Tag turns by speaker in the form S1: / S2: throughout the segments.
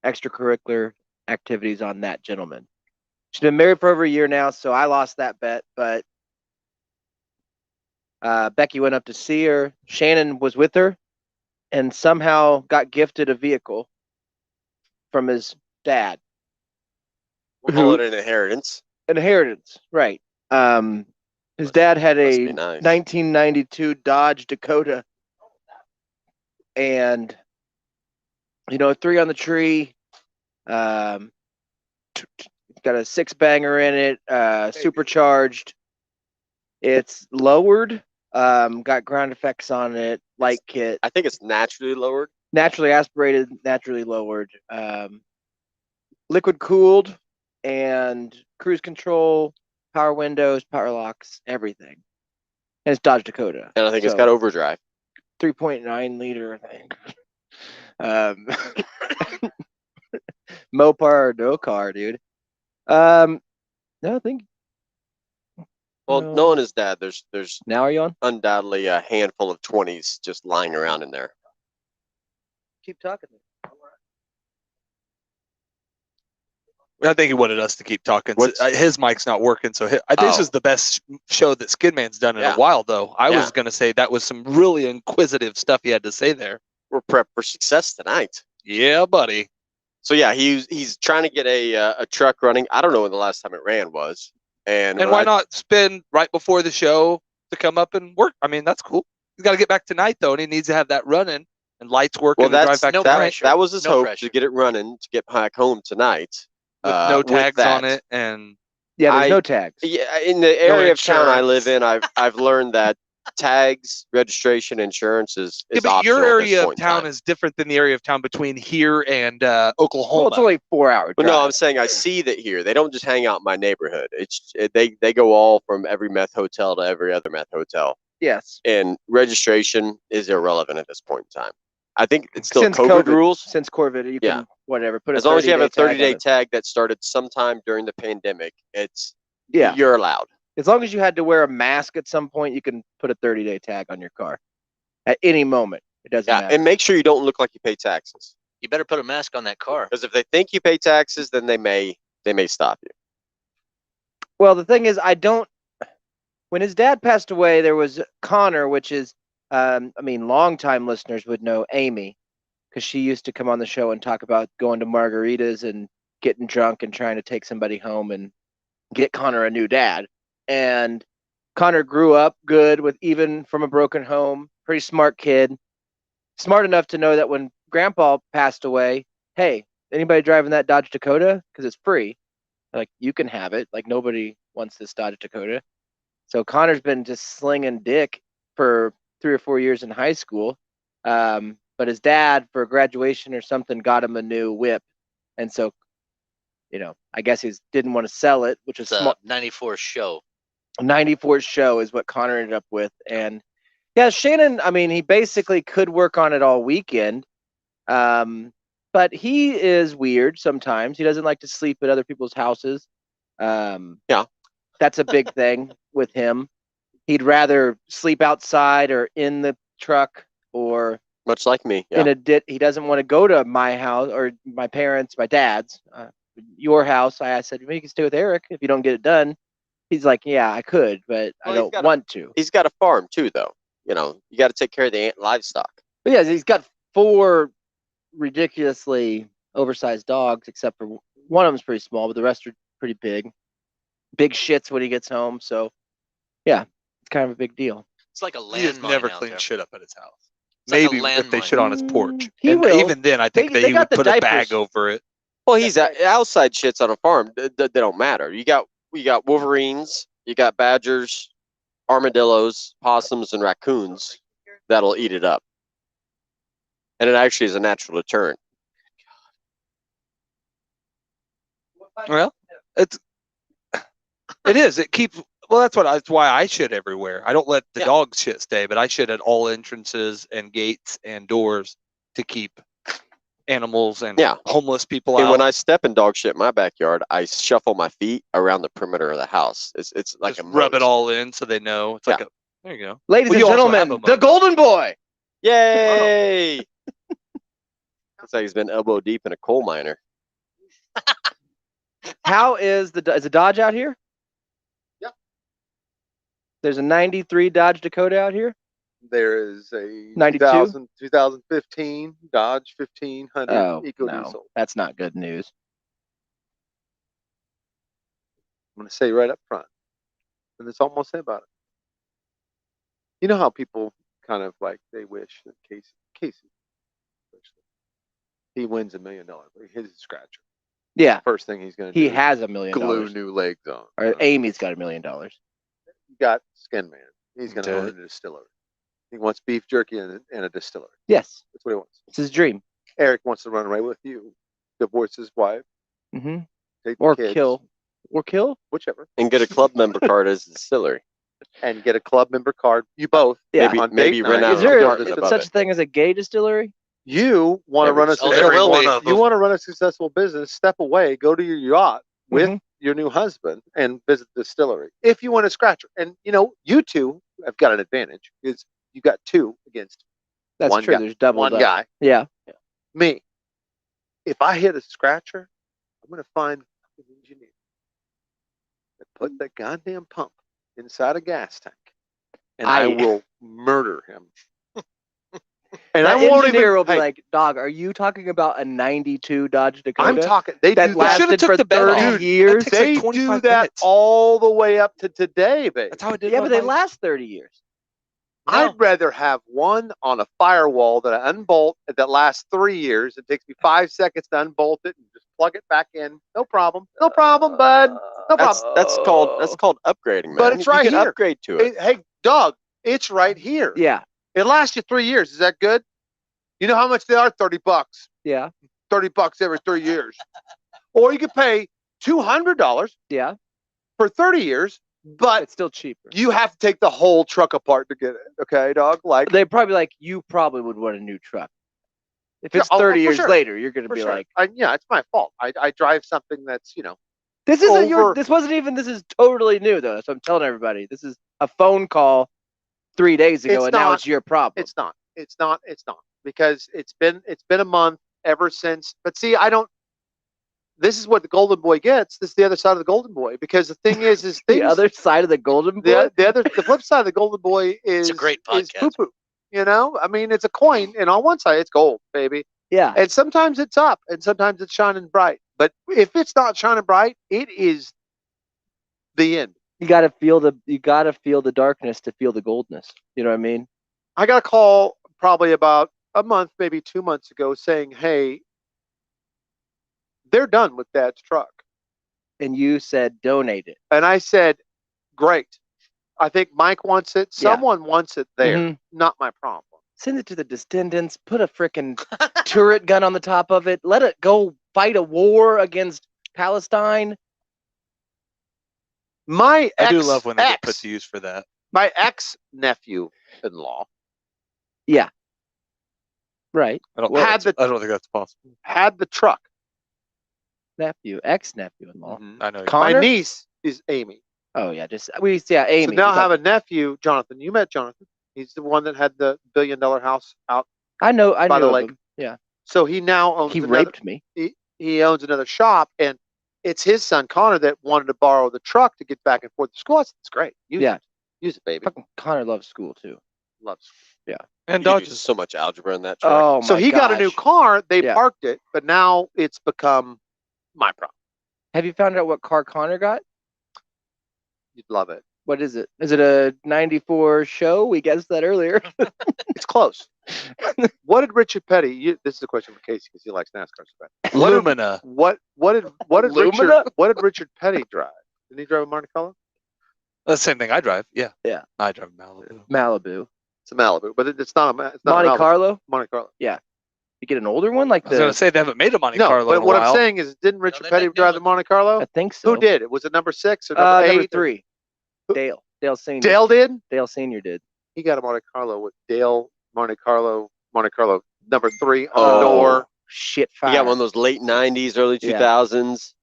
S1: extracurricular activities on that gentleman. She's been married for over a year now, so I lost that bet. But Becky went up to see her. Shannon was with her and somehow got gifted a vehicle from his dad.
S2: We'll call it an inheritance.
S1: Inheritance, right. His dad had a
S2: nice.
S1: 1992 Dodge Dakota. And, 3 on the tree. Got a 6-banger in it, supercharged. It's lowered. Got ground effects on it, light kit.
S2: I think it's naturally lowered.
S1: Naturally aspirated, naturally lowered. Liquid cooled and cruise control, power windows, power locks, everything. And it's Dodge Dakota.
S2: And I think it's got overdrive.
S1: 3.9 liter, I think. Mopar or no car, dude. No, I think.
S2: Well, knowing his dad, there's
S1: now are you on?
S2: Undoubtedly a handful of 20s just lying around in there.
S1: Keep talking.
S3: I think he wanted us to keep talking. His mic's not working, so this is the best show that Skidman's done in a while, though. I was going to say that was some really inquisitive stuff he had to say there.
S2: We're prepped for success tonight.
S3: Yeah, buddy.
S2: So, yeah, he's trying to get a truck running. I don't know when the last time it ran was. And
S3: why not spend right before the show to come up and work? I mean, that's cool. He's got to get back tonight, though, and he needs to have that running and lights working to drive back tonight.
S2: That was his hope, to get it running, to get back home tonight.
S3: With no tags on it, and
S1: there's no tags.
S2: Yeah, in the area of town I live in, I've learned that tags, registration, insurance is
S3: but your area of town is different than the area of town between here and Oklahoma.
S1: Well, it's only 4 hours.
S2: But no, I'm saying I see that here. They don't just hang out in my neighborhood. They go all from every meth hotel to every other meth hotel.
S1: Yes.
S2: And registration is irrelevant at this point in time. I think it's still COVID rules.
S1: Since COVID, you can whatever. Put
S2: as long as you have a 30-day tag that started sometime during the pandemic, you're allowed.
S1: As long as you had to wear a mask at some point, you can put a 30-day tag on your car at any moment. It doesn't matter.
S2: And make sure you don't look like you pay taxes.
S4: You better put a mask on that car.
S2: Because if they think you pay taxes, then they may stop you.
S1: Well, the thing is, when his dad passed away, there was Connor, which is, longtime listeners would know Amy, because she used to come on the show and talk about going to margaritas and getting drunk and trying to take somebody home and get Connor a new dad. And Connor grew up good even from a broken home, pretty smart kid, smart enough to know that when Grandpa passed away, hey, anybody driving that Dodge Dakota? Because it's free. Like, you can have it. Like, nobody wants this Dodge Dakota. So Connor's been just slinging dick for 3 or 4 years in high school. But his dad, for graduation or something, got him a new whip. And so, I guess he didn't want to sell it, which is
S4: a 94 show.
S1: 94 show is what Connor ended up with. And yeah, Shannon, he basically could work on it all weekend. But he is weird sometimes. He doesn't like to sleep at other people's houses. That's a big thing with him. He'd rather sleep outside or in the truck, or
S2: much like me.
S1: He doesn't want to go to my house or my parents, my dad's, your house. I said, you can stay with Eric if you don't get it done. He's like, yeah, I could, but I don't want to.
S2: He's got a farm too, though. You got to take care of the livestock.
S1: But yeah, he's got 4 ridiculously oversized dogs, except for one of them's pretty small, but the rest are pretty big. Big shits when he gets home. So, yeah, it's kind of a big deal.
S4: It's like a landmine.
S3: He just never cleans shit up at his house.
S4: It's
S3: Maybe
S4: like
S3: if they shit on his porch.
S1: He will.
S3: Even then, I think he would put a bag over it.
S2: Well, he's outside shits on a farm. They don't matter. You got wolverines, you got badgers, armadillos, possums, and raccoons that'll eat it up. And it actually is a natural deterrent.
S3: Well, it is. It keeps. Well, that's why I shit everywhere. I don't let the dogs shit stay, but I shit at all entrances and gates and doors to keep animals and homeless people out.
S2: And when I step in dog shit in my backyard, I shuffle my feet around the perimeter of the house. It's like
S3: just rub it all in so they know. It's like there you go.
S1: Ladies and gentlemen, the Golden Boy.
S2: Yay! Looks like he's been elbow deep in a coal miner.
S1: How is the Dodge out here?
S5: Yeah.
S1: There's a 93 Dodge Dakota out here.
S5: There is a
S1: 92?
S5: 2015 Dodge 1500
S1: Oh,
S5: Eco
S1: no,
S5: Diesel.
S1: that's not good news.
S5: I'm going to say right up front, and that's all I'm going to say about it. You know how people kind of like they wish that Casey, he wins $1 million. His is a scratcher.
S1: Yeah,
S5: First thing he's going to do
S1: he
S5: is
S1: has $1 million.
S5: glue new legs on.
S1: Or Amy's got $1 million.
S5: You got Skin Man. He's going to
S3: Dude.
S5: own a distillery. He wants beef jerky and a distillery.
S1: Yes,
S5: That's what he wants.
S1: it's his dream.
S5: Eric wants to run away with you, divorce his wife,
S1: Hmm.
S5: take
S1: Or
S5: the kids,
S1: kill.
S5: whichever,
S2: And get a club member card as a distillery.
S5: and get a club member card. You both.
S1: Yeah.
S2: Maybe
S5: on
S2: maybe
S5: date
S2: rent
S5: night,
S2: out
S1: Is
S2: an
S1: there
S2: apartment
S5: above
S2: above
S1: such a
S2: it.
S1: thing as a gay distillery?
S5: You want to run a
S4: Oh, there
S3: Every
S4: will
S3: one
S4: be.
S3: of
S5: you
S3: them.
S5: want to run a successful business, step away, go to your yacht with
S1: Mhm.
S5: your new husband and visit the distillery. If you want a scratcher, and you two have got an advantage because you got two against
S1: That's
S5: one
S1: true.
S5: guy.
S1: There's double
S5: one
S1: that.
S5: guy.
S1: Yeah.
S5: Me. If I hit a scratcher, I'm going to find an engineer that put that goddamn pump inside a gas tank, and I will murder him. And
S1: That
S5: I won't
S1: engineer
S5: even
S1: will be
S5: hey,
S1: like, "Dog, are you talking about a '92 Dodge Dakota?"
S5: I'm talking. They
S1: that
S5: do that.
S3: Should've
S1: lasted
S3: took
S1: for
S3: the bet off.
S1: 30
S3: Dude,
S1: years.
S3: that takes like
S5: They
S3: 25
S5: do that
S3: minutes.
S5: all the way up to today, baby.
S3: That's how I did.
S1: Yeah,
S3: on
S1: but they
S3: my-
S1: last 30 years.
S4: No.
S5: I'd rather have one on a firewall that I unbolt that lasts 3 years. It takes me 5 seconds to unbolt it and just plug it back in. No problem. No problem, bud. No
S2: That's
S5: problem.
S2: that's called upgrading, man.
S5: But it's right
S2: you can
S5: here.
S2: upgrade to it.
S5: Hey, Doug, it's right here.
S1: Yeah,
S5: It lasts you 3 years. Is that good? You know how much they are? $30.
S1: yeah,
S5: $30 every 3 years. Or you could pay $200
S1: yeah.
S5: for 30 years, but
S1: It's still cheaper.
S5: you have to take the whole truck apart to get it. Okay, dog? Like,
S1: They probably like you probably would want a new truck. If
S5: Yeah,
S1: it's
S5: oh,
S1: 30
S5: for
S1: years
S5: sure.
S1: later, you're gonna
S5: for
S1: be
S5: sure.
S1: like,
S5: Yeah, it's my fault. I drive something that's,
S1: "This isn't your.
S5: over-
S1: This wasn't even. This is totally new though." So I'm telling everybody, this is a phone call 3 days ago,
S5: It's
S1: and now
S5: not.
S1: it's your problem.
S5: It's not. It's not. It's not. Because it's been a month ever since. But see, I don't. This is what the Golden Boy gets. This is the other side of the Golden Boy. Because the thing is
S1: the
S5: things.
S1: other side of the golden boy.
S5: The flip side of the Golden Boy is
S4: great
S5: is
S4: podcast.
S5: poo poo. I mean, it's a coin, and on one side it's gold, baby,
S1: Yeah,
S5: and sometimes it's up, and sometimes it's shining bright. But if it's not shining bright, it is the end.
S1: you gotta feel the darkness to feel the goldness. You know what I mean?
S5: I got a call probably about a month, maybe 2 months ago, saying, "Hey, they're done with Dad's truck,"
S1: And you said donate it.
S5: and I said, "Great. I think Mike wants it.
S1: Yeah.
S5: Someone wants it there.
S1: Mhm.
S5: Not my problem."
S1: Send it to the descendants. Put a freaking turret gun on the top of it. Let it go fight a war against Palestine.
S5: My
S3: I
S5: ex,
S3: do love when they get put
S5: ex,
S3: to use for that.
S5: my ex nephew-in-law
S1: Right.
S3: I don't,
S5: Well,
S3: think
S5: had
S3: that's- I don't think that's possible.
S5: had the truck.
S1: Nephew, ex-nephew-in-law.
S5: Mhm.
S3: I know.
S5: My
S1: Connor?
S5: niece is Amy.
S1: Oh yeah, Amy.
S5: So now I
S1: Just
S5: have a nephew, Jonathan. You met Jonathan. He's the one that had the $1 billion house out.
S1: I know
S5: by the
S1: of
S5: lake.
S1: him. Yeah.
S5: So he now owns
S1: He
S5: another.
S1: raped me.
S5: He owns another shop, and it's his son Connor that wanted to borrow the truck to get back and forth to school. It's great.
S1: Yeah.
S5: Use it, baby.
S1: Fucking Connor loves school too.
S5: Loves.
S3: And
S2: You could
S3: Dodge
S2: do
S3: is
S2: so much algebra in that truck.
S1: Oh
S5: So
S1: my
S5: he got a new
S1: gosh.
S5: car. They
S1: Yeah.
S5: parked it, but now it's become my problem.
S1: Have you found out what car Connor got?
S5: You'd love it.
S1: What is it? Is it a '94 show? We guessed that earlier.
S5: It's close. What did Richard Petty? This is a question for Casey because he likes NASCAR so bad. What did-
S3: Lumina.
S5: What did
S1: Lumina?
S5: Richard Petty drive? Didn't he drive a Monte Carlo?
S3: That's the same thing I drive. Yeah.
S1: Yeah.
S3: I drive a Malibu.
S1: Malibu.
S5: It's a Malibu, but it's not a it's not
S1: Monte
S5: a Malibu.
S1: Carlo.
S5: Monte Carlo.
S1: You get an older one like
S3: I was going
S1: the.
S3: to say they haven't made a Monte
S5: No,
S3: Carlo
S5: but
S3: in a
S5: what
S3: while.
S5: I'm saying is, didn't Richard
S4: they
S5: Petty
S4: make new
S5: drive the
S4: ones.
S5: Monte Carlo?
S1: I think so.
S5: Who did it? Was it number 6 or number 8?
S1: Number 3. Dale. Dale Senior.
S5: Dale did.
S1: Dale Senior did.
S5: He got a Monte Carlo with Dale Monte Carlo number 3 on
S2: Oh.
S5: the door.
S1: Shit
S2: You
S1: fire.
S2: got one of those late '90s, early
S1: Yeah.
S2: 2000s,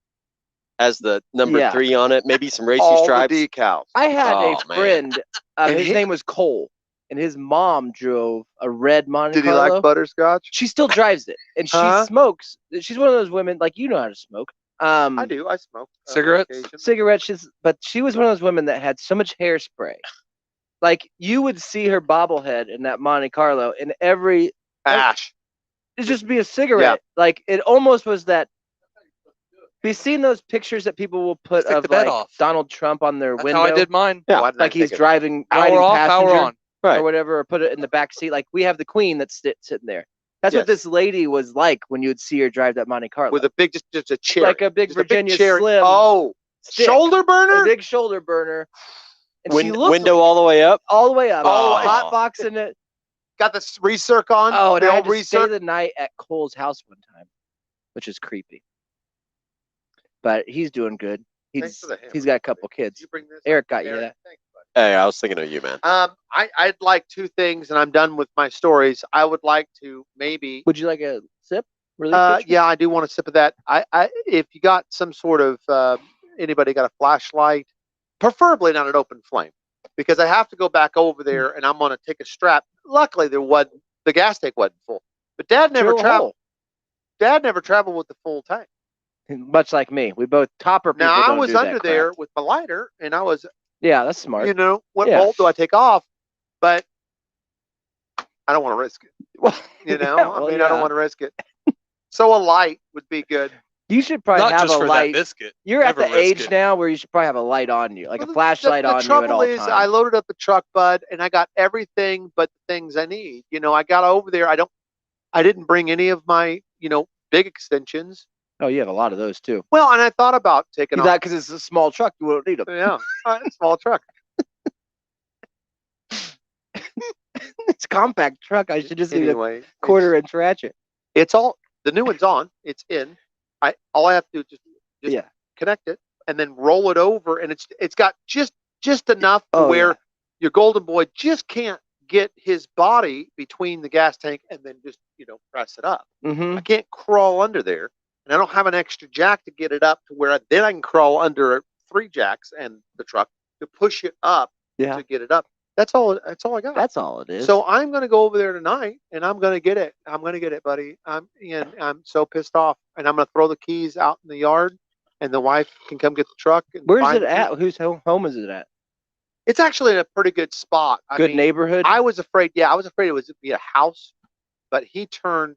S2: has the number
S1: Yeah.
S2: 3 on it. Maybe some racing
S5: All
S2: stripes.
S5: the decals.
S1: I had
S2: Oh,
S1: a
S2: man.
S1: friend.
S5: And
S1: His
S5: he-
S1: name was Cole, and his mom drove a red Monte
S5: Did he
S1: Carlo.
S5: like butterscotch?
S1: She still drives it, and she
S5: Huh?
S1: smokes. She's one of those women like you know how to smoke.
S5: I do. I smoke. on
S3: Cigarettes?
S5: occasion.
S1: Cigarettes, but she was one of those women that had so much hairspray. Like you would see her bobblehead in that Monte Carlo, and
S5: Ash.
S1: it'd just be a cigarette. Like it almost was that. Have you seen those pictures that people will put
S3: Take
S1: of
S3: the bed
S1: like
S3: off.
S1: Donald Trump on their
S3: That's
S1: window?
S3: how I did mine.
S2: Yeah.
S5: Why didn't I
S1: Like he's
S5: take it?
S1: riding
S3: Hour off,
S1: passenger
S3: hour on.
S2: Right.
S1: or whatever, or put it in the back seat. Like we have the Queen that's sitting there. That's
S5: Yes.
S1: what this lady was like when you would see her drive that Monte Carlo.
S5: With a big, just a cherry.
S1: Like a big
S5: Just
S1: Virginia
S5: cherry.
S1: Slim
S5: Oh,
S1: stick.
S5: shoulder burner.
S1: a big shoulder burner. And she looked
S2: Window all the way up.
S1: all the way up.
S5: Oh,
S1: hot boxing it.
S5: Got the recirc on.
S1: Oh, and
S5: the
S1: I
S5: old
S1: had to stay
S5: recirc.
S1: the night at Cole's house one time, which is creepy. But he's doing good.
S5: Thanks for the hammer,
S1: He's got a
S5: buddy.
S1: couple
S5: Did
S1: kids.
S5: you bring this?
S1: Eric got you
S5: Eric,
S1: that.
S5: thanks, buddy.
S2: Hey, I was thinking of you, man.
S5: I'd like two things, and I'm done with my stories. I would like to maybe.
S1: Would you like a sip? Really? Richard?
S5: Yeah, I do want a sip of that. If you got some sort of anybody got a flashlight, preferably not an open flame, because I have to go back over there and I'm gonna take a strap. Luckily, the gas tank wasn't full, but Dad never
S1: Drill a
S5: traveled.
S1: hole.
S5: Dad never traveled with the full tank.
S1: Much like me. We both topper people.
S5: Now I
S1: don't
S5: was
S1: do that
S5: under
S1: crap.
S5: there with my lighter, and I was,
S1: Yeah, that's smart.
S5: what
S1: Yeah.
S5: bolt do I take off? But I don't want to risk it.
S1: Well,
S5: You know,
S1: yeah, well,
S5: I
S1: yeah.
S5: don't want to risk it. So a light would be good.
S1: You should probably
S3: Not
S1: have
S3: just
S1: a
S3: for
S1: light.
S3: that biscuit.
S1: You're at
S3: Never
S1: the
S3: risk
S1: age
S3: it.
S1: now where you should probably have a light on you, like
S5: Well,
S1: a flashlight
S5: the
S1: on you at
S5: trouble
S1: all
S5: is,
S1: times.
S5: I loaded up the truck, bud, and I got everything but the things I need. I got over there. I didn't bring any of my, big extensions.
S1: Oh, you have a lot of those too.
S5: Well, and I thought about taking
S1: You
S5: off.
S1: thought because it's a small truck, you won't need them.
S5: Yeah, small truck.
S1: It's a compact truck. I should just need a
S5: Anyway,
S1: quarter-inch ratchet.
S5: It's all the new one's on. It's in. All I have to do is just
S1: Yeah.
S5: connect it and then roll it over, and it's got just enough to
S1: Oh,
S5: where
S1: yeah.
S5: your golden boy just can't get his body between the gas tank and then just press it up.
S1: Mm-hmm.
S5: I can't crawl under there, and I don't have an extra jack to get it up to where then I can crawl under 3 jacks and the truck to push it up
S1: Yeah.
S5: to get it up. That's all I got.
S1: That's all it is.
S5: So I'm going to go over there tonight, and I'm going to get it. I'm going to get it, buddy. I'm so pissed off, and I'm going to throw the keys out in the yard, and the wife can come get the truck. And
S1: where's
S5: find
S1: it
S5: the keys.
S1: at? Whose home is it at?
S5: It's actually in a pretty good spot.
S1: Good neighborhood.
S5: I was afraid. Yeah, I was afraid it was be a house, but he turned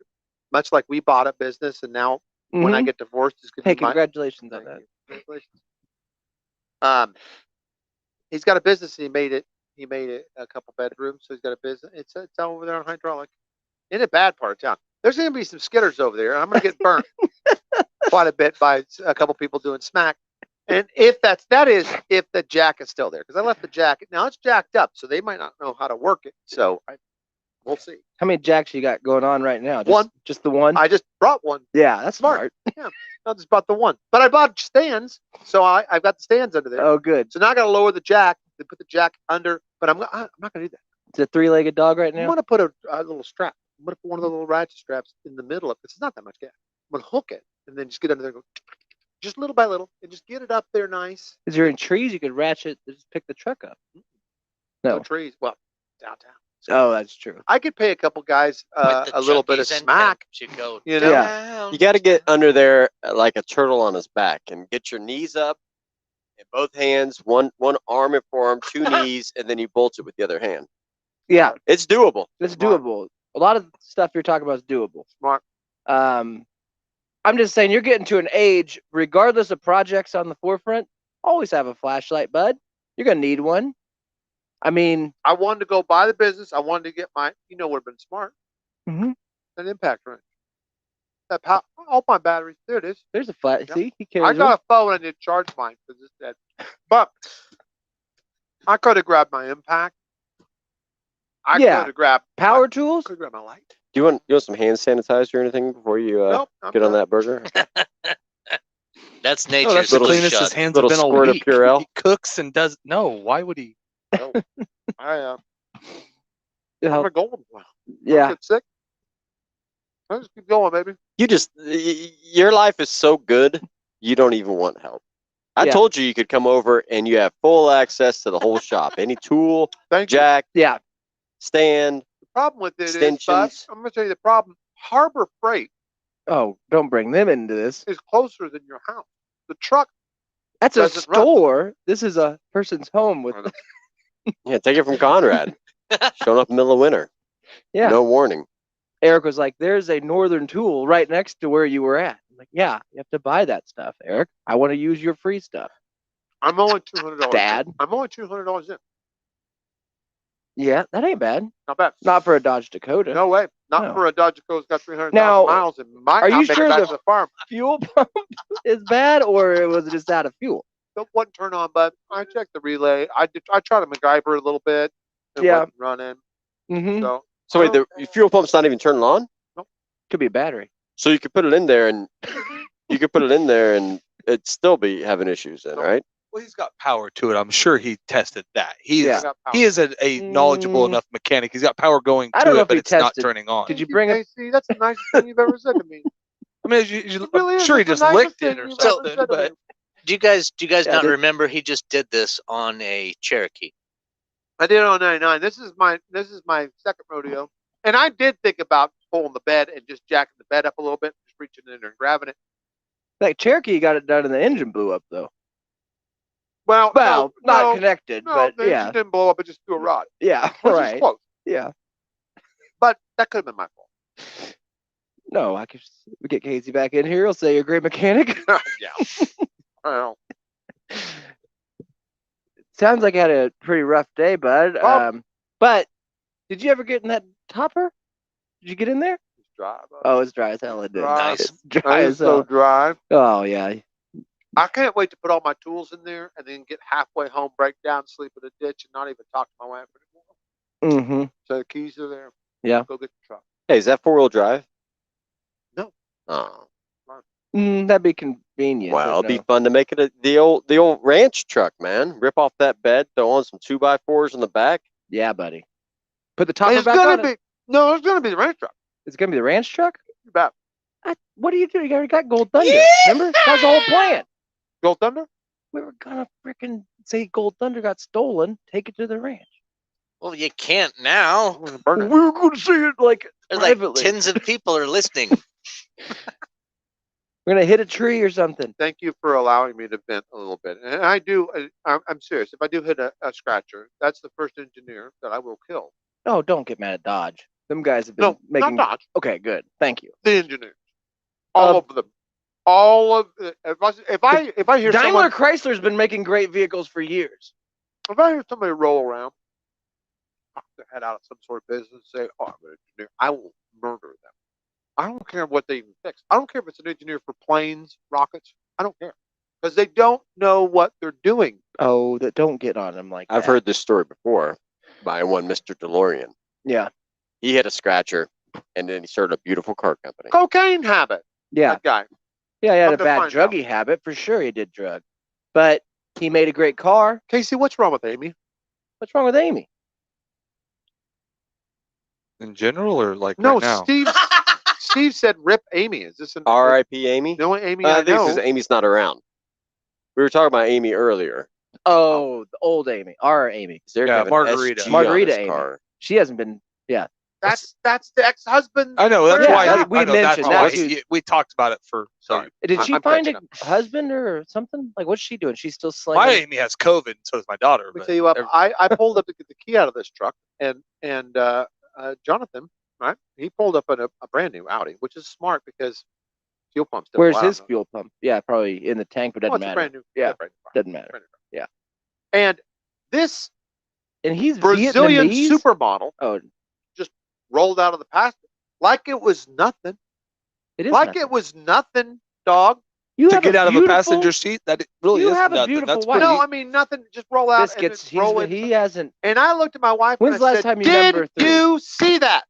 S5: much like we bought a business, and now when I
S1: Mhm.
S5: get divorced, it's going to
S1: Hey,
S5: be my.
S1: congratulations on
S5: Thank
S1: that.
S5: you. Congratulations. He's got a business. And he made it a couple bedrooms, so he's got a business. It's over there on Hydraulic, in a bad part of town. There's going to be some skitters over there, and I'm going to get burnt quite a bit by a couple people doing smack. And if that is if the jack is still there, because I left the jack. Now it's jacked up, so they might not know how to work it. So we'll see.
S1: How many jacks you got going on right now?
S5: One.
S1: Just the one?
S5: I just brought one.
S1: Yeah, that's
S5: Smart.
S1: smart.
S5: I just bought the one, but I bought stands, so I've got the stands under there.
S1: Oh, good.
S5: So now I got to lower the jack to put the jack under, but I'm not going to do that.
S1: It's a three-legged dog right
S5: I'm
S1: now?
S5: going to put a little strap. I'm going to put one of the little ratchet straps in the middle of it. It's not that much gas. I'm going to hook it and then just get under there and go just little by little and just get it up there nice.
S1: Is there in trees you could ratchet, just pick the truck up?
S5: No
S1: No.
S5: trees. Well, downtown.
S1: Oh, that's true.
S5: I could pay a couple guys
S4: With the
S5: a little bit of
S4: Chuckies and
S5: smack.
S4: should go
S5: You know?
S4: down.
S2: You got to get under there like a turtle on his back and get your knees up and both hands, one arm and forearm, 2 knees, and then you bolt it with the other hand.
S1: Yeah,
S2: It's doable.
S1: it's
S5: Smart.
S1: doable. A lot of stuff you're talking about is doable.
S5: Smart.
S1: I'm just saying you're getting to an age, regardless of projects on the forefront, always have a flashlight, bud. You're going to need one. I mean,
S5: I wanted to go buy the business. I wanted to get my, would have been smart.
S1: Mhm.
S5: An impact wrench. All my batteries. There it is.
S1: there's a flat.
S5: Yeah.
S1: See, he
S5: I
S1: carries
S5: got
S1: one.
S5: a phone. I need to charge mine because it's dead. But I could have grabbed my impact. I
S1: Yeah.
S5: could have grabbed
S1: Power tools?
S5: Could have grabbed my light.
S2: Do you want some hand sanitizer or anything before you
S5: Nope. I'm
S2: get on
S5: done.
S2: that burger?
S4: That's
S3: No,
S4: nature's
S3: that's the
S2: little
S3: cleanest
S4: shut.
S3: his hands have
S2: little
S3: been all
S2: squirt of
S3: week.
S2: Purell.
S3: He cooks and does. No, why would he?
S5: No. I'm
S1: Yeah.
S5: a golden boy.
S1: Yeah.
S5: Get sick. I just keep going, baby.
S2: Your life is so good, you don't even want help. I
S1: Yeah.
S2: told you could come over and you have full access to the whole shop. Any tool,
S5: Thank you.
S2: jack,
S1: Yeah.
S2: stand.
S5: The problem with it is,
S2: Extensions.
S5: I'm going to tell you the problem. Harbor Freight
S1: Oh, don't bring them into this.
S5: is closer than your house. The truck,
S1: That's a
S5: doesn't run.
S1: store. This is a person's home with.
S2: Yeah, take it from Conrad. Showing up in the middle of winter.
S1: Yeah.
S2: No warning.
S1: Eric was like, "There's a Northern Tool right next to where you were at." I'm like, "Yeah, you have to buy that stuff, Eric. I want to use your free stuff."
S5: I'm only $200.
S1: Dad.
S5: I'm only $200 in.
S1: Yeah, that ain't bad.
S5: Not bad.
S1: Not for a Dodge Dakota.
S5: No way. Not
S1: No.
S5: for a Dodge Dakota's got 300,000
S1: Now,
S5: miles and might
S1: are
S5: not
S1: you
S5: make
S1: sure
S5: it back
S1: the-
S5: to the farm.
S1: Fuel pump is bad, or was it just out of fuel?
S5: The one turn on button. I checked the relay. I tried to MacGyver a little bit. It
S1: Yeah.
S5: wasn't running.
S1: Mm-hmm.
S5: So
S2: Wait, the fuel pump's not even turning on?
S1: Could be a battery.
S2: So you could put it in there and it'd still be having issues then, right?
S3: Well, he's got power to it. I'm sure he tested that. He
S1: Yeah.
S3: is
S5: got power.
S3: he is a knowledgeable
S1: Mm.
S3: not mechanic. He's got power going
S1: I don't
S3: to
S1: know
S3: it,
S1: if
S3: but
S1: he
S3: it's not
S1: tested.
S3: turning on.
S1: Did you
S5: Thank
S1: bring it?
S5: Casey. That's the nicest thing you've ever said to me.
S3: I mean,
S5: It really
S3: I'm
S5: is.
S3: sure he
S5: That's
S3: just
S5: the
S3: licked
S5: nicest
S3: it
S5: thing
S3: or
S5: you've ever
S3: something.
S5: said to
S3: But
S5: me.
S4: Do you guys
S1: Yeah,
S4: not
S1: did-
S4: remember he just did this on a Cherokee?
S5: I did it on 99. This is my second rodeo, and I did think about pulling the bed and just jacking the bed up a little bit, just reaching in there and grabbing it.
S1: Like Cherokee got it done, and the engine blew up though.
S5: Well,
S1: Well,
S5: no,
S1: not
S5: no,
S1: connected,
S5: no,
S1: but
S5: the
S1: yeah,
S5: engine didn't blow up. It just threw a rod,
S1: yeah,
S5: which is
S1: right,
S5: close.
S1: yeah.
S5: But that could have been my fault.
S1: No, I could we get Casey back in here. He'll say you're a great mechanic.
S5: Yeah. Well,
S1: Sounds like you had a pretty rough day, bud.
S5: Oh.
S1: But did you ever get in that topper? Did you get in there?
S5: it's dry.
S1: Oh, it's dry as hell. It did.
S5: Dry.
S4: Nice.
S1: It's dry
S5: It's
S1: as
S5: so
S1: hell.
S5: dry.
S1: Oh yeah.
S5: I can't wait to put all my tools in there and then get halfway home, break down, sleep in a ditch, and not even talk to my wife anymore.
S1: Mm-hmm.
S5: So the keys are there.
S1: Yeah.
S5: Go get the truck.
S2: Hey, is that 4-wheel drive?
S5: No.
S2: Oh.
S1: That'd be convenient.
S2: Well,
S1: but
S2: it'd be
S1: no.
S2: fun to make it the old ranch truck, man. Rip off that bed, throw on some 2x4s in the back.
S1: Yeah, buddy. Put the topper
S5: It's
S1: back
S5: gonna
S1: on
S5: be
S1: it.
S5: it's gonna be the ranch truck.
S1: It's gonna be the ranch truck.
S5: You bet.
S1: What are you doing? You already got Gold Thunder. Remember? That was the whole plan.
S5: Gold Thunder?
S1: We were gonna freaking say Gold Thunder got stolen. Take it to the ranch.
S4: Well, you can't now.
S5: I'm gonna burn
S1: We
S5: it.
S1: were gonna say it like
S4: There's like
S1: privately.
S4: tens of people are listening.
S1: We're gonna hit a tree or something.
S5: Thank you for allowing me to vent a little bit. And I do. I'm serious. If I do hit a scratcher, that's the first engineer that I will kill.
S1: Oh, don't get mad at Dodge. Them guys have been
S5: No,
S1: making.
S5: not Dodge.
S1: Okay, good. Thank you.
S5: The engineers. All of them. All of the, if I hear
S1: Daimler
S5: someone,
S1: Chrysler's been making great vehicles for years.
S5: if I hear somebody roll around, pop their head out of some sort of business and say, "Oh, I'm an engineer," I will murder them. I don't care what they even fix. I don't care if it's an engineer for planes, rockets. I don't care because they don't know what they're doing.
S1: Oh, that don't get on them like
S2: I've
S1: that.
S2: heard this story before by one Mr. DeLorean.
S1: Yeah,
S2: He had a scratcher, and then he started a beautiful car company.
S5: Cocaine habit.
S1: yeah,
S5: That guy.
S1: yeah. He had
S5: Come
S1: a
S5: to
S1: bad
S5: find out.
S1: druggy habit for sure. He did drug, but he made a great car.
S5: Casey, what's wrong with Amy?
S1: What's wrong with Amy?
S3: in general, or like
S5: No,
S3: right now?
S5: Steve said rip Amy. Is this an
S2: R.I.P. Amy.
S5: the only Amy
S2: I
S5: I
S2: think
S5: know?
S2: it's 'cause Amy's not around. We were talking about Amy earlier.
S1: Oh, the old Amy, our Amy.
S2: Derek
S3: Yeah,
S2: have an
S3: Margarita.
S2: SG on
S1: Margarita
S2: his
S1: Amy.
S2: car.
S1: She hasn't been. Yeah,
S5: That's the ex-husband.
S3: I know that's
S1: Yeah,
S3: why
S1: that- we
S3: I know, that's
S1: mentioned
S3: why
S1: that too.
S3: we talked about it for.
S5: Sorry.
S1: did she
S5: I'm
S1: find a
S5: catching
S1: husband or something? Like, what's she doing? She's still
S3: My
S1: slinging.
S3: Amy has COVID, and so does my daughter.
S5: Let me
S3: But
S5: tell you what.
S3: every-
S5: I pulled up to get the key out of this truck, and Jonathan, right? He pulled up in a brand new Audi, which is smart because fuel pumps. don't
S1: Where's
S5: allow
S1: his
S5: them.
S1: fuel pump? Yeah, probably in the tank, but
S5: Oh,
S1: doesn't
S5: it's a
S1: matter.
S5: brand new.
S1: Yeah,
S5: brand new car.
S1: doesn't matter.
S5: Brand new car.
S1: Yeah.
S5: And this
S1: And he's
S5: Brazilian
S1: Vietnamese?
S5: supermodel
S1: Oh,
S5: rolled out of the passenger like it was nothing.
S1: it is.
S5: Like
S1: nothing.
S5: it was nothing, dog.
S1: You
S3: to
S1: have
S3: get
S1: a
S3: out of a
S1: beautiful-
S3: passenger seat, that it really
S1: you
S3: is
S1: have a
S3: nothing.
S1: beautiful
S3: That's
S1: wife.
S3: pretty.
S5: No, I mean nothing. Just roll out and
S1: Biscuits.
S5: just roll in.
S1: He hasn't.
S5: And I looked at my wife
S1: When's
S5: and
S1: the
S5: I
S1: last
S5: said,
S1: time you number
S5: "Did
S1: three?"
S5: you see that?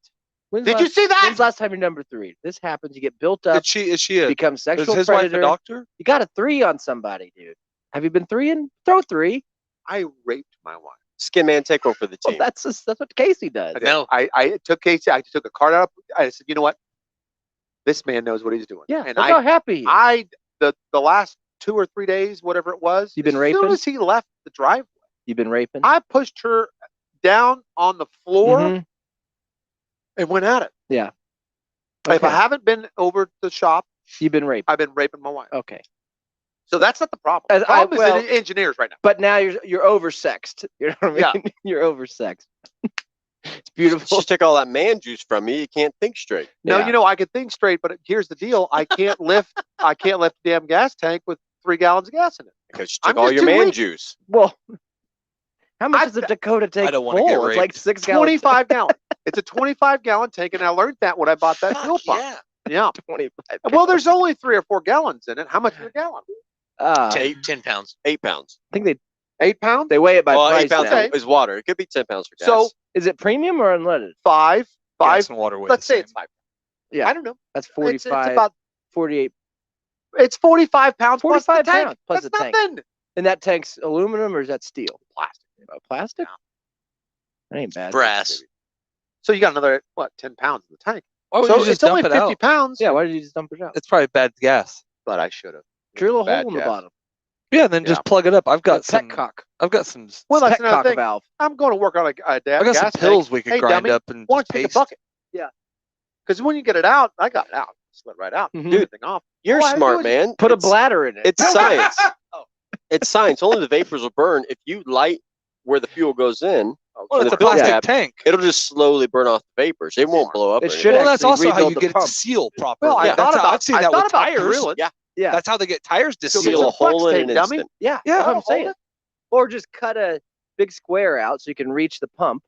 S1: When's
S5: Did
S1: last,
S5: you see that?"
S1: When's the last time you're number 3? This happens. You get built up,
S3: Is she a?
S1: become
S3: Is
S1: sexual
S3: his wife
S1: predator.
S3: a doctor?
S1: You got a 3 on somebody, dude. Have you been 3-ing? Throw 3.
S5: I raped my wife.
S2: Skin man, take over for the
S1: Well,
S2: team.
S1: that's what Casey does.
S5: I did.
S4: No.
S5: I took Casey. I took a card out. I said, "You know what? This man knows what he's doing."
S1: Yeah,
S5: And
S1: look how happy he is.
S5: the last 2 or 3 days, whatever it was,
S1: You been
S5: as
S1: raping?
S5: soon as he left the driveway,
S1: You've been raping.
S5: I pushed her down on the floor
S1: Mhm.
S5: and went at it.
S1: Yeah.
S5: If I
S1: Okay.
S5: haven't been over to the shop,
S1: You've been raped.
S5: I've been raping my wife.
S1: Okay.
S5: So that's not the problem.
S1: As
S5: The problem
S1: well-
S5: is the engineers right now.
S1: But now you're oversexed. You know what I mean?
S5: Yeah.
S1: You're oversexed. It's
S2: Just
S1: beautiful.
S2: take all that man juice from you. You can't think straight.
S5: No,
S1: Yeah.
S5: you know, I can think straight, but here's the deal. I can't lift the damn gas tank with 3 gallons of gas in it.
S2: Because you
S5: I'm
S2: took all
S5: just
S2: your
S5: too
S2: man
S5: weak.
S2: juice.
S1: Well, how much
S5: I-
S1: does a Dakota take
S3: don't wanna
S1: full?
S3: get
S1: It's like
S3: raped.
S1: 6 gallons.
S5: 25 gallon. It's a 25-gallon tank, and I learned that when I bought that
S4: Fuck
S5: fuel pump.
S4: yeah.
S5: Yeah.
S1: 25.
S5: Well, there's only 3 or 4 gallons in it. How much is a gallon?
S1: I
S4: 10 pounds.
S2: 8 pounds.
S1: think they
S5: 8 pounds?
S1: weigh it by
S2: Well,
S1: price
S2: 8 pounds
S1: now.
S5: Okay.
S2: is water. It could be 10 pounds for gas.
S5: So
S1: Is it premium or unleaded?
S5: 5.
S3: Gas and water weigh
S5: Let's
S3: the
S5: say
S3: same.
S5: it's 5.
S1: Yeah.
S5: I don't know.
S1: That's
S5: It's
S1: 45,
S5: about
S1: 48.
S5: it's 45 pounds plus the
S1: 45
S5: tank.
S1: pounds plus
S5: That's
S1: the tank.
S5: nothing.
S1: And that tank's aluminum or is that steel?
S5: Plastic.
S1: Plastic?
S5: Yeah.
S1: That ain't bad.
S4: Brass.
S5: So you got another 10 pounds in the tank.
S3: Why would
S5: So
S3: you just
S5: it's only
S3: dump it
S5: 50
S3: out?
S5: pounds.
S1: Yeah, why did you just dump it out?
S3: It's probably bad gas.
S5: But I should have.
S1: Drill a
S5: Bad
S1: hole in the
S5: gas.
S1: bottom.
S3: Yeah, and then
S5: Yeah.
S3: just plug it up. I've got some.
S1: petcock.
S3: I've got some.
S5: Well, that's
S1: Petcock
S5: another thing.
S1: valve.
S5: I'm going to work on a
S3: I got
S5: gas
S3: some
S5: tank.
S3: pills we could
S5: Hey,
S3: grind
S5: dummy,
S3: up and
S5: Why don't
S3: just
S5: you take a
S3: paste.
S5: bucket? Yeah. Because when you get it out, I got it out. Slid right out.
S1: Mhm.
S5: Dude, thing off.
S2: You're
S5: All I had to
S2: smart,
S5: do is
S2: man.
S1: Put a
S2: It's-
S1: bladder in it.
S2: It's science.
S5: Oh.
S2: It's science. Only the vapors will burn. If you light where the fuel goes in,
S3: Well,
S2: in
S3: it's
S2: the
S3: a
S2: fuel
S3: plastic
S2: cap,
S3: tank.
S2: it'll just slowly burn off the vapors. It won't blow up.
S1: It
S2: or
S1: should
S2: anything.
S3: Well, that's
S1: actually
S3: also how
S1: rebuild
S3: you
S1: the
S3: get it
S1: pump.
S3: to seal properly.
S5: Well, I
S2: Yeah.
S5: thought
S3: That's how,
S5: about,
S3: I've seen
S5: I
S3: that
S5: thought
S3: with
S5: about
S3: tires.
S5: drilling.
S2: Yeah.
S1: Yeah.
S3: That's how they get tires to
S5: So
S3: seal.
S2: Seal a
S5: It's a flex
S2: hole in
S5: tape,
S2: an
S5: dummy.
S2: instant.
S1: Yeah,
S3: Yeah.
S1: that's what I'm
S5: Hold
S1: saying.
S5: it.
S1: Or just cut a big square out so you can reach the pump.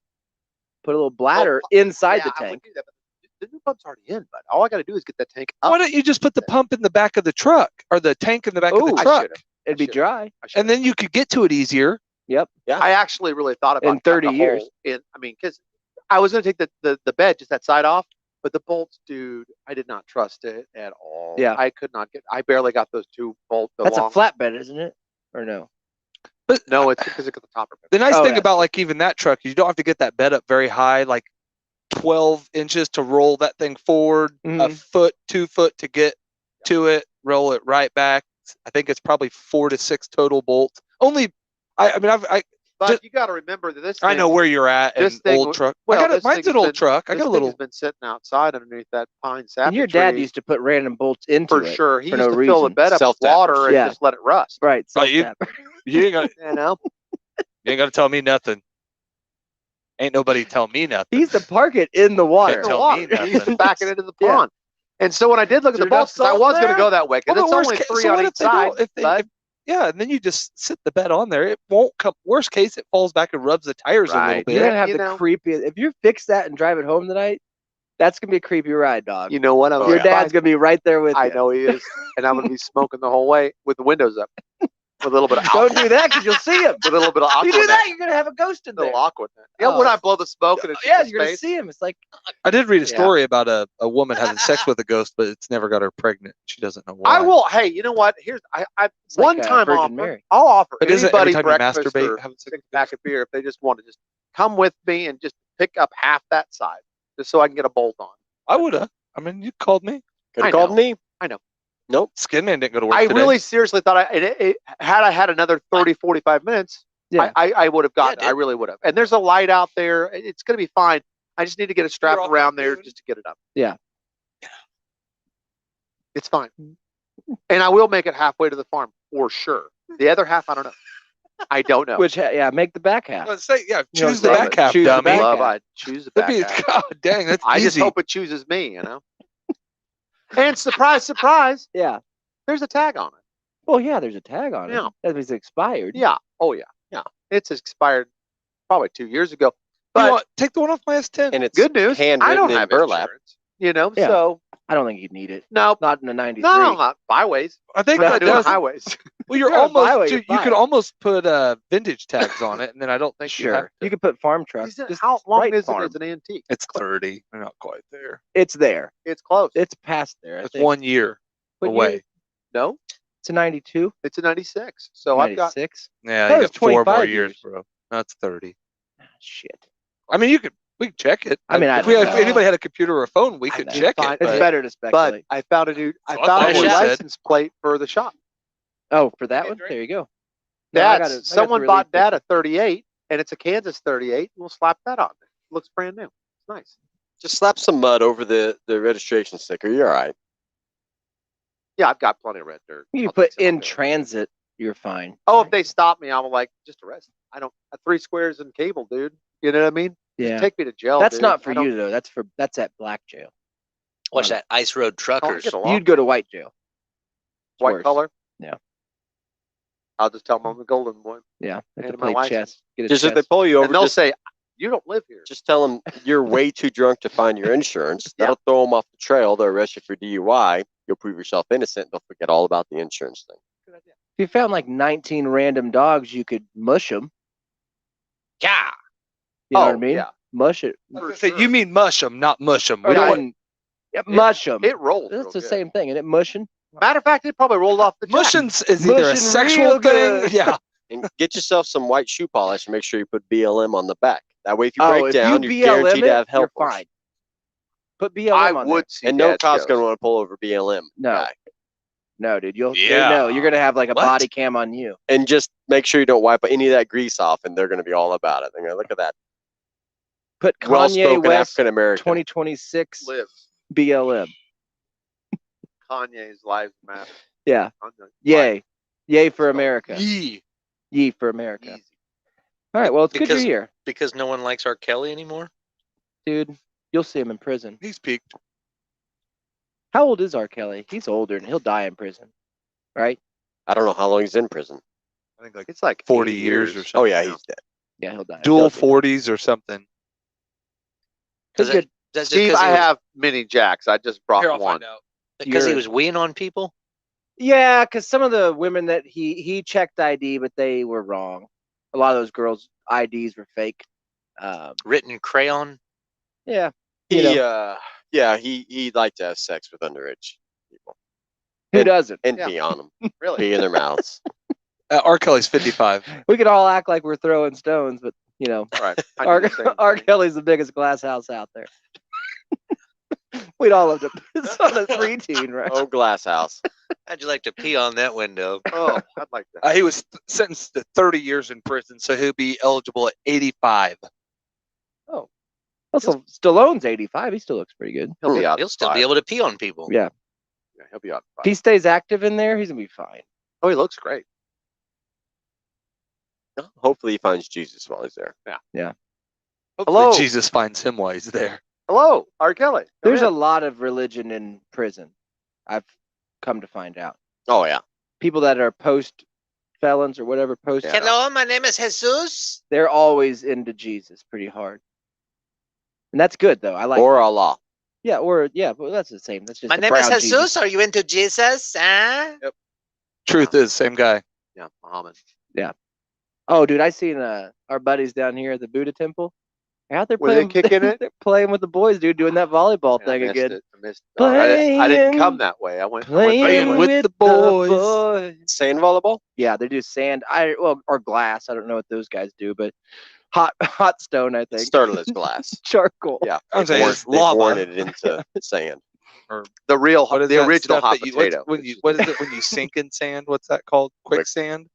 S1: Put a little bladder inside the
S5: I would
S1: tank.
S5: do that, but the new pump's already in, but all I got to do is get that tank up.
S3: Why don't you just put the pump in the back of the truck or the tank in the back of
S1: Ooh,
S3: the
S5: I
S3: truck,
S5: should've.
S1: It'd be
S5: Should've.
S1: dry.
S5: I should've.
S3: and then you could get to it easier.
S5: I actually really thought about
S1: In 30
S5: cutting a
S1: years.
S5: hole in. I mean, because I was going to take the bed, just that side off, but the bolts, dude, I did not trust it at all.
S1: Yeah.
S5: I could not get. I barely got those 2 bolts.
S1: That's a flatbed, isn't it? Or no?
S3: But
S5: No, it's because it's the topper.
S3: the nice
S1: Oh,
S3: thing
S1: yeah.
S3: about like even that truck, you don't have to get that bed up very high, like 12 inches to roll that thing forward, a
S1: Mhm.
S3: foot, 2 foot to get to it, roll it right back. I think it's probably 4 to 6 total bolts. Only, I mean,
S5: But
S3: just-
S5: you got to remember that this.
S3: I know
S5: thing-
S3: where you're at.
S5: this
S3: And
S5: thing
S3: old
S5: was-
S3: truck.
S5: well,
S3: I got it.
S5: this
S3: Mine's
S5: thing's
S3: an old
S5: been-
S3: truck. I
S5: This
S3: got a
S5: thing
S3: little.
S5: has been sitting outside underneath that pine sapling
S1: And your dad
S5: tree
S1: used to put random bolts into
S5: for
S1: it.
S5: sure. He
S1: for
S5: used
S1: no
S5: to fill the
S1: reason.
S5: bed up with
S2: Self-tappers.
S5: water and
S1: Yeah.
S5: just let it rust.
S1: Right.
S3: Oh, you-
S1: self-tap.
S3: You ain't gonna,
S5: You know,
S3: you ain't gonna tell me nothing. Ain't nobody tell me nothing.
S1: He used to park it in the water.
S5: in the
S3: tell
S5: water.
S3: me
S5: He used to
S3: nothing.
S5: back it into the
S1: Yeah.
S5: pond. And so when I did look at
S1: Is
S5: the
S1: there
S5: bolts, 'cause I
S1: enough
S5: was
S1: salt
S5: going to
S1: there?
S5: go that way, because
S3: Well,
S5: it's
S3: the worst
S5: only
S3: case-
S5: 3
S3: so
S5: on
S3: what
S5: each
S3: if they don't-
S5: side.
S3: if they-
S5: but-
S3: if- Yeah, and then you just sit the bed on there. It won't come. Worst case, it falls back and rubs the tires a little
S5: Right.
S3: bit.
S1: You're gonna have
S5: You
S1: the
S5: know-
S1: creepiest. If you fix that and drive it home tonight, that's gonna be a creepy ride, dog.
S5: you know what? I'm
S1: Your
S5: gonna
S1: dad's
S5: find-
S1: gonna be right there with
S5: I
S1: you.
S5: know he is, and I'm going to be smoking the whole way with the windows up, with a little bit of
S1: Don't
S5: alcohol,
S1: do that because you'll see him.
S5: with a little bit of
S1: If you do
S5: aqua.
S1: that, you're gonna have a ghost in
S5: A little
S1: there.
S5: aqua. Yeah, when
S1: Oh.
S5: I blow the smoke and it's
S1: Yeah,
S5: just
S1: you're gonna
S5: space.
S1: see him. It's like
S3: I did read a
S5: Yeah.
S3: story about a woman having sex with a ghost, but it's never got her pregnant. She doesn't know why.
S5: I will. Hey, you know what? Here's I
S1: It's like,
S5: one time
S1: Virgin
S5: offer.
S1: Mary.
S5: I'll offer
S3: But isn't it every
S5: anybody
S3: time you
S5: breakfast
S3: masturbate
S5: or
S3: having sex
S5: six
S3: with a
S5: pack of beer if they just want to just come with me and just pick up half that side, just so I can get a bolt on.
S3: I would have. I mean, you called me.
S2: Could
S5: I
S2: have called
S5: know.
S2: me.
S5: I know.
S2: Nope.
S3: Skinman didn't go to work
S5: I
S3: today.
S5: really seriously thought had I had another 30, 45 minutes,
S1: Yeah.
S5: I would have gotten it. I
S4: dude.
S5: really would have. And there's a light out there. It's going to be fine. I just need to get a strap
S3: You're off
S5: around
S3: that
S5: there
S3: dude.
S5: just to get it up.
S1: Yeah.
S5: It's fine. And I will make it halfway to the farm for sure. The other half, I don't know. I don't know.
S1: Which make the back half.
S3: Let's say, yeah,
S1: You know,
S3: choose the
S1: love
S3: back
S1: it.
S3: half,
S1: Choose the
S3: dummy.
S1: back
S5: Love,
S1: half.
S5: I choose the
S3: That'd
S5: back
S3: be,
S5: half.
S3: God dang, that's
S5: I
S3: easy.
S5: just hope it chooses me, you know. And surprise, surprise,
S1: Yeah.
S5: there's a tag on it.
S1: Well, yeah. There's a tag on it.
S5: Yeah.
S1: That means it's expired.
S5: Yeah. Oh yeah. Yeah. It's expired probably 2 years ago.
S3: You
S5: But
S3: want- take the one off my S10.
S2: And it's
S5: good news, I
S2: handwritten
S5: don't
S2: in
S5: have
S2: burlap.
S5: insurance. You know,
S1: Yeah.
S5: so
S1: I don't think you'd need it.
S5: no,
S1: Not in a '93.
S5: no, not byways.
S3: I think
S5: I'm
S3: that
S5: not doing
S3: does.
S5: highways.
S3: Well, you're
S1: You're on a byway,
S3: almost.
S1: you're
S3: You could
S1: fine.
S3: almost put vintage tags on it, and then I don't think you have
S1: Sure.
S3: to.
S1: You could put farm truck.
S5: Is it-
S1: Just
S5: how long
S1: right
S5: is
S1: farm.
S5: it as an antique?
S3: It's 30. We're not quite there.
S1: It's there.
S5: It's close.
S1: It's past there. I
S3: It's
S1: think.
S3: 1 year
S1: What
S3: away.
S1: year?
S5: No,
S1: It's a '92.
S5: it's a 96. So I've got
S1: 96.
S3: Yeah,
S1: That
S3: you
S1: was
S3: got 4 more
S1: 25
S3: years,
S1: years.
S3: bro. That's 30.
S1: Shit.
S3: I mean, we could check it.
S1: I mean, I
S3: if
S1: don't
S3: if
S1: know.
S3: anybody had a computer or a phone, we
S5: I
S3: could
S5: know.
S3: check
S5: Fine.
S3: it.
S1: It's
S3: But
S1: better to
S5: but
S1: speculate.
S5: I found a new
S3: So I thought
S5: a
S3: you
S5: new
S3: said-
S5: license plate for the shop.
S1: Oh, for that one?
S3: drink?
S1: There you go. No, I
S5: Dad,
S1: got it. I got the
S5: someone
S1: relief
S5: bought
S1: picture.
S5: Dad a 38 and it's a Kansas 38. We'll slap that on there. It looks brand new. It's nice.
S2: Just slap some mud over the registration sticker. You're all right.
S5: Yeah, I've got plenty of red dirt.
S1: You
S5: I'll
S1: put
S5: take some
S1: in
S5: off there.
S1: transit, you're fine.
S5: Oh, if they stop me, I'm like, just arrest me. I don't. 3 squares and cable, dude. You know what I mean?
S1: Yeah.
S5: Just take me to jail.
S1: That's
S5: dude.
S1: not for
S5: I don't-
S1: you though. That's at black jail.
S4: What's that? Ice Road
S5: Oh, I
S4: Truckers.
S5: get along.
S1: You'd go to white jail. It's
S5: White
S1: worse.
S5: collar.
S1: Yeah.
S5: I'll just tell them I'm the golden boy.
S1: Yeah. Have
S5: Hand
S1: to
S5: him my
S1: play
S5: license.
S1: chess. Get a
S2: Just if they
S1: chess.
S2: pull you over,
S5: And they'll
S2: just,
S5: say, "You don't live here."
S2: just tell them you're way too drunk to find your insurance.
S5: Yeah.
S2: That'll throw them off the trail. They'll arrest you for DUI. You'll prove yourself innocent. They'll forget all about the insurance thing.
S5: Good idea.
S1: If you found like 19 random dogs, you could mush them.
S4: Yeah.
S1: You know what I
S5: Oh,
S1: mean?
S5: yeah.
S1: Mush it.
S3: I was gonna say, you mean mush 'em, not mush 'em.
S1: Or
S3: We don't
S5: Yeah,
S3: want-
S1: wouldn't- yeah, mush them.
S5: It rolls.
S1: That's
S5: real
S1: the
S5: good.
S1: same thing, isn't it? Mushing.
S5: Matter of fact, it probably rolled off the jack.
S3: Mushins is either a
S1: Mushing
S3: sexual
S1: real
S3: thing.
S1: good.
S3: Yeah.
S2: And get yourself some white shoe polish and make sure you put BLM on the back. That way, if you
S1: Oh,
S2: break
S1: if
S2: down,
S1: you
S2: you're guaranteed to have
S1: BLM it, you're
S2: help.
S1: fine. Put BLM
S5: I
S1: on
S5: would
S1: there.
S5: see.
S2: And no
S5: Dad's
S2: cop's
S5: shows.
S2: going to want to pull over BLM
S1: No.
S2: guy.
S1: No, dude. You'll
S3: Yeah.
S1: no. You're gonna have like a
S3: What?
S1: body cam on you.
S2: And just make sure you don't wipe any of that grease off, and they're going to be all about it. They're going to look at that
S1: Put Kanye
S2: well-spoken
S1: West
S2: African American.
S1: 2026
S5: Lives.
S1: BLM.
S5: Kanye's lives matter.
S1: Yeah.
S5: Kanye.
S1: Yay. Yay for America.
S3: Yee.
S1: Yee for America.
S5: Easy.
S1: All right. Well, it's good
S4: Because-
S1: you're here,
S4: Because no one likes R. Kelly anymore.
S1: dude. You'll see him in prison.
S3: He's peaked.
S1: How old is R. Kelly? He's older and he'll die in prison, right?
S2: I don't know how long he's in prison.
S3: I think like
S5: It's like
S3: 40
S5: 80
S3: years or
S2: Oh,
S3: something.
S2: yeah,
S5: now.
S2: he's dead.
S1: Yeah, he'll die.
S3: Dual
S1: He'll-
S3: 40s or something.
S1: He's
S4: Is
S1: good.
S4: That's just
S5: Steve,
S4: 'cause
S5: I
S4: he was-
S5: have mini jacks. I just brought
S3: Here, I'll
S5: one.
S3: find out.
S4: because he
S1: You're-
S4: was weeing on people.
S1: Yeah, because some of the women that he checked ID, but they were wrong. A lot of those girls' IDs were fake.
S4: Written in crayon.
S1: Yeah.
S2: He,
S1: You know.
S2: yeah, he'd like to have sex with underage people
S1: Who
S2: and-
S1: doesn't?
S2: and
S5: Yeah.
S2: pee on them,
S5: Really?
S2: pee in their mouths.
S3: R. Kelly's 55.
S1: We could all act like we're throwing stones, but you know,
S5: Right. I do
S1: R.
S5: the same
S1: R.
S5: thing.
S1: Kelly's the biggest glass house out there. We'd all love to piss on a preteen, right?
S2: Oh, glass house.
S4: How'd you like to pee on that window?
S5: Oh, I'd like that.
S3: He was sentenced to 30 years in prison, so he'll be eligible at 85.
S1: Also, Stallone's 85. He still looks pretty good.
S5: He'll be out.
S4: He'll
S5: in
S4: still
S5: 5.
S4: be able to pee on people.
S1: Yeah.
S5: Yeah, he'll be out. in
S1: If
S5: 5.
S1: he stays active in there, he's gonna be fine.
S5: Oh, he looks great.
S2: Hopefully, he finds Jesus while he's there.
S3: Hopefully
S5: Hello.
S3: Jesus finds him while he's there.
S5: Hello, R. Kelly. Come
S1: There's a
S5: in.
S1: lot of religion in prison. I've come to find out.
S2: Oh, yeah.
S1: People that are post felons or whatever, post,
S2: Yeah.
S4: Hello, my name is Jesus.
S1: they're always into Jesus pretty hard. And that's good though. I like
S2: Or Allah.
S1: yeah, or yeah, but that's the same. That's just
S4: My
S1: the
S4: name is
S1: brown
S4: Jesus.
S1: Jesus.
S4: Are you into Jesus? Huh?
S3: Truth is, same guy.
S5: Yeah, Muhammad.
S1: Oh, dude, I seen our buddies down here at the Buddha temple. They're out there
S5: Were they
S1: playing.
S5: kicking it?
S1: They're playing with the boys, dude, doing that volleyball
S5: Man, I
S1: thing
S5: missed
S1: again.
S5: it. I missed it. I didn't
S1: Playing-
S5: come that way. I went
S1: Playing
S5: that way.
S3: with the boys.
S1: boys.
S2: Sand volleyball?
S1: Yeah, they do sand. Or glass. I don't know what those guys do, but hot stone, I
S2: It
S1: think.
S2: started as glass.
S1: Charcoal.
S2: Yeah.
S3: I'm
S2: They
S3: saying
S2: born-
S3: it's
S2: they
S3: lava.
S2: born it into sand.
S5: The real,
S3: What is
S5: the
S3: that
S5: original
S3: stuff
S5: hot
S3: that you- what's-
S5: potato.
S3: what is it when you sink in sand? What's that called? Quicksand?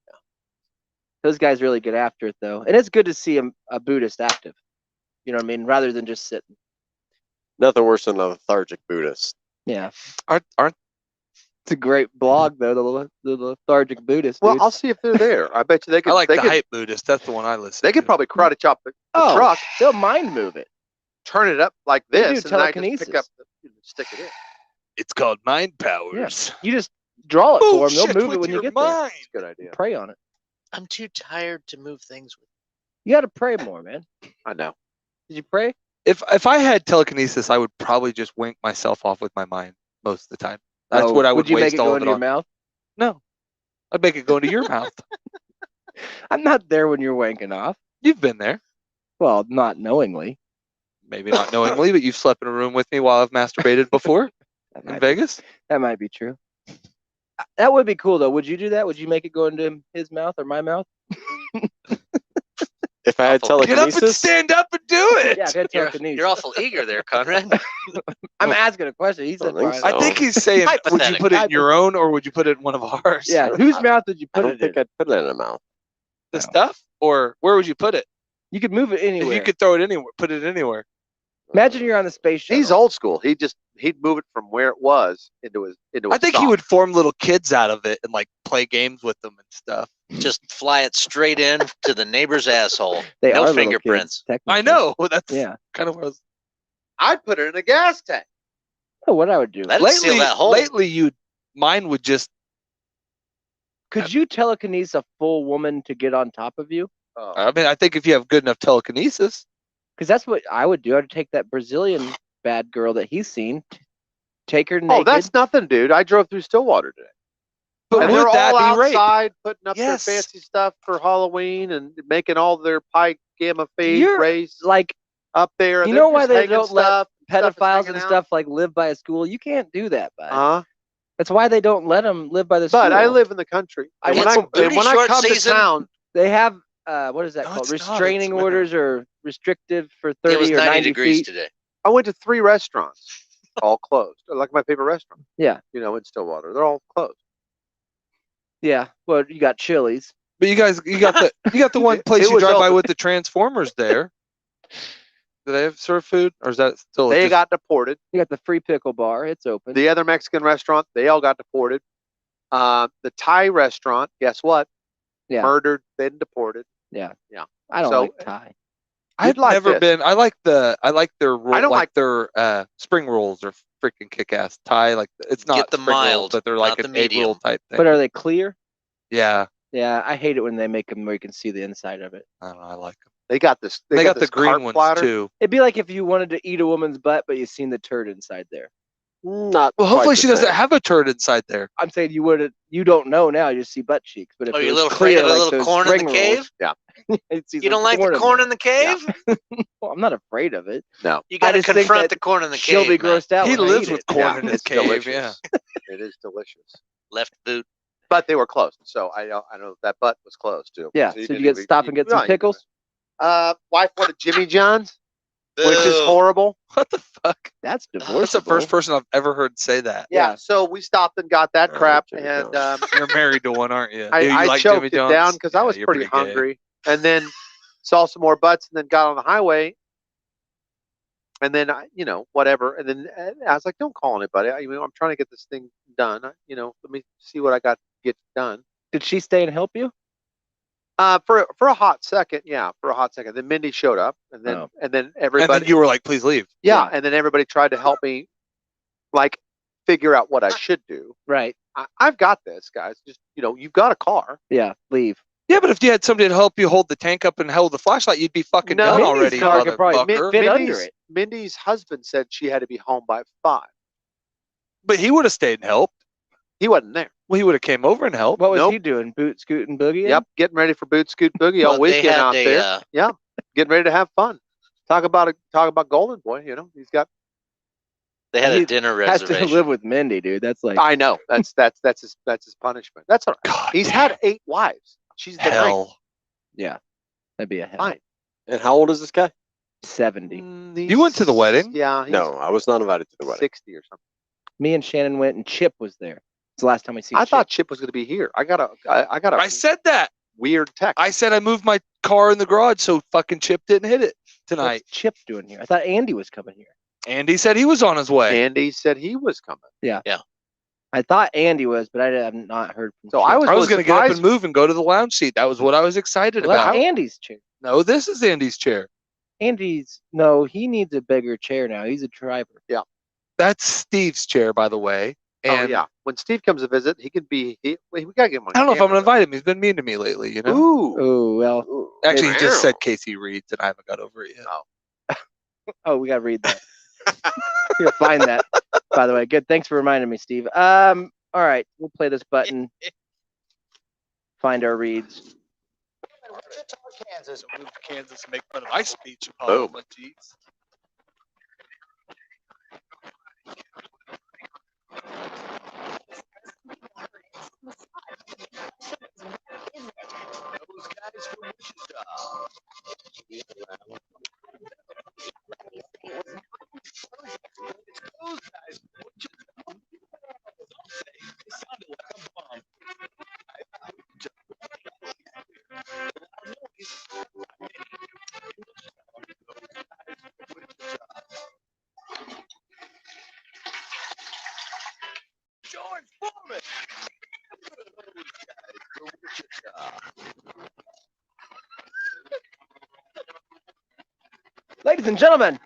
S1: Those guys really get after it though, and it's good to see a Buddhist active. You know what I mean? Rather than just sitting.
S2: Nothing worse than a lethargic Buddhist.
S1: Yeah,
S3: Aren't
S1: it's a great blog though. The lethargic Buddhist.
S5: Well,
S1: dude.
S5: I'll see if they're there. I bet you they could.
S3: I like
S5: they
S3: the
S5: could,
S3: hype Buddhist. That's the one I listen.
S5: They could
S3: to.
S5: probably karate chop the
S1: oh,
S5: truck,
S1: they'll mind move it.
S5: turn it up like
S1: They
S5: this,
S1: do
S5: and then I just pick
S1: telekinesis.
S5: up, stick it in.
S3: It's called mind powers.
S1: You just draw it for them.
S3: Bullshit
S1: They'll move it
S3: with
S1: when you
S3: your
S1: get there.
S3: mind.
S5: It's a good idea.
S1: Pray on it.
S4: I'm too tired to move things.
S1: You got to pray more, man.
S5: I know.
S1: Did you pray?
S3: If I had telekinesis, I would probably just wink myself off with my mind most of the time. That's
S1: Oh,
S3: what I would
S1: you make
S3: waste
S1: it
S3: all
S1: go
S3: of
S1: into
S3: it
S1: your
S3: on.
S1: mouth?
S3: No, I'd make it go into your mouth.
S1: I'm not there when you're wanking off.
S3: You've been there,
S1: Well, not knowingly.
S3: maybe not knowingly, but you've slept in a room with me while I've masturbated before
S1: That
S3: in
S1: might,
S3: Vegas.
S1: that might be true. That would be cool though. Would you do that? Would you make it go into his mouth or my mouth?
S2: If I had
S4: Awful.
S3: Get up and
S2: telekinesis,
S3: stand up and do it.
S1: Yeah, good
S4: You're,
S1: telekinesis.
S4: you're awful eager there, Conrad.
S1: I'm asking a question. He
S2: Don't
S1: said,
S2: think
S1: fine.
S2: so.
S3: I think he's saying, would you
S4: Hypothetical.
S3: put it in your own or would you put it in one of ours?
S1: Yeah, whose mouth did you
S2: I
S1: put
S2: don't
S1: it
S2: think
S1: in?
S2: I'd put it in a mouth.
S3: The
S1: No.
S3: stuff? Or where would you put it?
S1: You could move it anywhere.
S3: You could throw it anywhere, put it anywhere.
S1: Imagine you're on the space shuttle.
S5: He's old school. He'd move it from where it was into his
S3: I think he
S5: sock.
S3: would form little kids out of it and like play games with them and stuff.
S4: Just fly it straight in to the neighbor's asshole.
S1: They
S4: No
S1: are little
S4: fingerprints.
S1: kids,
S3: I
S1: technically.
S3: know. That's
S1: Yeah.
S3: kind of what I was.
S5: I'd put it in a gas tank.
S1: Oh, what I would do.
S4: That'd seal that hole.
S3: Lately, mine would just.
S1: Could you telekinesis a full woman to get on top of you?
S5: Oh.
S3: I mean, I think if you have good enough telekinesis,
S1: Because that's what I would do. I'd take that Brazilian bad girl that he's seen, take her naked.
S5: Oh, that's nothing, dude. I drove through Stillwater today.
S3: but
S5: And
S3: would
S5: they're
S3: that
S5: all
S3: be rape?
S5: outside putting up
S3: Yes.
S5: their fancy stuff for Halloween and making all their pie gamma phase
S1: You're
S5: race
S1: like
S5: up there.
S1: You
S5: They're
S1: know why
S5: just
S1: they
S5: hanging
S1: don't let
S5: stuff, stuff is
S1: pedophiles
S5: hanging
S1: and
S5: out.
S1: stuff like live by a school. You can't do that, bud.
S5: Uh-huh.
S1: That's why they don't let them live by the school.
S5: But I live in the country.
S1: I
S5: And when
S1: know.
S5: I, and
S4: Booty
S5: when I
S4: short
S5: come
S4: season.
S5: to town,
S1: They have what is that
S3: No,
S1: called?
S3: it's not. It's
S1: Restraining
S3: winter.
S1: orders or restrictive for
S4: It
S1: 30
S4: was
S1: or
S4: 90
S1: 90
S4: degrees
S1: feet.
S4: today.
S5: I went to 3 restaurants, all closed. Like my favorite restaurant.
S1: Yeah.
S5: In Stillwater. They're all closed.
S1: Yeah. Well, you got Chili's.
S3: But you got the one place
S5: It
S3: you
S5: was
S3: drive by
S5: open.
S3: with the Transformers there. Do they have serve food, or is that still?
S5: They
S3: just-
S5: got deported.
S1: You got the free pickle bar. It's open.
S5: The other Mexican restaurant, they all got deported. The Thai restaurant, guess what?
S1: Yeah.
S5: Murdered, then deported.
S1: I don't
S5: so-
S1: like Thai.
S3: I've
S5: You'd like
S3: never
S5: this.
S3: been. I like their roll.
S5: I don't like-
S3: their spring rolls are freaking kick ass. Thai, like it's not
S4: the
S3: spring rolls,
S4: mild,
S3: but they're
S4: not
S3: like
S4: the
S3: an egg roll
S4: medium.
S3: type thing.
S1: But are they clear?
S3: Yeah,
S1: Yeah, I hate it when they make them where you can see the inside of it.
S3: I don't know. I like them.
S5: They got this.
S3: They got the
S5: this
S3: green
S5: carp
S3: ones
S5: platter.
S3: too.
S1: It'd be like if you wanted to eat a woman's butt, but you seen the turd inside there.
S5: Not.
S3: Well,
S5: quite
S3: hopefully
S5: the
S3: she doesn't
S5: same.
S3: have a turd inside there.
S1: I'm saying you would. You don't know now. You just see butt cheeks. But if
S4: Oh,
S1: it
S4: you're a
S1: was
S4: little afraid
S1: clear,
S4: of a
S1: like
S4: little
S1: those
S4: corn in the
S1: spring
S4: cave?
S1: rolls, you'd see
S4: You don't
S1: some
S4: like the corn in the
S1: there.
S4: cave?
S1: Well, I'm not afraid of it.
S5: No,
S4: You got to
S1: just think
S4: confront
S1: that
S4: the corn in the
S1: She'll
S4: cave.
S1: be
S4: man.
S1: grossed out.
S3: He
S1: when I
S3: lives
S1: eat
S3: with
S1: it.
S3: corn
S5: Yeah,
S3: in his
S5: it's
S3: cave.
S5: delicious.
S3: Yeah.
S5: it is delicious.
S4: Left boot.
S5: But they were closed, so I know that butt was closed too.
S1: Yeah.
S5: So
S1: So you get stop and get some
S5: right.
S1: pickles.
S5: Wife wanted Jimmy John's, which is
S4: Boo.
S5: horrible.
S3: What the fuck?
S1: That's
S3: That's
S1: divorceable.
S3: the first person I've ever heard say that.
S1: Yeah.
S5: So we stopped and got that
S2: Oh,
S5: crap,
S2: Jimmy
S5: and
S2: John's.
S3: You're married to one, aren't you?
S5: I,
S3: You
S5: I
S3: like
S5: choked
S3: Jimmy
S5: it
S3: John's?
S5: down because I
S3: Yeah,
S5: was
S3: you're
S5: pretty
S3: gay.
S5: hungry, and then saw some more butts, and then got on the highway, and then whatever, and then I was like, "Don't call anybody. I'm trying to get this thing done. Let me see what I got to get done."
S1: Did she stay and help you?
S5: For a hot second, yeah, for a hot second. Then Mindy showed up, and then
S1: Oh.
S5: and then
S3: And
S5: everybody,
S3: then you were like, "Please leave."
S5: yeah,
S1: Yeah.
S5: and then everybody tried to help me, like figure out what I should do.
S1: Right.
S5: I've got this, guys. Just you've got a car.
S1: Yeah. Leave.
S3: Yeah, but if you had somebody to help you hold the tank up and hold the flashlight, you'd be fucking
S5: No,
S3: done
S5: Mindy's
S3: already,
S1: car could probably
S3: motherfucker.
S1: fit under it.
S5: Mindy's husband said she had to be home by 5.
S3: But he would have stayed and helped.
S5: He wasn't there.
S3: Well, he would have came over and helped.
S1: What was
S5: Nope.
S1: he doing? Boot, scoot, and boogie?
S5: Yep, getting ready for Boot Scoot Boogie all
S4: Well, they
S5: weekend
S4: had
S5: out
S4: a,
S5: there. Getting ready to have fun. Talk about Golden Boy. He's got.
S4: They had
S1: He
S4: a dinner
S1: Has to
S4: reservation.
S1: live with Mindy, dude. That's like
S5: I know that's his punishment. That's all right.
S3: God,
S5: He's had 8 wives. She's the ring.
S3: hell.
S1: that'd be a hell.
S5: Fine.
S2: And how old is this guy?
S1: 70.
S5: He's-
S3: went to the wedding?
S5: Yeah. He's
S2: No, I was not invited to the wedding.
S5: 60 or something.
S1: Me and Shannon went, and Chip was there. It's the last time we seen.
S5: I
S1: Chip.
S5: thought Chip was going to be here. I got a
S3: I said that.
S5: weird text.
S3: I said I moved my car in the garage so fucking Chip didn't hit it tonight.
S1: What's Chip doing here? I thought Andy was coming here.
S3: Andy said he was on his way.
S5: Andy said he was coming.
S1: I thought Andy was, but I have not heard from.
S5: So
S1: Chip.
S5: I was
S3: I was
S5: really
S3: going to get up
S5: surprised.
S3: and move and go to the lounge seat. That was what I was excited
S1: Well, that's
S3: about.
S1: Andy's chair.
S3: No, this is Andy's chair.
S1: No, he needs a bigger chair now. He's a driver.
S3: That's Steve's chair, by the way. And
S5: Oh yeah. When Steve comes to visit, he could be. We gotta get him on
S3: I don't know if I'm
S5: camera,
S3: going to invite him. He's been mean to me lately, you know?
S5: Ooh.
S1: Oh well.
S5: Ooh.
S3: Actually, he just
S5: Wow.
S3: said Casey Reeds, and I haven't got over it yet.
S1: Oh, we gotta read that. You'll find that. By the way, good. Thanks for reminding me, Steve. All right, we'll play this button. Find our reads.
S3: Kansas, move to Kansas, make fun of my speech.
S2: Boom.
S3: But geez.
S6: Those guys from Wichita. Those guys from Wichita. They sounded like a bomb.
S1: Ladies and gentlemen,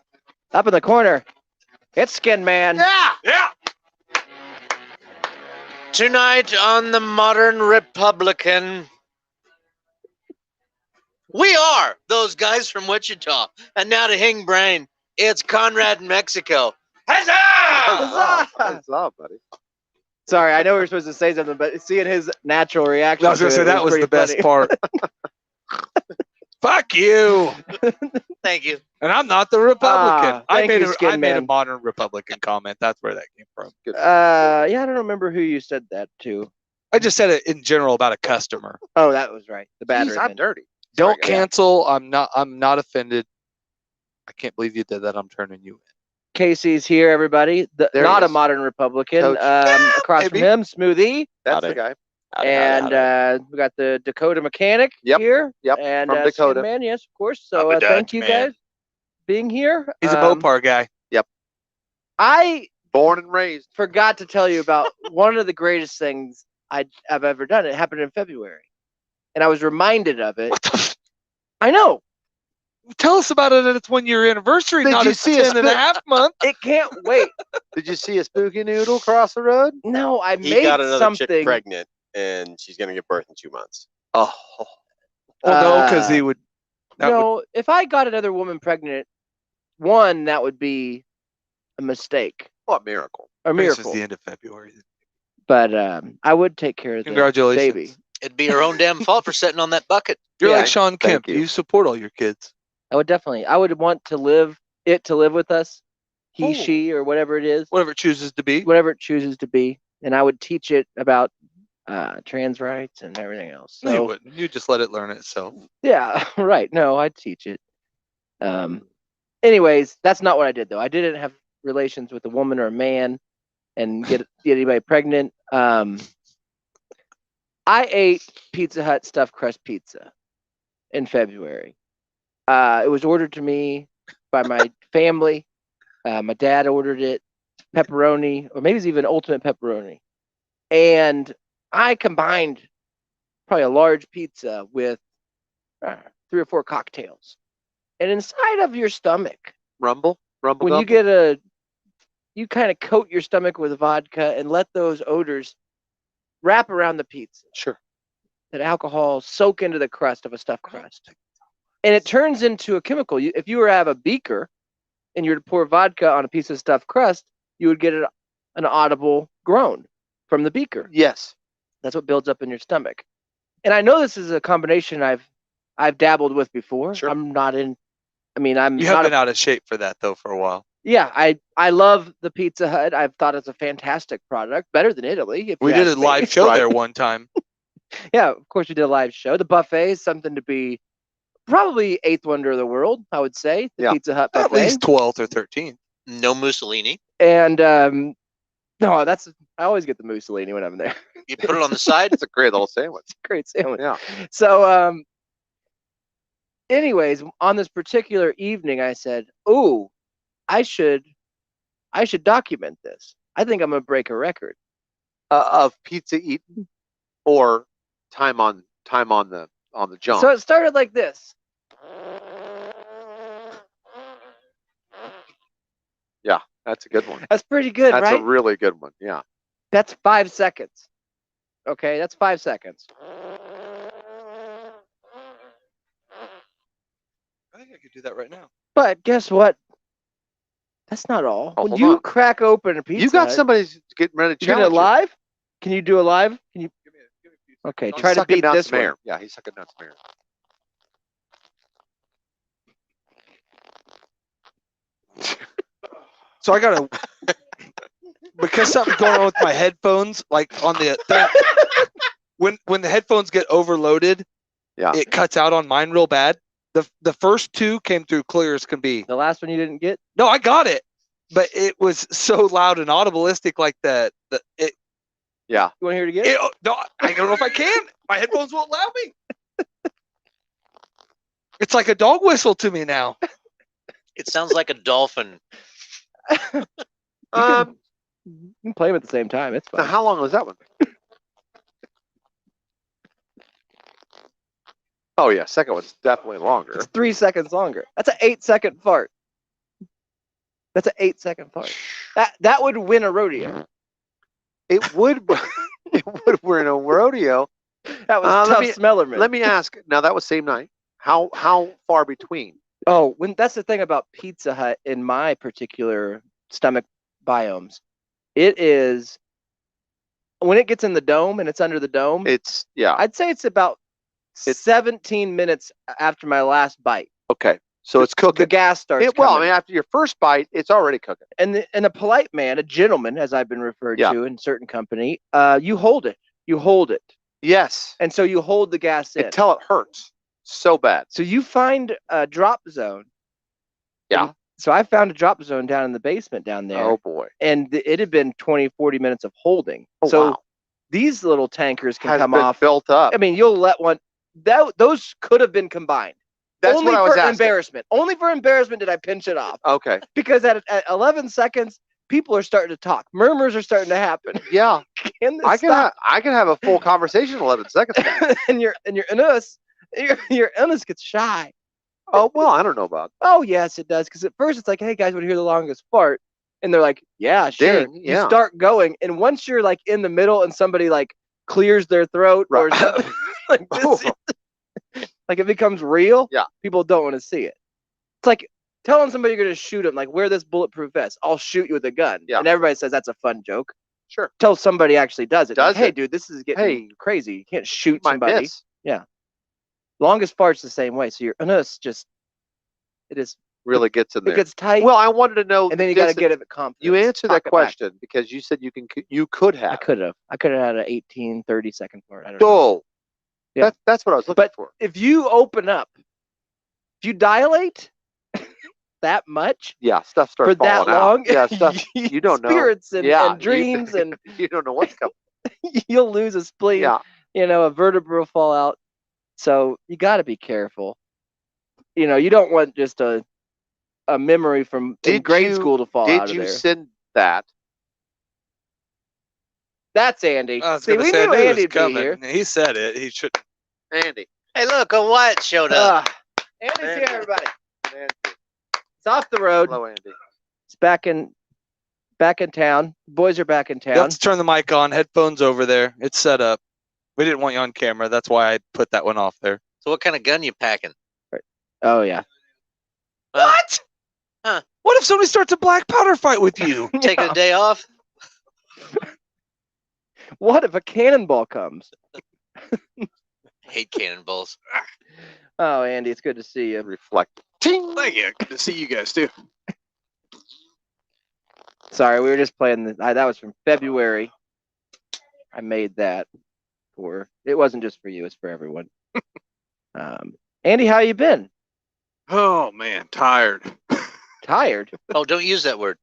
S1: up in the corner, it's Skin Man.
S3: Yeah.
S4: Tonight on the Modern Republican, we are those guys from Wichita. And now to Hing Brain, it's Conrad in Mexico. Huzzah!
S1: Huzzah!
S5: Huzzah, buddy.
S1: Sorry, I know we were supposed to say something, but seeing his natural reaction
S3: I was
S1: to
S3: gonna
S1: it
S3: say that was
S1: pretty
S3: the best
S1: funny.
S3: part. Fuck you.
S4: Thank you.
S3: And I'm not the Republican.
S1: Thank you,
S3: I
S1: Skin
S3: made a
S1: Man.
S3: modern Republican comment. That's where that came from.
S5: Good.
S1: Yeah, I don't remember who you said that to.
S3: I just said it in general about a customer.
S1: Oh, that was right. The battery.
S5: Jeez, I'm
S1: bin.
S5: dirty.
S3: Don't
S5: Sorry, guys.
S3: cancel. I'm not offended. I can't believe you did that. I'm turning you in.
S1: Casey's here, everybody.
S5: There he
S1: Not a
S5: is.
S1: modern Republican.
S5: Coach.
S1: Across from
S3: maybe.
S1: him, Smoothie.
S5: That's
S2: Howdy.
S5: the guy.
S1: And we got the Dakota mechanic
S5: Yep,
S1: here.
S5: yep,
S1: And
S5: from
S1: Skin
S5: Dakota.
S1: Man, yes, of course. So
S4: I'm a
S1: thank
S4: Dutch
S1: you
S4: man.
S1: guys being here.
S3: He's a Mopar guy.
S1: I
S5: Born and raised.
S1: forgot to tell you about one of the greatest things I've ever done. It happened in February, and I was reminded of it.
S3: What the f-
S1: I know
S3: Tell us about it at its 1 year anniversary,
S5: Did
S3: not
S5: you
S3: its
S5: see us
S3: 10 and a half month.
S1: it can't wait.
S5: Did you see a spooky noodle cross the road?
S1: No, I
S2: He
S1: made
S2: got another
S1: something.
S2: chick pregnant, and she's gonna give birth in 2 months.
S5: Oh,
S3: Well, no, because he
S1: Uh,
S3: would. That would
S1: No, if I got another woman pregnant, one that would be a mistake,
S5: what miracle.
S1: a
S3: this is
S1: miracle.
S3: the end of February.
S1: But I would take care of the
S3: Congratulations.
S1: baby.
S4: It'd be your own damn fault for sitting on that bucket.
S3: You're
S1: Yeah,
S3: like Sean Kemp.
S5: you.
S3: You support all your kids.
S1: I would definitely. I would want to live with us, he,
S3: Oh.
S1: she, or whatever it is,
S3: Whatever it chooses to be.
S1: whatever it chooses to be, and I would teach it about trans rights and everything else.
S3: No, you
S1: So
S3: wouldn't. You just let it learn itself.
S1: yeah, right. No, I'd teach it. Anyways, that's not what I did though. I didn't have relations with a woman or a man and get anybody pregnant. I ate Pizza Hut stuffed crust pizza in February. It was ordered to me by my family. My dad ordered it, pepperoni, or maybe it's even ultimate pepperoni. And I combined probably a large pizza with 3 or 4 cocktails. And inside of your stomach,
S5: Rumble? Rumble
S1: when you
S5: gumble?
S1: you kind of coat your stomach with vodka and let those odors wrap around the pizza.
S5: Sure.
S1: That alcohol soak into the crust of a stuffed crust. And it turns into a chemical. If you were to have a beaker and you were to pour vodka on a piece of stuffed crust, you would get an audible groan from the beaker.
S5: Yes.
S1: That's what builds up in your stomach. And I know this is a combination I've dabbled with before.
S5: Sure.
S1: I'm not in. I mean, I'm
S3: You have
S1: not.
S3: been out of shape for that though for a while.
S1: Yeah, I love the Pizza Hut. I've thought it's a fantastic product, better than Italy. If
S3: We
S1: you
S3: did a
S1: ask me.
S3: live show
S5: Right.
S3: there one time.
S1: Yeah, of course we did a live show. The buffet is something to be probably 8th wonder of the world, I would say. The
S5: Yeah.
S1: Pizza Hut
S3: At
S1: buffet.
S3: least 12th or 13th.
S4: No Mussolini.
S1: And no, I always get the Mussolini when I'm there.
S4: You put it on the side.
S5: It's a great little sandwich.
S1: Great sandwich.
S5: Yeah.
S1: So anyways, on this particular evening I said, "Ooh, I should document this. I think I'm gonna break a record."
S5: Of pizza eaten or time on the jump.
S1: So it started like this.
S5: That's a good one.
S1: That's pretty good,
S5: That's
S1: right?
S5: a really good one. Yeah.
S1: That's 5 seconds. Okay, that's 5 seconds.
S3: I think I could do that right now.
S1: But guess what? That's not all.
S5: Oh,
S1: When
S5: hold
S1: you
S5: on.
S1: crack open a pizza,
S5: You got
S1: Hut-
S5: somebody who's getting ready to
S1: You doing it
S5: challenge you.
S1: live? Can you do a live? Can you? Okay,
S5: He's
S1: try to
S5: sucking
S1: beat
S5: down
S1: this
S5: some
S1: one.
S5: air. Yeah, he's sucking down some air.
S3: So I gotta because something's going on with my headphones, like on the thing. When the headphones get overloaded,
S5: Yeah.
S3: it cuts out on mine real bad. The first 2 came through clear as can be.
S1: The last one you didn't get?
S3: No, I got it, but it was so loud and audibleistic, like that. It,
S5: Yeah.
S1: You want to hear it again?
S3: no, I don't know if I can. My headphones won't allow me. It's like a dog whistle to me now.
S4: It sounds like a dolphin.
S5: Um,
S1: You can play them at the same time. It's
S5: Now,
S1: fun.
S5: how long was that one? Oh yeah, second one's definitely longer.
S1: It's 3 seconds longer. That's an 8-second fart. That's an 8-second fart. That would win a rodeo.
S5: It would. It would. We're in a rodeo.
S1: That was
S5: Let
S1: tough
S5: me-
S1: Smellerman.
S5: Let me ask. Now that was same night. How far between?
S1: Oh, when that's the thing about Pizza Hut in my particular stomach biomes. It is when it gets in the dome and it's under the dome.
S5: It's
S1: I'd say it's about 17 minutes after my last bite.
S5: okay. So it's cooking.
S1: The gas starts
S5: Well, I
S1: coming.
S5: mean, after your first bite, it's already cooking.
S1: And a polite man, a gentleman, as I've been referred
S5: Yeah.
S1: to in certain company, you hold it. You hold it.
S5: Yes.
S1: And so you hold the gas in.
S5: Until it hurts so bad.
S1: So you find a drop zone.
S5: Yeah.
S1: So I found a drop zone down in the basement down there.
S5: Oh boy.
S1: And it had been 20, 40 minutes of holding.
S5: Oh,
S1: so
S5: wow.
S1: these little tankers can
S5: Has
S1: come
S5: been
S1: off.
S5: built up.
S1: I mean, you'll let one. Those could have been combined.
S5: That's
S1: Only
S5: what I was
S1: for
S5: asking.
S1: embarrassment. Only for embarrassment did I pinch it off.
S5: Okay.
S1: Because at 11 seconds, people are starting to talk. Murmurs are starting to happen.
S5: Yeah.
S1: Can this
S5: I can
S1: stop?
S5: have a full conversation in 11 seconds.
S1: and your anus, your anus gets shy.
S5: Oh well, I don't know about.
S1: Oh yes, it does. Because at first it's like, hey guys, want to hear the longest fart? And they're like, yeah, sure.
S5: Ding, yeah.
S1: You start going, and once you're like in the middle, and somebody like clears their throat or
S5: Right.
S1: something like this, like it becomes real.
S5: Yeah.
S1: People don't want to see it. It's like telling somebody you're going to shoot them, like wear this bulletproof vest. I'll shoot you with a gun.
S5: Yeah.
S1: And everybody says that's a fun joke.
S5: Sure.
S1: Till somebody actually does it.
S5: Does
S1: like, hey,
S5: it?
S1: dude, this is getting
S5: Hey,
S1: crazy. You can't shoot
S5: My
S1: somebody.
S5: miss.
S1: Longest fart's the same way. So your anus just
S5: Really gets in
S1: it
S5: there.
S1: gets tight.
S5: Well, I wanted to know.
S1: and then
S5: the
S1: you got to
S5: distance.
S1: get it at confidence.
S5: You answered that
S1: Pocket back.
S5: question because you said you could have.
S1: I could have. I could have had an 18, 30 second fart. I don't know.
S5: Oh,
S1: Yeah.
S5: that's what I was looking
S1: But-
S5: for.
S1: If you open up, if you dilate that much
S5: Yeah, stuff starts
S1: for that
S5: falling out.
S1: long,
S5: Yeah, stuff you don't know.
S1: spirits and,
S5: Yeah,
S1: and dreams, and
S5: you don't know what's coming.
S1: you'll lose a spleen.
S5: Yeah,
S1: A vertebra will fall out. So you got to be careful. You don't want just a memory from in
S5: Did
S1: grade
S5: you-
S1: school to fall out
S5: did
S1: of
S5: you
S1: there.
S5: send that?
S1: That's Andy.
S3: I was
S1: See,
S3: gonna
S1: we
S3: say, I
S1: knew
S3: knew it was
S1: Andy'd be
S3: coming.
S1: here.
S3: He said it. He should.
S5: Andy.
S4: Hey, look, a Wyatt showed up.
S1: Andy's
S5: Andy.
S1: here, everybody.
S5: Andy.
S1: It's off the road.
S5: Hello, Andy.
S1: It's back in town. Boys are back in town.
S3: Let's turn the mic on. Headphones over there. It's set up. We didn't want you on camera. That's why I put that one off there.
S4: So what kind of gun you packing?
S1: Oh yeah.
S3: What?
S4: Huh.
S3: What if somebody starts a black powder fight with you?
S4: Taking a day off?
S1: What if a cannonball comes?
S4: I hate cannonballs.
S1: Oh, Andy, it's good to see you.
S5: Reflect. Ting.
S6: Thank you. Good to see you guys too.
S1: Sorry, we were just playing that was from February. I made that for it wasn't just for you, it's for everyone. Andy, how you been?
S6: Oh man, tired.
S1: Tired?
S4: Oh, don't use that word.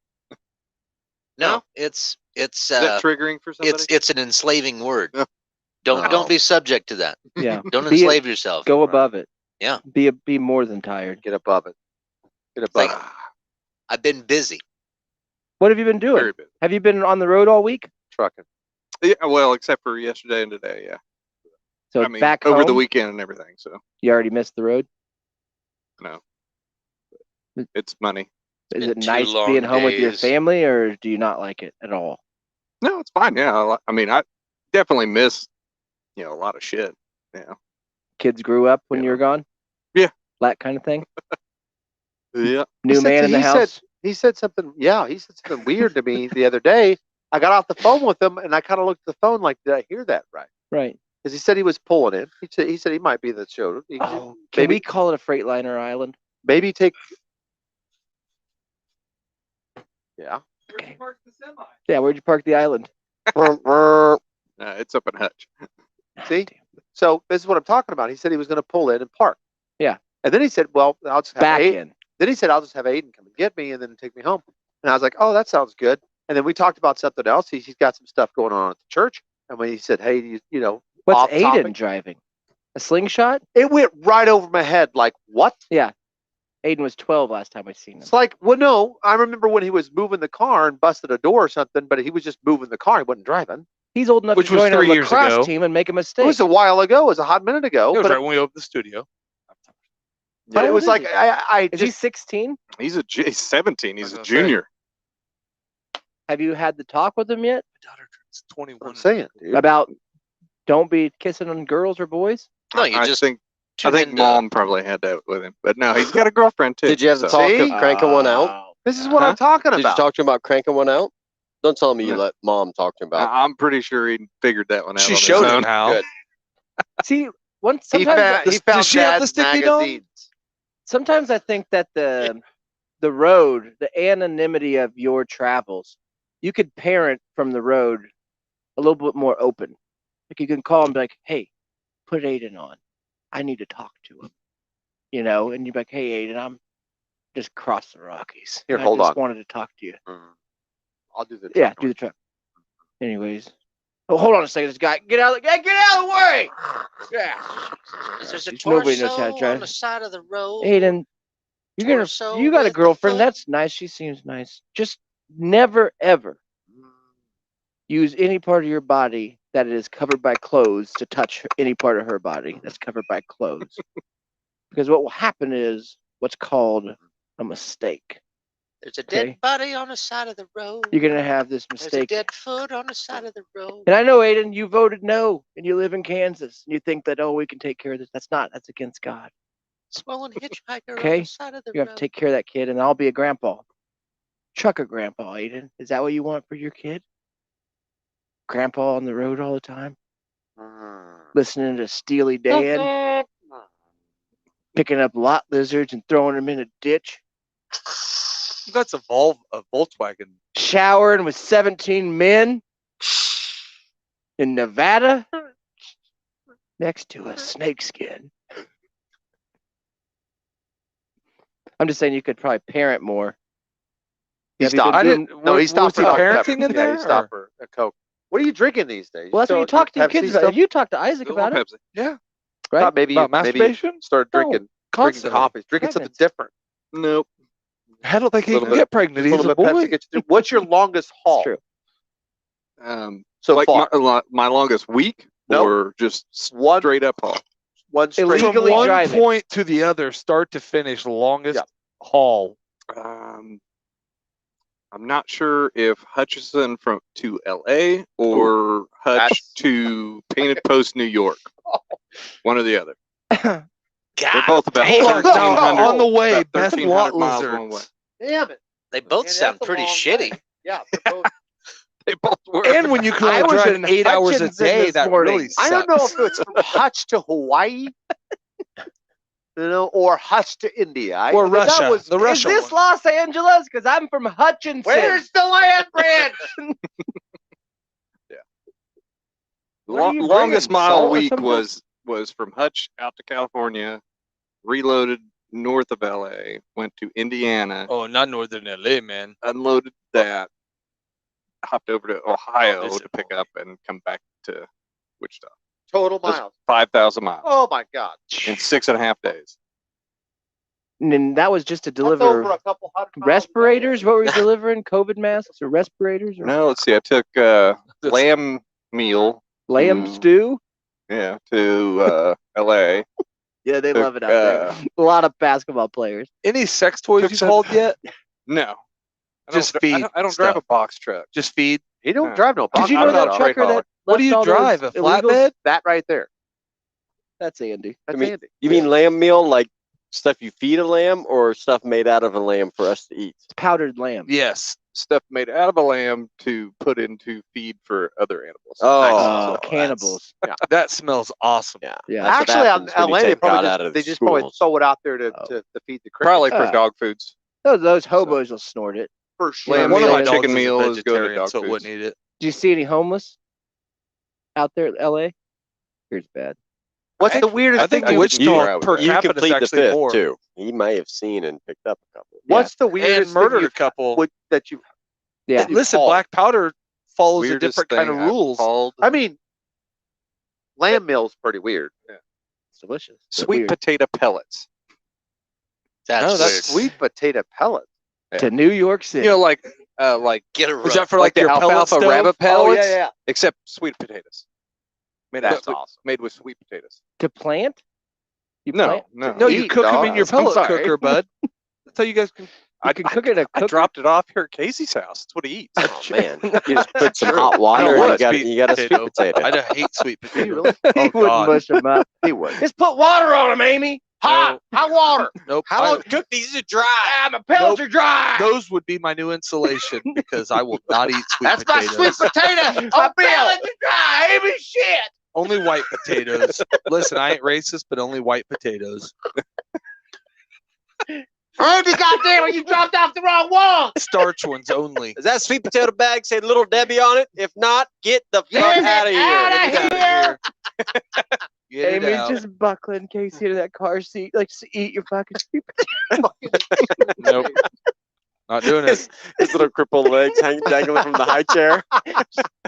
S4: No,
S6: No?
S4: it's
S6: Is that triggering for somebody?
S4: it's an enslaving word.
S6: Oh.
S4: Don't
S5: Oh.
S4: be subject to that.
S1: Yeah.
S4: Don't
S1: Be-
S4: enslave yourself.
S1: Go above it.
S4: Yeah.
S1: Be more than tired.
S5: Get above it. Get above
S4: Like-
S5: it.
S4: I've been busy.
S1: What have you been doing?
S6: Very busy.
S1: Have you been on the road all week?
S5: Trucking.
S6: Yeah, well, except for yesterday and today. Yeah.
S1: So
S6: I mean,
S1: back
S6: over
S1: home,
S6: the weekend and everything. So
S1: you already missed the road.
S6: no, it's money.
S1: Is
S4: been
S1: it
S4: 2
S1: nice
S4: long
S1: being home with your
S4: days.
S1: family, or do you not like it at all?
S6: No, it's fine. Yeah, I mean, I definitely miss a lot of shit. Yeah.
S1: Kids grew up when
S6: Yeah.
S1: you were gone?
S6: Yeah.
S1: That kind of thing?
S6: Yeah.
S1: New
S5: said-
S1: man in the
S5: he
S1: house?
S5: He said something. Yeah, he said something weird to me the other day. I got off the phone with him, and I kind of looked at the phone like, "Did I hear that right?"
S1: Right.
S5: Because he said he was pulling it. He said he might be the show.
S1: Oh, can
S5: maybe
S1: we call it a Freightliner Island?
S5: maybe take. Yeah.
S1: Okay. Yeah, where'd you park the island?
S6: It's up in Hutch.
S5: See? So this is what I'm talking about. He said he was going to pull in and park.
S1: Yeah.
S5: And then he said, "Well, I'll just have
S1: Back
S5: Aiden."
S1: in.
S5: Then he said, "I'll just have Aiden come and get me and then take me home." And I was like, "Oh, that sounds good." And then we talked about something else. He's got some stuff going on at the church. And when he said, "Hey, you know,
S1: What's
S5: off
S1: Aiden
S5: topic.
S1: driving? A slingshot?
S5: It went right over my head. Like what?
S1: Yeah. Aiden was 12 last time I seen him.
S5: It's like, well, no, I remember when he was moving the car and busted a door or something, but he was just moving the car. He wasn't driving.
S1: He's old enough
S3: Which
S1: to
S3: was
S1: join a
S3: 3 years
S1: lacrosse
S3: ago.
S1: team and make a
S5: It
S1: mistake.
S5: was a while ago. It was a hot minute ago.
S3: It was
S5: But,
S3: right when we opened the studio.
S5: but
S1: How
S5: it
S1: old
S5: was
S1: is
S5: like,
S1: he?
S5: I
S1: Is he
S5: just,
S1: 16?
S6: He's 17. He's
S3: I
S6: a
S3: was gonna say.
S6: junior.
S1: Have you had the talk with him yet
S3: My daughter turns 21.
S5: I'm saying, dude.
S1: about don't be kissing on girls or boys?
S4: No, you
S6: I
S4: just
S6: think
S4: tune into-
S6: mom probably had that with him, but no, he's got a girlfriend too.
S2: Did you have the
S6: so-
S2: talk
S5: See?
S2: of cranking one out?
S5: This is what
S6: Huh?
S5: I'm talking
S2: Did you
S5: about.
S2: talk to him about cranking one out? Don't tell me you
S6: No.
S2: let mom talk to him about.
S6: I'm pretty sure he figured that one out.
S3: She
S6: on
S3: showed
S6: his
S3: him
S6: own.
S3: how.
S2: Good.
S1: See, once
S5: He
S1: sometimes
S5: found, he found
S3: does she have the
S5: dad's
S3: sticky dome?
S5: magazines.
S1: sometimes I think that the road, the anonymity of your travels, you could parent from the road a little bit more open. Like you can call and be like, "Hey, put Aiden on. I need to talk to him." You know, and you're like, "Hey, Aiden, I'm just across the Rockies.
S5: Here,
S1: and
S5: hold
S1: I just
S5: on.
S1: wanted to talk to you."
S5: I'll do the
S1: Yeah,
S5: truck
S1: do the truck. Anyways, oh, hold on a second. This guy, get out of the way. Yeah.
S4: There's a
S1: There's nobody knows
S4: torso
S1: how to drive.
S4: on the side of the road.
S1: Aiden,
S4: Torso
S1: you got a
S4: with a
S1: girlfriend.
S4: foot.
S1: That's nice. She seems nice. Just never ever use any part of your body that is covered by clothes to touch any part of her body that's covered by clothes. Because what will happen is what's called a mistake.
S4: There's a dead
S1: Okay.
S4: body on the side of the road.
S1: You're gonna have this
S4: There's a
S1: mistake.
S4: dead foot on the side of the road.
S1: And I know, Aiden, you voted no, and you live in Kansas, and you think that, oh, we can take care of this. That's against God.
S4: Swollen hitchhiker on
S1: Okay.
S4: the side of the
S1: You have to
S4: road.
S1: take care of that kid, and I'll be a grandpa. Trucker grandpa, Aiden. Is that what you want for your kid? Grandpa on the road all the time, listening to Steely Dan, picking up lot lizards and throwing them in a ditch,
S3: That's a Volkswagen.
S1: showering with 17 men in Nevada next to a snakeskin. I'm just saying you could probably parent more.
S5: He
S1: Have you been
S5: stopped.
S3: I
S1: doing-
S3: didn't.
S5: No, he
S3: was
S5: stopped
S3: he
S5: for Dr.
S3: parenting
S5: Pepper.
S3: in there?
S5: Yeah, he stopped
S3: or-
S5: for a Coke. What are you drinking these days?
S1: Well, that's what you talk to your
S5: Pepsi
S1: kids about.
S5: stuff?
S1: If you talk to Isaac
S6: Still on
S1: about it,
S6: Pepsi.
S3: Yeah.
S5: I
S1: right?
S5: thought maybe
S3: About
S5: maybe
S3: masturbation?
S5: start
S3: No,
S5: drinking
S3: constantly.
S5: coffee, drinking something
S1: Pregnant.
S5: different.
S6: Nope.
S3: I don't think he
S5: Little
S3: can
S5: bit-
S3: get pregnant.
S5: Just
S3: He's
S5: a
S3: a
S5: little bit of Pepsi
S3: boy.
S5: gets you through. What's your longest haul
S1: true.
S5: so
S6: Like
S5: far?
S6: my longest week,
S5: Nope.
S6: or just
S5: One
S6: straight up haul.
S5: one straight.
S1: Illegal.
S3: From
S1: Legally
S3: one
S1: driving.
S3: point to the other, start to finish, longest
S5: Yeah.
S3: haul.
S6: I'm not sure if Hutchison to LA or Hutch
S5: That's-
S6: to Painted Post, New York. One or the other. They're
S4: God,
S6: both about
S1: damn.
S6: 1,300.
S3: On the way,
S6: about
S3: best
S6: 1,300
S3: lot
S6: miles one way.
S3: lizards.
S5: Damn it!
S4: they both
S5: Man,
S4: sound
S5: that's a
S4: pretty
S5: long
S4: shitty.
S5: way. Yeah, they're both.
S6: They both were.
S3: And when you can
S1: I
S3: only
S1: was
S3: drive
S1: in
S3: 8 hours a
S1: Hutchinson
S3: day,
S1: this
S3: that
S1: morning.
S3: really
S5: I
S3: sucks.
S5: don't know if it's from Hutch to Hawaii, or Hutch to India.
S3: Or
S5: because that
S3: Russia.
S5: was-
S3: The
S1: Is
S3: Russia
S1: this
S3: one.
S1: Los Angeles? Because I'm from Hutchinson.
S5: Where's the land bridge?
S1: What are you
S6: Longest
S1: bringing,
S6: mile
S1: salt or
S6: week
S1: something?
S6: was from Hutch out to California, reloaded north of LA, went to Indiana,
S3: Oh, not Northern LA, man.
S6: unloaded that, hopped over to Ohio
S3: this
S6: to
S3: is
S6: pick
S3: boring.
S6: up and come back to Wichita.
S5: Total
S6: That's
S5: miles.
S6: 5,000 miles
S5: Oh my God!
S6: in 6.5 days.
S1: And then that was just to
S5: That's over
S1: deliver
S5: a couple hundred miles.
S1: respirators. What were you delivering? COVID masks or respirators or
S6: No, let's see. I took lamb meal,
S1: lamb
S6: Mm.
S1: stew?
S6: to LA.
S1: Yeah, they
S6: Took,
S1: love it out there. A lot of basketball players.
S3: Any sex toys
S6: Took
S3: you've
S6: some-
S3: hauled yet?
S6: No,
S3: Just
S6: I
S3: feed
S6: don't drive a
S3: stuff.
S6: box truck.
S3: Just feed.
S5: He don't
S6: No.
S5: drive no.
S1: Did you
S5: box
S1: know
S6: I'm
S1: that
S6: not a
S5: truck.
S6: freight
S1: trucker that
S6: hauler.
S3: What do
S1: left
S3: you
S1: all those
S3: drive? A
S1: illegals?
S3: flatbed?
S5: That right there.
S1: That's Andy.
S5: That's
S2: mean-
S5: Andy.
S2: You mean lamb meal, like stuff you feed a lamb, or stuff made out of a lamb for us to eat?
S1: It's powdered lamb.
S3: Yes.
S6: Stuff made out of a lamb to put into feed for other animals.
S2: Oh,
S1: Cannibals.
S3: That smells awesome.
S2: Yeah.
S1: Yeah.
S2: That's what
S5: Actually, on
S2: happens when you
S5: LA, they
S2: take God
S5: probably
S2: out of the
S5: they just probably
S2: schools.
S5: throw it out there to
S1: Oh.
S5: to feed the crickets.
S6: Probably for
S1: Ah.
S6: dog foods.
S1: Those hobos will snort it.
S5: for sure.
S6: Lamb
S3: One of
S6: meal,
S3: my
S6: chicken
S3: dogs is a
S6: meal is good to
S3: vegetarian,
S6: dog
S3: so it
S6: foods.
S3: wouldn't eat it.
S1: Do you see any homeless out there in LA? Here's bad.
S5: What's the weirdest
S3: I think
S5: thing?
S3: Wichita per
S2: You
S3: capita is
S2: complete the
S3: actually
S2: fifth
S3: more.
S2: too. He may have seen and picked up a couple.
S5: What's the
S3: And
S5: weirdest
S3: murdered
S5: thing
S3: a couple.
S5: that you?
S1: Yeah.
S3: Listen,
S5: hauled?
S3: black powder follows a
S6: Weirdest
S3: different kind of
S6: thing I've
S3: rules.
S6: hauled,
S5: I mean, lamb meal's pretty weird.
S1: It's delicious. but
S6: sweet
S1: weird.
S6: potato pellets.
S4: That's
S3: No, that's
S4: weird.
S5: Sweet potato pellets.
S1: To New York City.
S6: You know, like
S4: Get a
S3: Was
S4: rope.
S3: that for like
S6: the
S3: your pellet
S6: alfalfa
S3: stove?
S6: rabbit
S5: Oh
S6: pellets,
S5: yeah.
S6: except sweet potatoes. Made
S5: That's
S6: with,
S5: awesome.
S6: Made with sweet potatoes.
S1: To plant? You
S6: No,
S1: plant?
S6: no.
S3: No, you
S5: Eat,
S3: cook them
S5: dog.
S3: in your
S5: I'm
S3: pellet
S1: sorry.
S3: cooker, bud. That's how you guys can.
S1: You can cook it in a
S6: I
S1: cooker?
S6: dropped it off here at Casey's house. That's what he eats.
S2: Oh man, you just put some
S3: True.
S2: hot water.
S3: I
S2: And
S3: would.
S2: you got a sweet potato.
S3: I don't hate sweet potato.
S5: really?
S1: He
S3: Oh,
S1: wouldn't
S3: God.
S1: mush them up.
S5: He would.
S1: Just put water on them, Amy. Hot water.
S3: Nope.
S2: How long to cook these? Are dry.
S1: Ah, my pellets are dry.
S3: Those would be my new insulation because I will not eat sweet
S1: That's my
S3: potatoes.
S1: sweet potato. My pellets are dry. Amy, shit.
S3: Only white potatoes. Listen, I ain't racist, but only white potatoes.
S1: Amy, goddamn it, you dropped off the wrong one.
S3: Starch ones only.
S2: Is that sweet potato bag say Little Debbie on it? If not, get the fuck
S1: Get
S2: out of
S1: it
S2: here.
S1: outta
S3: Get it out of here. Get it
S1: Amy's
S3: out.
S1: just buckling Casey to that car seat. Like, just eat your fucking sweet
S3: Nope. Not doing it.
S2: His little crippled legs dangling from the high chair.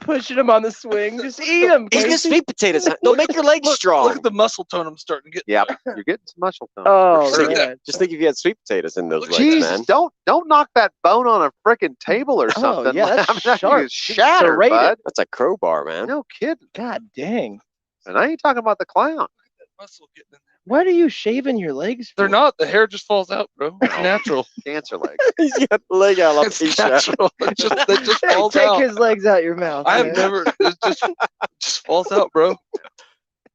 S1: pushing him on the swing. Just eat them.
S2: Eat the sweet potatoes. They'll make your legs strong.
S3: Look at the muscle tone I'm starting to get.
S5: Yep, you're getting some muscle tone.
S1: Oh,
S5: for sure.
S1: man.
S2: Just think if you had sweet potatoes in those legs,
S5: Jesus,
S2: man.
S5: don't knock that bone on a freaking table or
S1: Oh,
S5: something.
S1: yeah, that's
S5: I mean, that thing
S1: sharp.
S5: is shattered,
S1: Serrated.
S5: bud.
S2: That's a crowbar, man.
S5: No kidding.
S1: God dang.
S5: And I ain't talking about the clown.
S3: Muscle getting in there.
S1: What are you shaving your legs for?
S3: They're not. The hair just falls out, bro. It's natural.
S5: Cancer legs.
S2: He's got the leg out
S3: It's
S2: alopecia.
S3: natural. It just
S1: Hey,
S3: falls
S1: take
S3: out.
S1: his legs out your mouth.
S3: I have
S1: man.
S3: never. It just falls out, bro.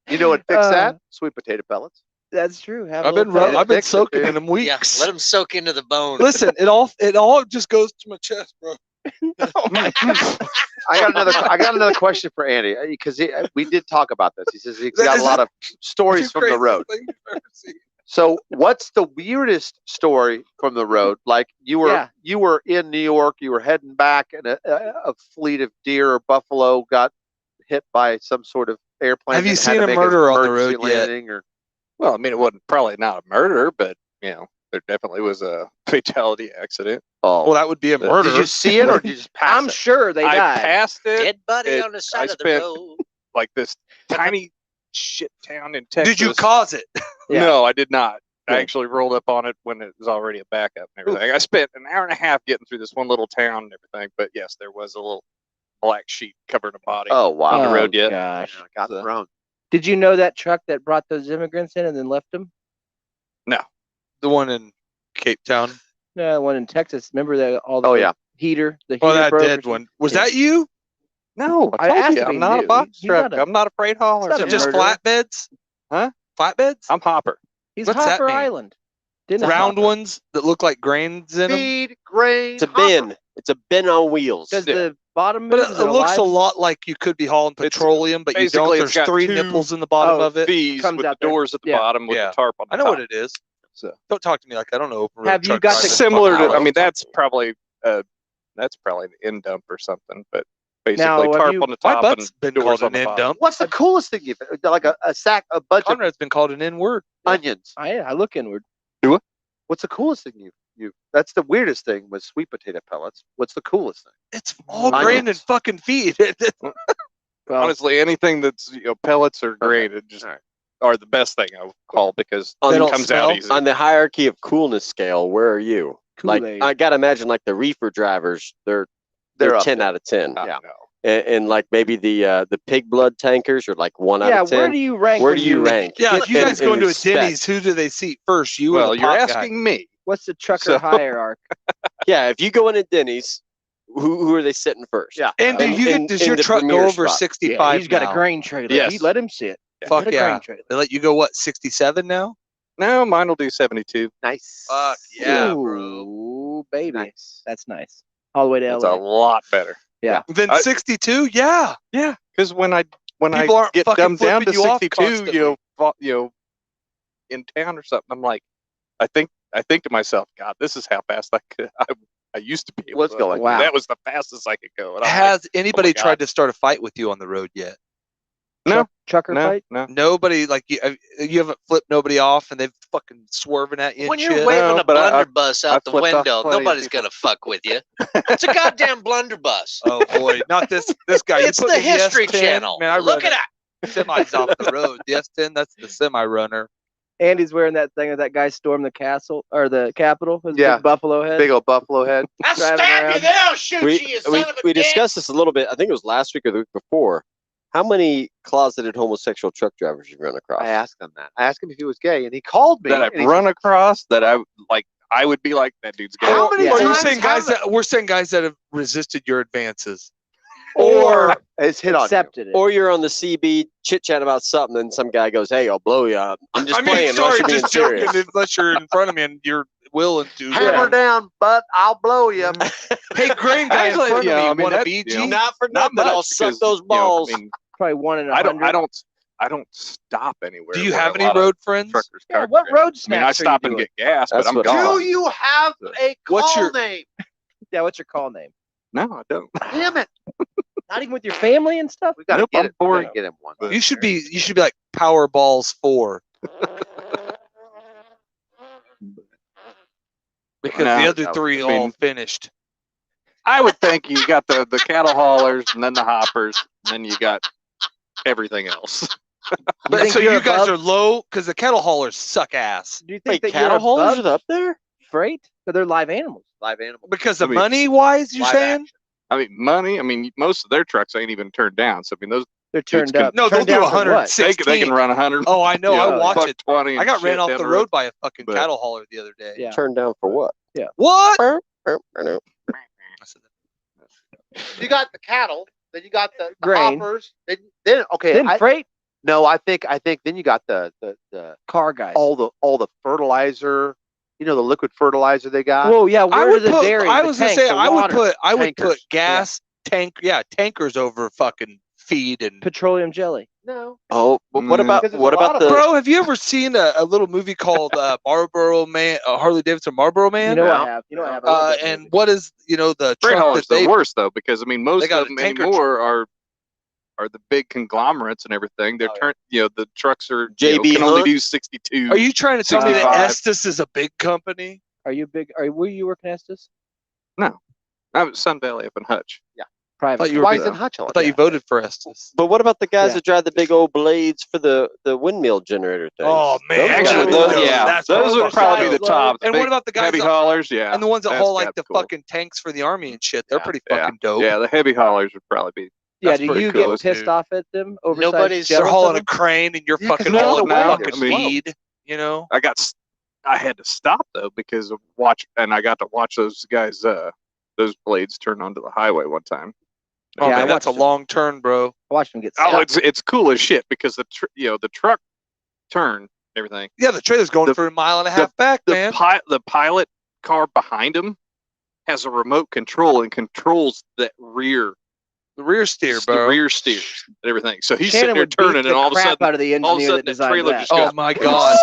S5: You know what fix
S1: Uh,
S5: that? Sweet potato pellets.
S1: That's true. Have a
S3: I've been
S1: little
S3: I've been
S5: fix it,
S3: soaking
S5: dude.
S3: in them
S4: Yeah,
S3: weeks.
S4: let them soak into the bone.
S3: Listen, it all just goes to my chest, bro.
S1: Oh my God.
S5: I got another question for Andy because we did talk about this. He says he's got a
S3: Is
S5: lot of stories
S3: Two
S5: from the
S3: crazy
S5: road.
S3: things you've ever seen.
S5: So, what's the weirdest story from the road? Like you were in New York, you were heading back, and a fleet of deer or buffalo got hit by some sort of airplane.
S3: Have you
S5: that had
S3: seen
S5: to
S3: a
S5: make an
S3: murder on the
S5: emergency
S3: road yet?
S5: landing, or
S6: Well, I mean, it wasn't probably not a murder, but you know, there definitely was a fatality accident.
S3: Well, that would be a murder.
S5: did you see it or did you just pass
S1: I'm
S5: it?
S1: sure they
S6: I
S1: died.
S6: passed it
S4: Dead body
S6: it-
S4: on the
S6: I
S4: side of the
S6: spent-
S4: road.
S6: like this tiny shit town in Texas.
S3: Did you cause it?
S1: Yeah.
S6: No, I did not. I
S1: Good.
S6: actually rolled up on it when it was already a backup and everything. I spent an hour and a half getting through this one little town and everything. But yes, there was a little black sheet covering a body.
S5: Oh wow!
S6: on the road
S1: Oh,
S6: yet.
S1: Gosh.
S5: Yeah, got
S6: So-
S5: thrown.
S1: Did you know that truck that brought those immigrants in and then left them?
S3: The one in Cape Town.
S1: No, the one in Texas. Remember that all the
S5: Oh yeah.
S1: heater, the heater
S3: Oh, that
S1: broke or
S3: dead
S1: something?
S3: one. Was
S1: Yeah.
S3: that you?
S6: No,
S1: I
S6: I told
S1: asked
S6: you,
S1: if he
S6: I'm not
S1: knew.
S6: a box
S1: He's
S6: truck.
S1: not a-
S6: I'm not a freight hauler.
S1: not
S3: So
S1: a
S3: just
S1: murderer.
S3: flatbeds?
S6: Huh?
S3: Flatbeds?
S6: I'm Hopper.
S1: He's
S3: What's that
S1: Hopper
S3: mean?
S1: Island. Didn't
S3: Round
S1: Hopper.
S3: ones that look like grains in them.
S5: Feed, grain.
S2: It's a
S5: hopper.
S2: bin. It's a bin on wheels.
S1: Does
S6: Yeah.
S1: the bottom
S3: But
S1: move?
S3: it
S1: Is it
S3: looks a
S1: alive?
S3: lot like you could be hauling
S6: It's-
S3: petroleum, but you don't.
S6: basically, it's
S3: There's
S6: got
S3: 3
S6: two-
S3: nipples in the bottom
S1: Oh,
S3: of it.
S6: Fees
S1: comes
S6: with
S1: out
S6: the
S1: there.
S6: doors at the
S1: Yeah.
S6: bottom with
S3: Yeah.
S6: the tarp on the
S3: I know
S6: top.
S3: what it is.
S6: So-
S3: Don't talk to me like I don't know open road
S1: Have you
S3: truck
S1: got the-
S3: driving.
S6: Similar to,
S2: Wow.
S6: I mean, that's probably an end dump or something, but basically
S1: Now, have
S6: tarp
S1: you-
S6: on the
S3: My
S6: top
S3: butt's
S6: and
S3: been
S6: doors
S3: called
S6: on
S3: an
S6: the
S3: end
S6: bottom.
S3: dump.
S5: What's the coolest thing you've like a sack, a bunch
S3: Conrad's been called an N word.
S5: of onions?
S1: I look inward.
S5: What's the coolest thing you? That's the weirdest thing with sweet potato pellets. What's the coolest thing?
S3: It's all
S5: Onions.
S3: grain and fucking feed.
S1: Well,
S6: Honestly, anything that's pellets or grain, it just
S5: All right.
S6: are the best thing I would call because
S2: They
S6: it
S2: don't
S6: comes
S3: smell.
S6: out easy.
S2: On the hierarchy of coolness scale, where are you? Like,
S1: Kool-Aid.
S2: I gotta imagine, like the reefer drivers, they're
S5: up
S2: 10
S5: there.
S2: out of 10,
S6: I
S5: yeah.
S6: don't know.
S2: and like maybe the pig blood tankers are like 1
S1: yeah,
S2: out of 10.
S1: where do you rank?
S2: Where
S1: when
S2: do you rank?
S3: Yeah, if you
S2: In-
S3: guys go
S2: in
S3: into a
S2: respect.
S3: Denny's, who do they seat first? You or
S6: Well,
S3: the
S6: you're
S3: pot guy?
S6: asking me.
S1: What's the trucker
S6: So-
S1: hierarchy?
S2: Yeah, if you go into Denny's, who are they sitting first?
S5: Yeah.
S3: And do
S2: In-
S3: you
S2: in-
S3: does
S2: in
S3: your
S2: the
S3: truck go
S2: premier
S3: over
S2: spot.
S3: 65
S1: Yeah, he's got
S3: now?
S1: a grain trailer.
S6: Yes.
S1: He let him sit.
S3: Fuck
S1: Got a
S3: yeah.
S1: grain trailer.
S3: They let you go, what, 67 now?
S6: No, mine will do 72.
S5: Nice.
S3: Fuck yeah, bro.
S1: Ooh, baby.
S5: Nice.
S1: That's nice. All the way to
S6: That's a
S1: LA.
S6: lot better.
S3: Then
S6: I-
S3: 62? Yeah.
S6: Yeah, because when I
S3: People aren't
S6: get
S3: fucking
S6: dumbed down to
S3: flipping you off
S6: 62,
S3: constantly.
S6: in town or something, I'm like, I think to myself, God, this is how fast I used to be. able
S5: Let's
S6: to-
S5: go like
S1: Wow.
S6: That was the fastest I could go. And I'm
S3: Has anybody
S6: God.
S3: tried to start a fight with you on the road yet?
S6: No.
S1: Trucker
S6: like,
S1: fight?
S6: no.
S3: Nobody, like, you haven't flipped nobody off and they've fucking swerving at you
S4: When
S3: and
S4: you're
S3: shit?
S4: waving
S6: No,
S4: a
S6: but I
S4: blunderbuss out the
S6: flipped off
S4: window,
S6: plenty of
S4: nobody's
S6: people.
S4: gonna fuck with you. It's a goddamn blunderbuss.
S3: Oh boy, not this guy.
S4: It's
S3: you put
S4: the
S3: me
S4: History
S3: S10,
S4: Channel.
S3: Man, I
S4: Look
S3: run
S4: at
S3: semis off the road. The S10, that's the semi runner.
S1: Andy's wearing that thing that guy stormed the castle or the Capitol. His
S5: Yeah.
S1: big buffalo head.
S5: Big old buffalo head.
S4: I'll
S1: Driving
S4: stab
S1: around.
S4: you, then I'll shoot you, you son of a
S2: we
S4: bitch.
S2: discussed this a little bit. I think it was last week or the week before. How many closeted homosexual truck drivers you've run across?
S5: I asked him that. I asked him if he was gay, and he called me.
S6: That I've
S5: and he
S6: run
S5: said,
S6: across that I would be like, that dude's gay.
S5: How many
S1: Yeah.
S3: Are you
S5: times
S3: saying
S5: have
S3: we're saying guys that have resisted your advances?
S5: or has hit on you?
S1: Accepted it.
S2: Or you're on the CB chit chat about something, and some guy goes, "Hey, I'll blow you up." I'm just playing. unless you're being
S3: just
S2: serious.
S3: joking. Unless you're in front of me and you're willing to.
S5: Hammer down, but I'll blow you.
S3: Hey, grain guy in
S6: Actually,
S3: front
S6: yeah, I
S3: of me,
S6: mean,
S3: want to
S6: that-
S3: be
S6: you know,
S3: G?
S2: Not for
S6: Not
S2: nothing. I'll
S6: much,
S2: suck
S6: because,
S2: those
S6: you know,
S2: balls.
S6: I mean,
S1: Probably 1 in 100.
S6: I don't stop anywhere.
S3: Do you
S6: where
S3: have
S6: a
S3: any
S6: lot of
S3: road friends?
S6: truckers
S1: Yeah,
S6: cut
S1: what
S6: through.
S1: road
S6: I mean,
S1: snacks
S6: I
S1: are
S6: stop
S1: you
S6: and
S1: doing?
S6: get gas,
S2: That's
S6: but I'm
S2: what I
S6: gone.
S5: Do you have a
S3: What's
S5: call
S3: your-
S5: name?
S1: Yeah, what's your call name?
S6: No, I don't.
S5: Damn it!
S1: Not even with your family and stuff.
S5: We gotta
S6: Nope,
S5: get
S6: I'm
S5: it. We
S6: bored.
S5: gotta get him one.
S3: You should be like Powerballs 4 because
S6: No,
S3: the other
S5: I
S3: three
S6: mean-
S3: all finished.
S6: I would think you got the cattle haulers, and then the hoppers, and then you got everything else.
S3: But
S1: think
S3: so
S1: you're
S3: you guys
S1: above-
S3: are low because the cattle haulers suck ass.
S1: Do you think
S2: Wait,
S1: that
S2: cattle
S1: you're
S2: haulers
S1: above
S2: are up there?
S1: freight? Because they're live animals.
S5: Live animal.
S3: Because
S6: I
S3: of
S6: mean,
S3: money wise, you're
S5: Live
S3: saying?
S5: action.
S6: I mean, money. I mean, most of their trucks ain't even turned down. So I mean, those
S1: They're
S6: Dudes
S1: turned
S6: can-
S1: up.
S3: No, they'll
S1: Turned
S3: do
S1: down for what?
S3: 116.
S6: they can run 100.
S3: Oh, I know.
S6: you
S3: I
S1: know,
S3: watch
S6: buck
S3: it.
S6: 20
S3: I got
S6: and
S3: ran
S6: shit
S3: off
S6: down
S3: the road by a fucking
S6: But-
S3: cattle hauler the other day.
S1: Yeah.
S2: Turned down for what?
S3: What?
S2: I
S5: You got the cattle, then you got the
S1: Grain.
S5: hoppers, then okay.
S1: Then freight
S5: No, I think then you got the
S1: car guys.
S5: all the fertilizer. You know, the liquid fertilizer they got.
S1: Whoa, yeah.
S3: I
S1: Where
S3: would
S1: do the
S3: put.
S1: dairy?
S3: I
S1: the
S3: was gonna
S1: tanks,
S3: say
S1: the
S3: I would
S1: water,
S3: put
S5: tankers.
S3: gas tankers over fucking feed and.
S1: petroleum jelly.
S5: No.
S2: Oh, but what about
S5: Because there's
S2: what
S5: a lot
S2: about
S5: of
S2: the?
S3: Bro, have you ever seen a little movie called Marlboro Man, Harley Davidson Marlboro Man?
S1: You know
S5: Yeah.
S1: I have. You know I have. a little bit,
S3: And
S1: maybe.
S3: what is the
S6: Freight
S3: truck
S6: haulers
S3: that
S6: the
S3: they?
S6: worst though, because I mean, most
S3: They got
S6: of
S3: a
S6: them
S3: tanker
S6: anymore are the big conglomerates and everything. They're
S1: Oh, yeah.
S6: turned. You know, the trucks are
S2: JB
S6: can only
S2: Hunt?
S6: do 62.
S3: Are you trying to tell me that
S6: 65.
S3: Estes is a big company?
S1: Are you big? Were you working Estes?
S6: I was Sun Valley up in Hutch.
S1: Private.
S3: thought you were
S5: Why
S3: big-
S5: is it Hutch?
S3: I thought you voted for Estes.
S2: But what about the guys
S1: Yeah.
S2: that drive the big old blades for the windmill generator things?
S3: Oh, man.
S2: Those
S3: Actually,
S2: guys-
S3: those-
S6: those
S3: that's
S6: would probably be the
S1: oversized
S6: top.
S3: And what about the guys
S6: heavy
S3: that-
S6: haulers? Yeah,
S3: And the ones that
S6: that's
S3: haul like
S6: gotta
S3: the
S6: be cool.
S3: fucking tanks for the army and shit, they're
S5: Yeah.
S3: pretty
S6: Yeah.
S3: fucking dope.
S6: Yeah, the heavy haulers would probably be.
S1: Yeah,
S6: That's
S1: do
S6: pretty
S1: you
S6: cool,
S1: get pissed
S3: dude.
S1: off at them? Oversized
S4: Nobody's-
S3: They're
S1: jealous of
S3: hauling a
S1: them?
S3: crane and you're
S5: Yeah, 'cause
S3: fucking
S5: they're
S3: hauling
S6: no,
S3: fucking
S6: I mean-
S3: speed. You know?
S6: I had to stop though because of I got to watch those guys those blades turn onto the highway one time.
S3: Oh
S1: Yeah, I
S3: man, that's a
S1: watched them.
S3: long turn, bro.
S1: I watched them get
S6: Oh,
S1: stuck.
S6: it's cool as shit because the truck turn and everything.
S3: Yeah, the trailer's going
S6: The-
S3: for a mile and a half back, man.
S6: The pilot car behind him has a remote control and controls that rear
S3: The rear steer,
S6: the
S3: bro.
S6: rear steers and everything. So he's
S1: Shannon
S6: sitting there
S1: would beat
S6: turning,
S1: the
S6: and all of a
S1: crap
S6: sudden,
S1: out of the
S6: all of a
S1: engineer
S6: sudden
S1: that
S6: that
S1: designed
S6: trailer
S1: that.
S6: just
S3: Oh
S6: goes,
S3: my god.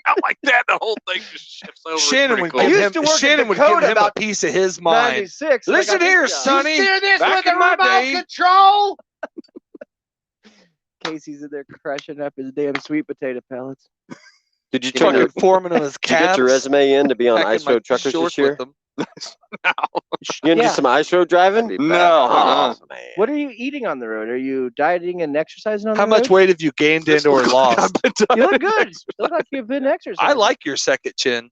S6: out like that. The whole thing just shifts over.
S3: Shannon
S6: pretty
S3: would
S6: close.
S3: give
S1: used
S3: him,
S1: to work at
S3: Shannon would give
S1: Dakota
S3: him a
S1: about
S3: piece of his mind.
S1: 96. and I
S3: Listen
S1: got this
S3: here,
S1: job.
S3: Sonny.
S5: You steer this
S3: Back
S5: with
S3: in
S5: a
S3: my
S5: remote
S3: day-
S5: control.
S1: Casey's in there crushing up his damn sweet potato pellets.
S2: Did you turn
S3: Fucking
S2: your,
S3: forming on his
S2: did you get
S3: calves.
S2: your resume in to be on
S3: packing
S2: Ice
S3: my
S2: Road Truckers
S3: shorts
S2: this year?
S3: with them.
S6: No.
S2: You gonna
S1: Yeah.
S2: do some Ice Road driving?
S6: No,
S2: Oh man.
S1: What are you eating on the road? Are you dieting and exercising on
S3: How
S1: the
S3: much
S1: road?
S3: weight have you gained
S6: Just
S3: in or
S6: look like
S3: lost?
S6: I've been
S1: You
S6: done
S1: look
S6: it.
S1: good. You look like you've been exercising.
S3: I like your second chin.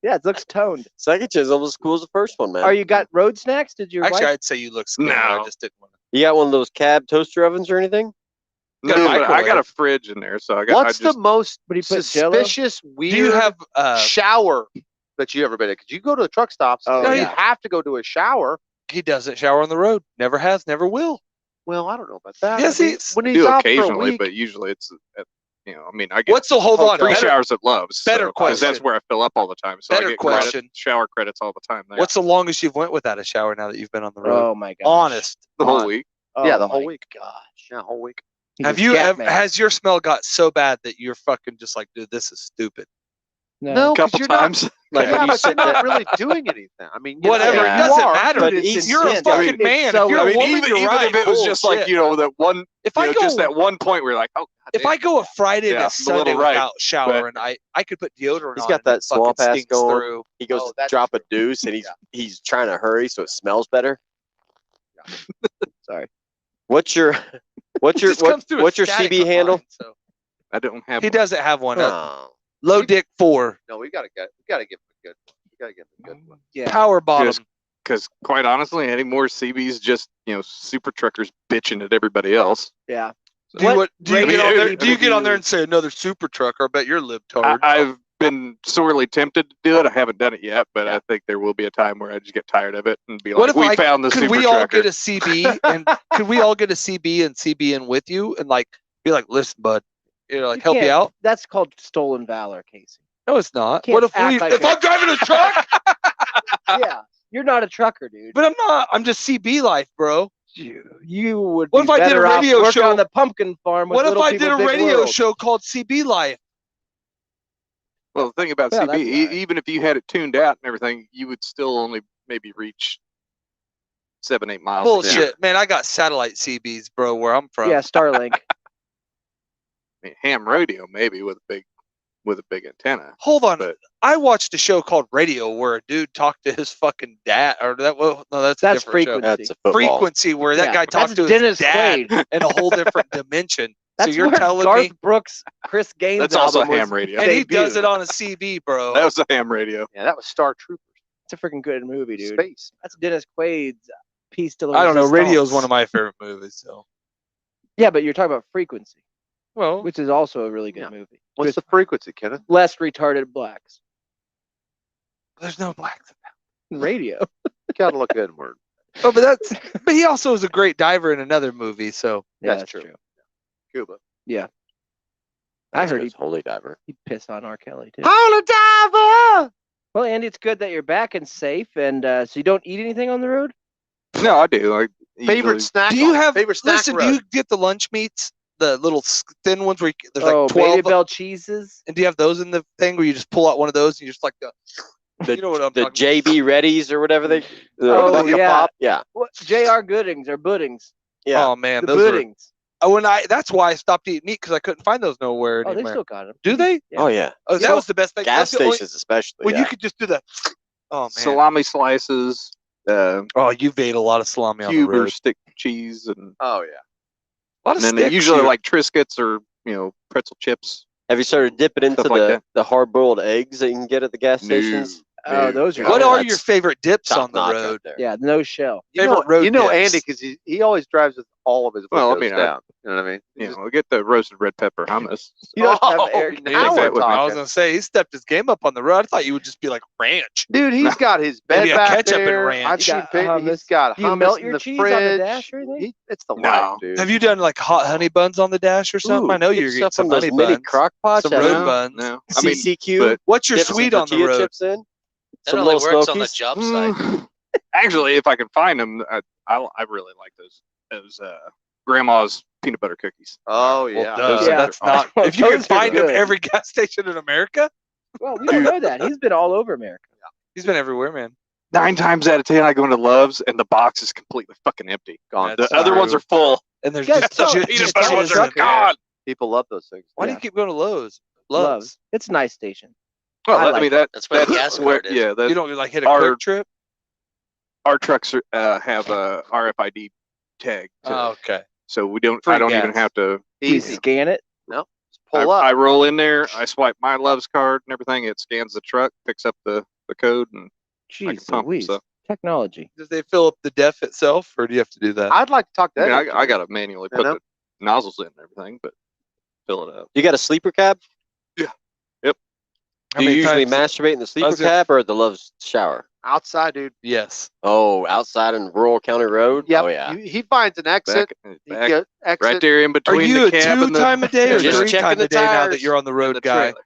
S1: Yeah, it looks toned.
S2: Second chin's almost as cool as the first one, man.
S1: Are you got road snacks? Did your
S3: Actually,
S1: wife?
S3: I'd say you look skinny.
S6: No.
S3: I just didn't want to.
S2: You got one of those cab toaster ovens or anything?
S6: No,
S3: Got a
S6: but I got a
S3: microwave.
S6: fridge in there, so I got.
S5: What's
S6: I just,
S5: the most
S1: What do you put, Jell-O?
S5: suspicious, weird
S3: Do you have
S5: shower that you ever been in? Because you go to the truck stops,
S1: Oh,
S5: and you
S1: yeah.
S5: have to go to a shower.
S3: he doesn't shower on the road. Never has, never will.
S5: Well, I don't know about that.
S3: Yes,
S5: I mean,
S3: he's-
S5: when he's
S6: do
S5: out for a
S6: occasionally,
S5: week,
S6: but usually it's I mean, I get
S3: What's the hold on?
S6: 3
S3: Better,
S6: showers at Love's.
S3: better
S6: because that's
S3: question.
S6: where I fill up all the time. So
S3: Better
S6: I get
S3: question.
S6: shower credits all the time there.
S3: What's the longest you've went without a shower now that you've been on the road?
S1: Oh my god.
S3: Honest.
S6: the whole week?
S5: yeah, the whole
S1: my
S5: week.
S1: Gosh.
S5: Yeah, whole week.
S1: He's
S3: Have
S1: a
S3: you
S1: scat
S3: ever?
S1: man.
S3: Has your smell got so bad that you're fucking just like, dude, this is stupid?
S5: No,
S6: A
S5: 'cause
S6: couple
S5: you're
S6: times.
S2: Like
S5: Not,
S2: when
S5: yeah,
S2: you
S5: but you're
S2: sit
S5: not
S2: there,
S5: really doing anything. I mean, you
S3: Whatever.
S5: know,
S2: Yeah.
S3: It
S5: you
S3: doesn't
S5: are,
S3: matter.
S5: but
S1: it's
S3: You're a
S1: intense.
S3: fucking
S1: It's
S3: man.
S1: so
S3: if you're
S6: I
S3: a
S6: mean,
S3: woman,
S6: even
S3: you're right.
S6: if it was just like
S3: Bullshit.
S6: that one,
S3: if I go,
S6: just that one point where you're like, oh, God
S3: if
S6: damn.
S3: I go a Friday and
S6: Yeah,
S3: a
S6: I'm a
S3: Sunday
S6: little right,
S3: without showering, I could put deodorant
S2: He's
S3: on.
S2: got
S3: and
S2: that
S3: it fucking
S2: swamp ass
S3: stinks
S2: going.
S3: through.
S2: he goes
S5: Oh,
S2: to
S5: that's
S2: drop a
S5: true.
S2: deuce, and he's trying to hurry so it smells better.
S1: Sorry.
S2: What's your
S3: It just comes through a
S2: what's your
S3: static
S2: CB
S3: of
S2: handle?
S3: mine, so.
S6: I don't have.
S3: He
S6: one.
S3: doesn't have one.
S2: Oh.
S3: Low dick 4.
S5: No, we gotta give him a good one. We gotta give him a good one.
S1: Yeah.
S3: Power bottom.
S6: Because quite honestly, any more CBs just super truckers bitching at everybody else.
S1: Yeah.
S3: Do you,
S1: What
S3: do you
S1: radio
S3: get on there?
S6: do
S3: Do you get on there
S6: you-
S3: and say another super trucker? I bet you're libtard.
S6: I've been sorely tempted to do it. I haven't done it yet, but I think there will be a time where I just get tired of it and be
S3: What
S6: like,
S3: if
S6: "We
S3: I
S6: found the
S3: could
S6: super
S3: we all
S6: trucker."
S3: get a CB and could we all get a CB and CB in with you and like be like, listen, bud, like help you
S1: can't-
S3: out?
S1: That's called stolen valor, Casey.
S3: No, it's not.
S1: Can't
S3: What if
S1: act
S3: we?
S1: like
S3: If
S1: a-
S3: I'm driving a truck,
S1: Yeah. You're not a trucker, dude.
S3: but I'm not. I'm just CB life, bro.
S1: You would
S3: What
S1: be
S3: if I did a
S1: better off
S3: radio
S1: working
S3: show-
S1: on the pumpkin farm with
S3: What if
S1: little
S3: I
S1: people,
S3: did a
S1: big
S3: radio
S1: world.
S3: show called CB Life?
S6: Well, the thing about
S1: Yeah,
S6: CB,
S1: that'd be all right.
S6: even if you had it tuned out and everything, you would still only maybe reach 7-8 miles. a
S3: Bullshit,
S6: year.
S3: man. I got satellite CBs, bro. Where I'm from.
S1: Yeah, Starlink.
S6: I mean, ham radio maybe with a big antenna.
S3: Hold on.
S6: But-
S3: I watched a show called Radio where a dude talked to his fucking dad, or that. Well, no, that's a
S1: That's
S3: different show.
S1: frequency.
S2: That's a football.
S3: Frequency, where that
S1: Yeah,
S3: guy talked
S1: that's
S3: to
S1: Dennis
S3: his dad
S1: Quaid.
S3: in a whole different dimension.
S1: That's
S3: so you're
S1: where
S3: telling
S1: Garth
S3: me,
S1: Brooks, Chris Gaines
S6: That's also
S1: album
S6: ham
S1: was
S6: radio.
S3: and he does
S1: debuted.
S3: it on a CB, bro.
S6: That was a ham radio.
S5: Yeah, that was Star Troopers.
S1: It's a freaking good movie, dude.
S5: Space.
S1: That's Dennis Quaid's piece to
S3: I don't know. Radio is one of my favorite movies. So,
S1: Yeah, but you're talking about Frequency,
S3: well,
S1: which is also a really good
S5: Yeah.
S1: movie.
S5: What's
S1: With
S5: the frequency, Kenneth?
S1: less retarded blacks.
S3: there's no blacks.
S1: Radio.
S5: You gotta look inward.
S3: Oh, but he also was a great diver in another movie. So
S1: Yeah,
S5: That's
S1: that's
S5: true.
S1: true.
S5: Cuba.
S1: I heard
S2: He's holy diver.
S1: he'd piss on R. Kelly too.
S5: Holy diver!
S1: Well, Andy, it's good that you're back and safe, and so you don't eat anything on the road.
S6: No, I do. I
S5: Favorite
S6: usually-
S5: snack?
S3: do you have?
S5: favorite snack?
S3: Listen, do
S5: road?
S3: you get the lunch meats, the little thin ones where there's
S1: oh,
S3: like 12?
S1: Baby Bell cheeses.
S3: And do you have those in the thing where you just pull out one of those and you just like
S2: The,
S3: you know what I'm
S2: the
S3: talking
S2: JB Reddies or whatever they.
S1: Oh,
S2: Bucket
S1: yeah.
S2: Pop? Yeah.
S1: What? J.R. Goodings or Buddings.
S2: Yeah.
S3: Oh man,
S1: The
S3: those are,
S1: Buddings.
S3: that's why I stopped eating meat because I couldn't find those nowhere
S1: Oh, they
S3: anymore.
S1: still got them.
S3: Do they?
S1: Yeah.
S2: Oh yeah.
S3: Oh, that was the best thing.
S2: Gas
S3: That's the only-
S2: stations especially.
S3: when
S2: yeah.
S3: you could just do the. Oh man.
S6: salami slices,
S3: Oh, you've ate a lot of salami on the
S6: cube or
S3: road.
S6: stick cheese, and
S5: Oh yeah.
S3: A lot of
S6: then they
S3: sticks
S6: usually
S3: here.
S6: like Triscuits or pretzel chips.
S2: Have you started dipping into
S6: Stuff like
S2: the,
S6: that.
S2: the hard-boiled eggs that you can get at the gas stations?
S1: Oh, those are.
S3: What
S1: good.
S3: are
S2: that's
S3: your favorite dips
S2: Top
S3: on the
S2: notch
S3: road?
S2: up there.
S1: Yeah, no shell.
S3: Favorite road
S5: You know
S3: dips.
S5: Andy because he always drives with all of his
S6: Well, I
S5: windows
S6: mean, I-
S5: down. You know what I mean?
S6: You know, get the roasted red pepper hummus.
S1: You don't have
S5: Oh,
S1: air
S5: now
S1: conditioning.
S5: we're
S6: that with me.
S3: I was
S5: talking.
S3: gonna say he stepped his game up on the road. I thought you would just be like ranch.
S5: Dude, he's got his bed
S3: Maybe a
S5: back
S3: ketchup and
S5: there.
S3: ranch.
S5: I've
S1: You
S5: seen
S1: got
S5: pic-
S1: hummus.
S5: He's got
S1: Do you
S5: hummus
S1: melt
S5: in
S1: your
S5: the
S1: cheese on the
S5: fridge.
S1: dash or anything?
S5: It's the
S6: No.
S5: life, dude.
S3: Have you done like hot honey buns on the dash or something?
S2: Ooh,
S3: I know
S2: get
S3: you're getting
S2: yourself
S3: some
S2: one of
S3: honey
S2: those mini
S3: buns.
S2: crock pots.
S3: Some
S2: that
S3: road
S2: have
S3: buns.
S6: No, I mean,
S2: CCQ.
S6: but-
S3: What's your
S2: dip some
S3: sweet on the
S2: tortilla
S3: road?
S2: chips in.
S4: That
S2: Some
S4: only
S2: little
S4: works on the
S2: Smokies.
S4: job site.
S6: Actually, if I can find them, I really like those grandma's peanut butter cookies.
S5: Oh
S3: Well,
S5: yeah.
S3: duh,
S6: Those are
S3: that's not.
S1: awesome.
S3: If you can
S1: Those are
S3: find him
S1: good.
S3: every gas station in America,
S1: Well, we don't know that. He's been all over America.
S3: he's been everywhere, man.
S6: 9 times out of 10, I go into Love's and the box is completely fucking empty. Gone.
S3: That's
S6: The other
S3: true.
S6: ones are full.
S3: And there's
S1: Yeah,
S3: just,
S1: so-
S3: ju-
S6: Peanut
S3: just
S6: butter ones
S3: chips
S6: are
S3: in there.
S6: gone.
S5: People love those things.
S3: Why do you
S1: Yeah.
S3: keep going to Lowe's?
S1: Loves. It's a nice station.
S6: Well,
S1: I
S6: I
S1: like
S6: mean that.
S4: That's where the
S6: That's
S4: gas
S6: what.
S4: card is.
S6: Yeah, that
S3: You don't like hit a
S6: our-
S3: quick trip?
S6: our trucks have a RFID tag,
S3: Oh, okay.
S6: so we don't.
S3: Free
S6: I don't even
S3: gas.
S6: have to.
S1: You
S5: Easy.
S1: scan it.
S5: Just pull
S6: I
S5: up.
S6: roll in there. I swipe my Love's card and everything. It scans the truck, picks up the code, and I can
S1: Jeez
S6: pump.
S1: Louise.
S6: So
S1: Technology.
S3: Does they fill up the def itself, or do you have to do that?
S5: I'd like to talk to
S6: I, mean,
S5: that.
S6: I got to manually
S5: You
S6: put
S5: know?
S6: the nozzles in and everything, but fill it up.
S2: You got a sleeper cab?
S3: How
S2: Do you
S3: many
S2: usually
S3: times-
S2: masturbate in the sleeper
S3: gonna-
S2: cab or the Love's shower?
S5: outside, dude.
S3: Yes.
S2: Oh, outside in rural county road?
S5: Yep.
S2: Oh yeah.
S5: He finds an exit.
S6: Back,
S5: He
S6: back
S5: get exit.
S6: right there in
S3: Are
S6: between
S3: you
S6: the
S3: a
S6: cab and the
S3: two-time a day or
S2: Just
S3: three-time
S2: checking
S3: a
S2: the
S3: day now
S2: tires
S3: that you're on the
S6: and
S3: road
S6: the
S3: guy?
S6: trailer.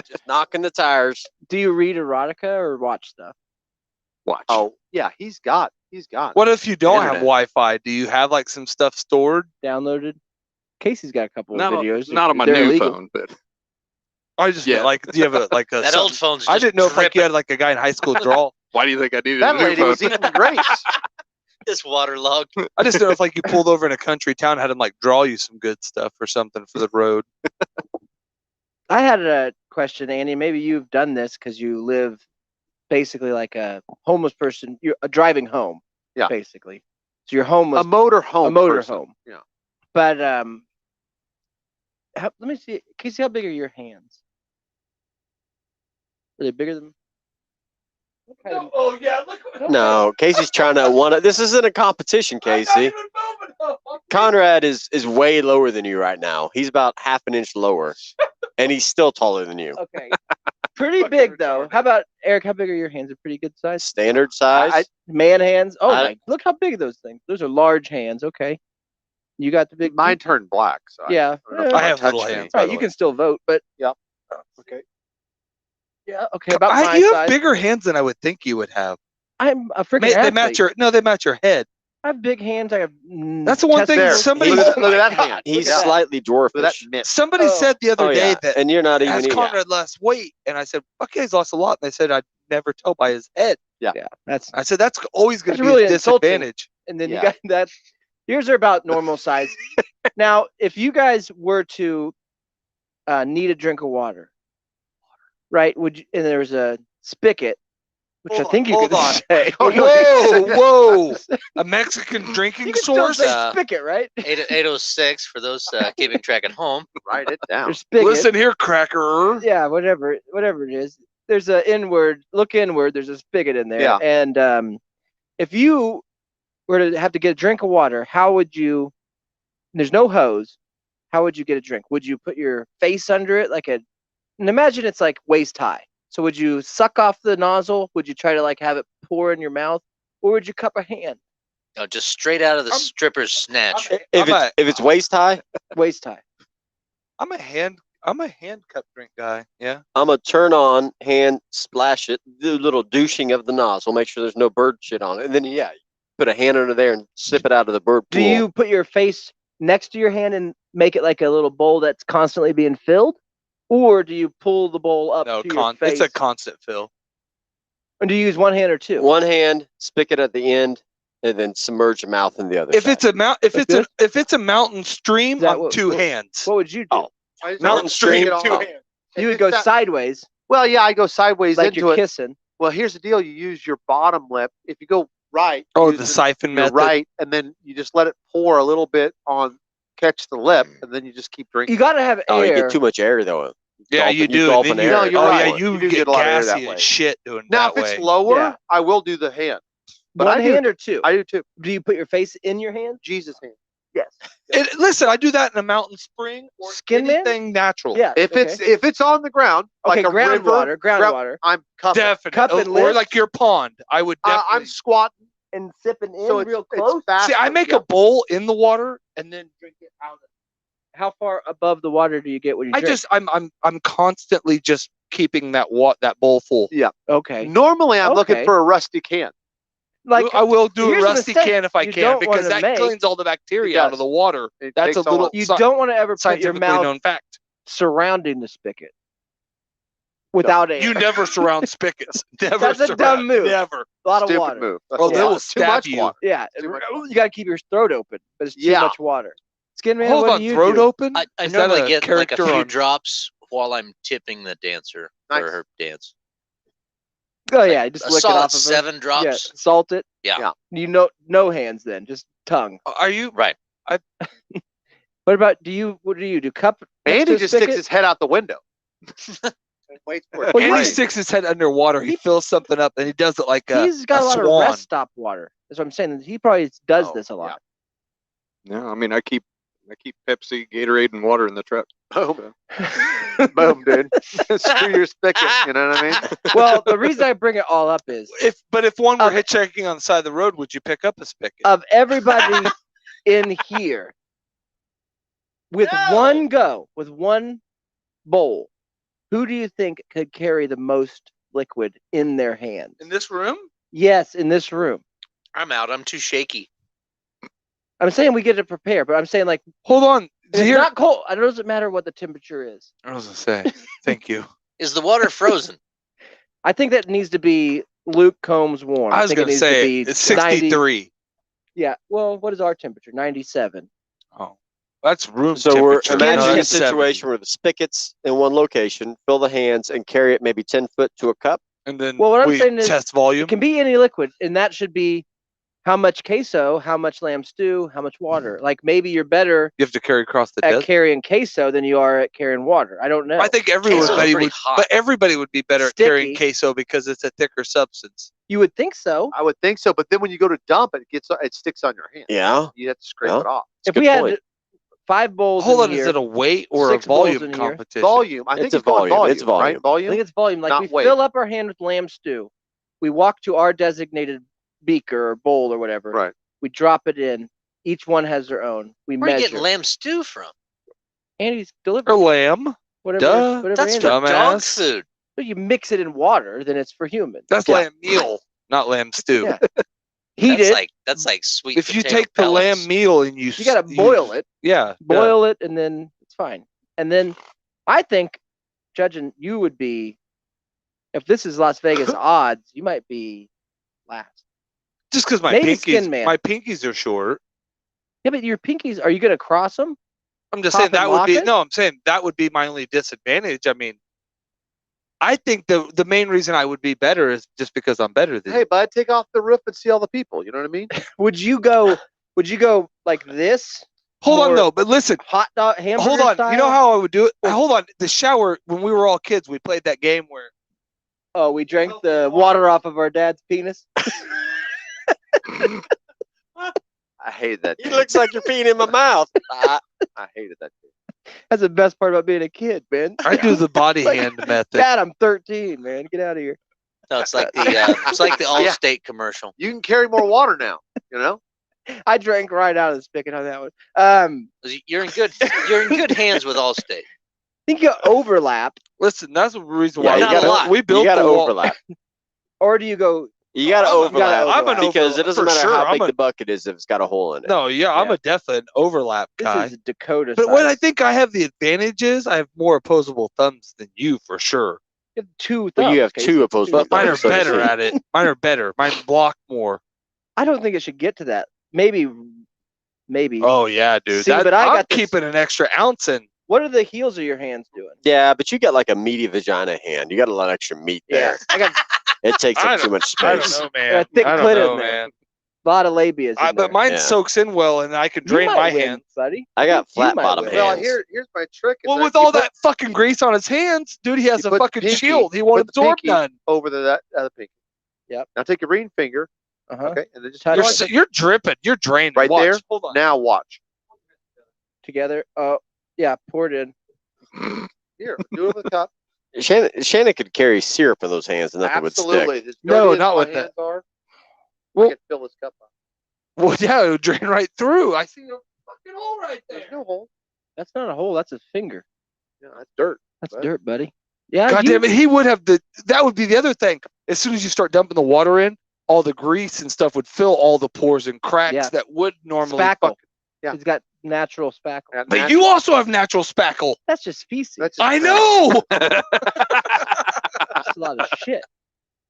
S2: Just knocking the tires.
S1: Do you read erotica or watch stuff?
S6: Watch.
S5: Oh yeah, he's got.
S3: What if you don't have
S6: Internet.
S3: Wi-Fi? Do you have like some stuff stored?
S1: Downloaded? Casey's got a couple
S6: not
S1: of
S6: on,
S1: videos.
S6: not on my
S1: They're
S6: new
S1: illegal.
S6: phone, but
S3: I just
S6: Yeah.
S3: like, do you have a like a?
S4: That old
S3: something-
S4: phone's
S3: I
S4: just
S3: didn't know if like you
S4: dripping.
S3: had like a guy in high school draw.
S6: why do you think I needed
S5: That
S6: a new
S5: lady
S6: phone?
S5: was eating grapes.
S4: This waterlogged.
S3: I just didn't know if like you pulled over in a country town, had him like draw you some good stuff or something for the road.
S1: I had a question, Andy. Maybe you've done this because you live basically like a homeless person. You're driving home.
S5: Yeah.
S1: Basically. So you're homeless.
S5: A motor home.
S1: a motor
S5: person.
S1: home.
S5: Yeah.
S1: But let me see, Casey. How big are your hands? Are they bigger than? What kind of-
S3: Oh yeah, look.
S2: No, Casey's trying to one. This isn't a competition, Casey. Conrad is way lower than you right now. He's about half an inch lower, and he's still taller than you.
S1: Okay, pretty big though. How about Eric? How big are your hands? A pretty good size.
S2: Standard size.
S1: Man hands. Oh
S2: I-
S1: my! Look how big those things. Those are large hands. Okay, you got the big.
S5: Mine turned black. So
S1: Yeah.
S5: I don't know if
S1: I
S5: it'll
S3: have
S5: touch
S3: little
S5: me.
S3: hands.
S1: All
S3: by
S1: right,
S3: the
S1: you
S3: way.
S1: can still vote, but
S5: Okay.
S1: yeah. Okay, about my
S3: You have
S1: size.
S3: bigger hands than I would think you would have.
S1: I'm a freaking
S3: They
S1: athlete.
S3: match they match your head.
S1: I have big hands. I have.
S3: That's the one thing
S1: testicles.
S3: somebody-
S5: Look at,
S3: Oh
S5: look at
S3: my
S5: that
S3: God.
S5: hand.
S2: He's
S5: Look at that.
S2: slightly
S5: Look at that
S2: dwarfish.
S5: mitt.
S3: Somebody
S1: Oh.
S3: said the other
S2: Oh
S3: day
S2: yeah,
S3: that
S2: and you're not even.
S3: asked
S2: Yeah.
S3: Conrad lost weight, and I said, "Okay, he's lost a lot." And they said, "I'd never tell by his head."
S1: Yeah, that's.
S3: I said, "That's always going
S1: That's
S3: to be
S1: really
S3: a
S1: insulting.
S3: disadvantage."
S1: And then you
S5: Yeah.
S1: got that. Yours are about normal size. Now, if you guys were to need a drink of water, right? Would you? And there's a spigot, which I think you
S3: hold
S1: could
S3: on.
S1: say.
S3: Whoa! A Mexican drinking
S1: You can still
S3: source.
S1: say
S4: Uh,
S1: spigot, right?
S4: 806 for those keeping track at home.
S5: Write it down.
S1: There's spigot.
S3: Listen here, cracker.
S1: Yeah, whatever it is. There's a inward. Look inward. There's a spigot in there.
S5: Yeah.
S1: And if you were to have to get a drink of water, how would you? There's no hose. How would you get a drink? Would you put your face under it like a? And imagine it's like waist high. So would you suck off the nozzle? Would you try to like have it pour in your mouth, or would you cup a hand?
S4: No, just straight out of the
S3: I'm-
S4: stripper's snatch.
S2: If it's waist high,
S1: Waist high.
S3: I'm a hand cup drink guy. Yeah.
S2: I'm gonna turn on, hand splash it, do a little douching of the nozzle, make sure there's no bird shit on it, and then put a hand under there and sip it out of the bird
S1: Do
S2: pool.
S1: you put your face next to your hand and make it like a little bowl that's constantly being filled, or do you pull the bowl up
S3: No,
S1: to your face?
S3: it's a constant fill.
S1: And do you use one hand or two?
S2: One hand, spigot at the end, and then submerge your mouth in the other
S3: If
S2: side.
S3: it's a mount, if
S1: Like
S3: it's a mountain stream,
S1: Is that
S3: I'm
S1: what-
S3: two
S1: what-
S3: hands.
S1: What would you do?
S2: Oh,
S3: Mountain stream,
S5: Take it
S3: two
S5: all.
S3: hands.
S1: You would
S5: If
S1: go
S5: it's that-
S1: sideways,
S5: Well, yeah, I go sideways
S1: like
S5: into
S1: you're
S5: it.
S1: kissing.
S5: Well, here's the deal: you use your bottom lip. If you go right,
S3: Oh,
S5: use
S3: the siphon
S5: your
S3: method.
S5: right, and then you just let it pour a little bit on, catch the lip, and then you just keep drinking.
S1: You got to have
S2: Oh, you
S1: air.
S2: get too much air though.
S3: Yeah, you
S2: Gulping-
S3: do.
S2: gulping
S3: Then you,
S2: air.
S5: No, you're
S3: oh
S5: right.
S3: yeah, you
S5: You do
S3: get
S5: get a lot of air that
S3: gassy
S5: way.
S3: as shit doing
S5: Now,
S3: that
S5: if it's
S3: way.
S5: lower,
S1: Yeah.
S5: I will do the hand. But
S1: One
S5: I do-
S1: hand or two?
S5: I do too.
S1: Do you put your face in your hand?
S5: Jesus hand.
S1: Yes.
S3: Listen, I do that in a mountain spring or
S1: Skin man?
S3: anything natural.
S1: Yeah.
S5: If it's on the ground,
S1: okay,
S5: like a river,
S1: groundwater,
S5: I'm cupping.
S3: Definitely.
S1: Cup and
S3: Or
S1: lift?
S3: like your pond. I would definitely.
S5: I'm squatting,
S1: and sipping in
S5: so it's,
S1: real
S5: it's
S1: close.
S5: faster.
S3: See, I make
S5: yeah.
S3: a bowl in the water and then drink it out of it.
S1: How far above the water do you get when you drink?
S3: I'm constantly just keeping that bowl full.
S1: Okay.
S5: Normally, I'm looking
S1: Okay.
S5: for a rusty can.
S1: Like
S3: I will do a
S1: here's a
S3: rusty
S1: mistake
S3: can if I
S1: you
S3: can
S1: don't
S3: because
S1: wanna
S3: that
S1: make.
S3: cleans all the bacteria
S5: It
S3: out
S5: does.
S3: of the water.
S5: It
S3: That's a
S5: takes all
S3: little
S5: of-
S1: you don't want to ever put your
S3: scientifically
S1: mouth
S3: known fact.
S1: surrounding the spigot without air.
S3: You never surround spigots. Never.
S1: That's a
S3: surround,
S1: dumb move.
S3: Never.
S1: a lot of
S5: Stupid
S1: water.
S5: move.
S3: Oh,
S5: a
S3: they
S5: lot.
S3: will
S5: Too
S3: stab
S5: much
S3: you.
S5: water.
S1: Yeah,
S5: Too much water.
S1: you got to keep your throat open, but it's too
S5: Yeah.
S1: much water. Skin man,
S3: Hold
S1: what
S3: on,
S1: do you
S3: throat
S1: do?
S3: open?
S4: I
S3: Is that
S4: normally
S3: a
S4: get like a
S3: character
S4: few
S3: on-
S4: drops while I'm tipping the dancer
S5: Nice.
S4: for her dance.
S1: Oh yeah, just
S4: A
S1: lick it
S4: solid
S1: off of her.
S4: 7 drops.
S1: Yeah, salt it.
S4: Yeah.
S1: You know, no hands then, just tongue.
S3: Are you?
S4: Right.
S1: What about what do you do? Cup? next
S5: Andy
S1: to a
S5: just sticks
S1: spigot?
S5: his head out the window. And waits for it.
S1: Well,
S3: And
S1: you-
S3: he sticks his head underwater. He fills something up and he does it like a,
S1: He's got a lot
S3: swan.
S1: of rest stop water. That's what I'm saying. He probably does
S5: Oh,
S1: this a lot.
S6: No, I mean I keep Pepsi, Gatorade, and water in the truck.
S5: Boom. Boom, dude. Screw your spigot. You know what I mean?
S1: Well, the reason I bring it all up is
S3: If one were
S1: Of-
S3: hitchhiking on the side of the road, would you pick up a spigot?
S1: of everybody in here, with with one bowl, who do you think could carry the most liquid in their hands?
S3: In this room?
S1: Yes, in this room.
S4: I'm out. I'm too shaky.
S1: I'm saying we get to prepare, but I'm saying like
S3: Hold on.
S1: it's
S3: Here,
S1: not cold. It doesn't matter what the temperature is.
S3: I was gonna say. Thank you.
S4: Is the water frozen?
S1: I think that needs to be Luke Combs warm.
S3: I was
S1: think it
S3: gonna
S1: needs to
S3: say
S1: be
S3: it's
S1: 90
S3: 63.
S1: Yeah. Well, what is our temperature? 97.
S3: Oh, that's room
S2: So we're
S3: temperature.
S2: imagining
S3: No,
S2: a
S3: that's 70.
S2: situation where the spigots in one location, fill the hands, and carry it maybe 10 foot to a cup.
S3: And then
S1: Well, what I'm
S3: we
S1: saying is
S3: test volume.
S1: It can be any liquid, and that should be how much queso, how much lamb stew, how much water. Like maybe you're better
S3: You have to carry across the
S1: at
S3: desert.
S1: carrying queso than you are at carrying water. I don't know.
S3: I think
S4: Queso's
S3: everybody
S4: pretty
S3: would,
S4: hot.
S3: but everybody would be better at carrying
S1: Sticky.
S3: queso because it's a thicker substance.
S1: You would think so.
S5: I would think so, but then when you go to dump it, it sticks on your hand.
S2: Yeah.
S5: You have to scrape
S2: Yeah.
S5: it off.
S2: That's a
S1: If we
S2: good
S1: had
S2: point.
S1: 5 bowls
S3: Hold
S1: in
S3: on,
S1: here,
S3: is it a weight or a
S1: 6 bowls
S3: volume
S1: in here.
S3: competition?
S5: Volume. I think
S2: It's a
S5: it's going
S2: volume.
S5: volume.
S2: It's volume.
S5: Right?
S1: I
S5: Volume.
S1: think it's volume. Like
S5: Not
S1: we
S5: weight.
S1: fill up our hand with lamb stew. We walk to our designated beaker or bowl or whatever.
S5: Right.
S1: We drop it in. Each one has their own. We
S4: Where are you
S1: measure.
S4: getting lamb stew from?
S1: Andy's
S3: Or
S1: delivered.
S3: lamb?
S1: Whatever.
S3: Duh.
S1: Whatever
S4: That's
S1: Andy.
S4: for dog
S3: Dumbass.
S4: food.
S1: But you mix it in water, then it's for humans.
S3: That's
S2: Yeah.
S3: lamb meal, not lamb stew.
S1: Yeah. Heat
S4: That's
S1: it.
S4: like sweet.
S3: If you
S4: potato
S3: take the
S4: pellets.
S3: lamb meal and you
S1: You gotta boil it.
S3: Yeah.
S1: Boil it, and then it's fine. And then I think, judging, you would be, if this is Las Vegas odds, you might be last.
S3: Just because
S1: Maybe Skin Man.
S3: my pinkies are short.
S1: Yeah, but your pinkies, are you gonna cross them?
S3: I'm just
S1: Top
S3: saying
S1: and
S3: that would be
S1: lock it?
S3: no. I'm saying that would be my only disadvantage. I mean, I think the main reason I would be better is just because I'm better than
S5: Hey,
S3: you.
S5: bud, take off the roof and see all the people. You know what I mean?
S1: Would you go like this?
S3: Hold on
S1: more
S3: though, but listen.
S1: Hot dog hamburger
S3: Hold on.
S1: style?
S3: You know how I would do it?
S1: Or-
S3: Hold on. The shower when we were all kids, we played that game where
S1: Oh, we drank the water off of our dad's penis.
S5: I hated that.
S2: It looks like you're peeing in my mouth.
S5: I hated that.
S1: That's the best part about being a kid, man.
S3: I do the body
S1: Like,
S3: hand method.
S1: Dad, I'm 13, man. Get out of here.
S4: No, it's like the Allstate commercial.
S5: You can carry more water now. You know?
S1: I drank right out of the spigot on that one.
S4: You're in good hands with Allstate.
S1: I think you overlap,
S3: Listen, that's the reason
S2: Yeah,
S3: why
S4: you gotta-
S3: we built
S2: You got to
S3: the wall.
S2: overlap.
S1: or do you go?
S2: You got to
S3: I'm-
S2: overlap.
S3: I'm an
S2: because it doesn't
S3: for
S2: matter
S3: sure,
S2: how
S3: I'm
S2: big
S3: a-
S2: the bucket is if it's got a hole in it.
S3: No, yeah, I'm
S1: Yeah.
S3: a definitely an overlap
S1: This
S3: guy.
S1: is Dakota.
S3: But what I
S1: size.
S3: think I have the advantage is I have more opposable thumbs than you for sure.
S1: You have 2
S2: But you
S1: thumbs,
S2: have
S1: Casey.
S2: 2 opposable
S3: But mine are
S2: thumbs, so to
S3: better
S2: speak.
S3: at it. Mine are better. Mine block more.
S1: I don't think it should get to that. Maybe.
S3: Oh yeah, dude.
S1: See, but I
S3: I'm
S1: got this-
S3: keeping an extra ounce in.
S1: What are the heels of your hands doing?
S2: Yeah, but you got like a meaty vagina hand. You got a lot of extra meat there.
S1: I got
S2: It takes
S3: I
S2: up too much
S3: I
S2: space.
S3: don't know,
S1: Yeah,
S3: man.
S1: thick
S3: I don't
S1: clit in
S3: know,
S1: there.
S3: man.
S1: a lot of labias.
S3: But mine
S2: Yeah.
S3: soaks in well, and I can
S1: You
S3: drain
S1: might
S3: my
S1: win,
S3: hands.
S1: buddy.
S2: I got
S1: You
S2: flat
S1: might
S2: bottom
S1: win.
S5: Well,
S2: hands.
S5: here's my trick. is
S3: Well,
S5: that
S3: with
S5: you
S3: all
S5: put
S3: that fucking grease on his hands, dude, he has
S5: You
S3: a
S5: put the
S3: fucking
S5: pinky-
S3: shield. He won't
S5: put the
S3: absorb
S5: pinky
S3: none.
S5: over that other pinky.
S1: Yep.
S5: Now take your ring finger.
S1: Uh-huh.
S5: Okay, and then just
S1: Touch
S3: You're,
S1: it.
S3: you're dripping. You're draining.
S5: Right
S3: Watch.
S5: there?
S3: Hold on.
S5: now watch.
S1: Together. Oh, yeah. Pour it in.
S5: Here, do it with a cup.
S2: Shannon could carry syrup in those hands and nothing would stick.
S5: Absolutely. As
S3: No,
S5: dirty as
S3: not
S5: my
S3: with that.
S5: hands Are,
S3: Well-
S5: I can fill this cup up.
S3: Well, yeah, it would drain right through. I see a fucking hole right there.
S5: There's no hole.
S1: That's not a hole. That's a finger.
S5: Yeah, that's dirt.
S1: That's
S5: Right.
S1: dirt, buddy. Yeah.
S3: God
S1: you-
S3: damn it, he would have that would be the other thing. As soon as you start dumping the water in, all the grease and stuff would fill all the pores and cracks
S1: Yeah.
S3: that would normally
S1: Spackle.
S3: fuck-
S5: Yeah.
S1: It's got natural spackle.
S5: That
S3: But
S5: nat-
S3: you also have natural spackle.
S1: That's just feces.
S5: That's just
S3: I
S5: crap.
S3: know.
S1: That's a lot of shit.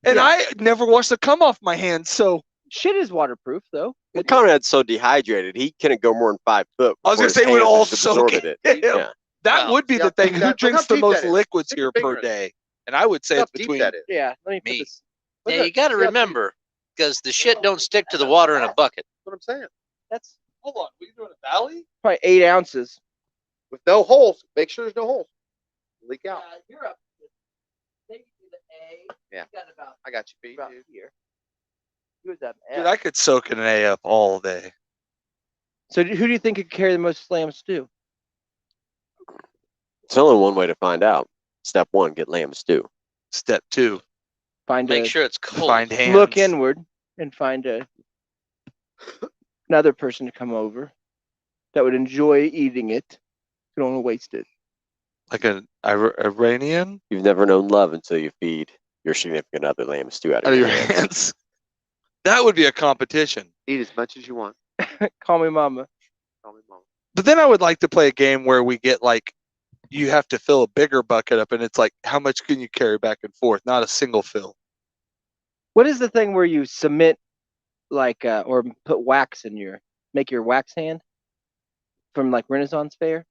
S3: And
S1: Yeah.
S3: I never wash the cum off my hands, so
S1: Shit is waterproof, though.
S2: Well, Conrad's so dehydrated, he couldn't go more than 5 foot.
S3: I was
S2: before
S3: gonna say
S2: his
S3: it would
S2: hands
S3: all
S2: just
S3: soak
S2: absorbed
S3: it.
S2: it. Yeah.
S3: That
S4: Well,
S3: would be
S5: yeah,
S3: the thing.
S5: take
S3: Who
S5: that- look
S3: drinks
S5: how
S3: the
S5: deep
S3: most
S5: that is.
S3: liquids
S5: Stick
S3: here
S5: your
S3: per
S5: finger in it.
S3: day? And I would say
S5: Look
S3: it's
S5: how deep
S3: between.
S5: that is.
S1: Yeah. Let me put
S4: Me.
S1: this.
S5: Look
S4: Yeah,
S5: at-
S4: you got to
S5: see how deep-
S4: remember because the shit don't stick to the water in a bucket.
S5: That's what I'm saying.
S1: That's
S3: Hold on, we doing a valley?
S1: probably 8 ounces.
S5: With no holes. Make sure there's no holes. Leak out.
S1: You're up. Take you to the A.
S5: Yeah.
S1: You got about
S5: I got you beat, dude.
S1: here. Who was that?
S3: Dude, I could soak an A up all day.
S1: So who do you think could carry the most lamb stew?
S2: It's only one way to find out. Step 1, get lamb stew.
S3: Step 2,
S1: Find
S4: Make
S1: a
S4: sure it's cold.
S3: find hands.
S1: look inward and find another person to come over that would enjoy eating it. You don't want to waste it.
S3: Like an Iranian
S2: You've never known love until you feed your significant other lamb stew out
S3: out
S2: of
S3: of
S2: your
S3: your
S2: hands.
S3: hands. That would be a competition.
S5: Eat as much as you want.
S1: Call me mama.
S5: Call me mom.
S3: But then I would like to play a game where we get like, you have to fill a bigger bucket up, and it's like, how much can you carry back and forth? Not a single fill.
S1: What is the thing where you submit like or put wax in make your wax hand from like Renaissance fair?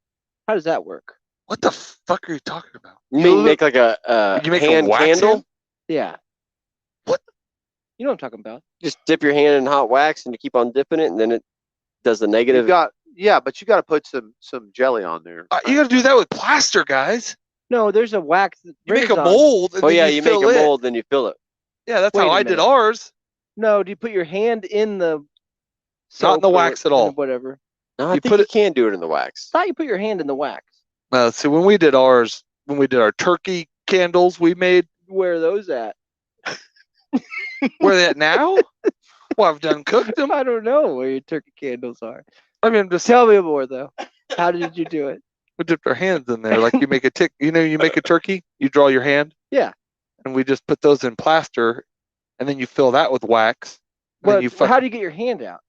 S1: How does that work?
S3: What the fuck are you talking about?
S2: You mean make like a
S3: You make a
S2: hand
S3: wax
S2: candle?
S3: hand?
S1: Yeah.
S3: What?
S1: You know what I'm talking about.
S2: Just dip your hand in hot wax and you keep on dipping it, and then it does the negative.
S5: But you got to put some jelly on there.
S3: You got to do that with plaster, guys.
S1: No, there's a wax.
S3: You make a
S1: Renaissance-
S3: mold and
S2: Oh
S3: then
S2: yeah,
S3: you
S2: you make
S3: fill
S2: a
S3: it.
S2: mold, then you fill it.
S3: Yeah, that's
S1: Wait
S3: how
S1: a
S3: I did
S1: minute.
S3: ours.
S1: No, do you put your hand in the?
S3: Not in the
S1: soap or
S3: wax at all.
S1: Whatever.
S2: No, I
S3: You
S2: think
S3: put
S2: you
S3: it-
S2: can do it in the wax.
S1: I thought you put your hand in the wax.
S3: See, when we did ours, when we did our turkey candles, we made.
S1: Where are those at?
S3: Where they at now? Well, I've done cooked them.
S1: I don't know where your turkey candles are.
S3: I mean, just
S1: Tell me more though. How did you do it?
S3: we dipped our hands in there, like you make a tick. You know, you make a turkey, you draw your hand.
S1: Yeah.
S3: And we just put those in plaster, and then you fill that with wax. And then
S1: But how do you get your hand out?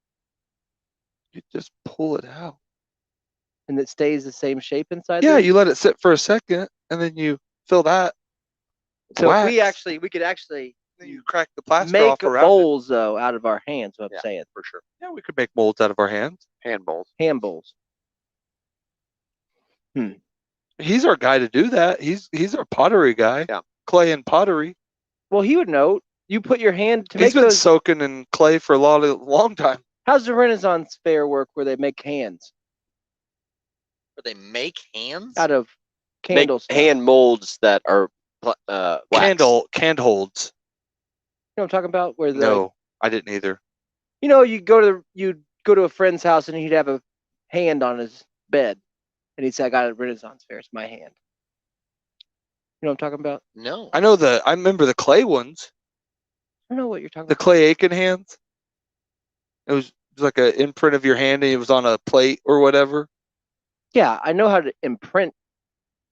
S3: you just pull it out?
S1: And it stays the same shape inside?
S3: Yeah,
S1: there?
S3: you let it sit for a second, and then you fill that. with
S1: So
S3: wax.
S1: we could actually
S3: Then you crack the plaster
S1: make
S3: off around it.
S1: bowls though out of our hands. What I'm
S5: Yeah.
S1: saying,
S5: For sure.
S3: Yeah, we could make molds out of our hands.
S5: Hand bowls.
S1: hand bowls.
S3: He's our guy to do that. He's our pottery guy.
S5: Yeah.
S3: Clay and pottery.
S1: Well, he would know. You put your hand to
S3: He's
S1: make
S3: been
S1: those.
S3: soaking in clay for a long time.
S1: How's the Renaissance fair work where they make hands
S4: Where they make hands?
S1: out of
S2: Make
S1: candles?
S2: hand molds that are wax.
S3: Candle holds.
S1: You know what I'm talking about? Where the
S3: No, I didn't either.
S1: you know you'd go to a friend's house and he'd have a hand on his bed, and he'd say, "I got it at Renaissance fair. It's my hand." You know what I'm talking about?
S4: No.
S3: I remember the clay ones,
S1: I don't know what you're talking
S3: the
S1: about.
S3: Clay Aiken hands. It was like an imprint of your hand, and it was on a plate or whatever.
S1: Yeah, I know how to imprint.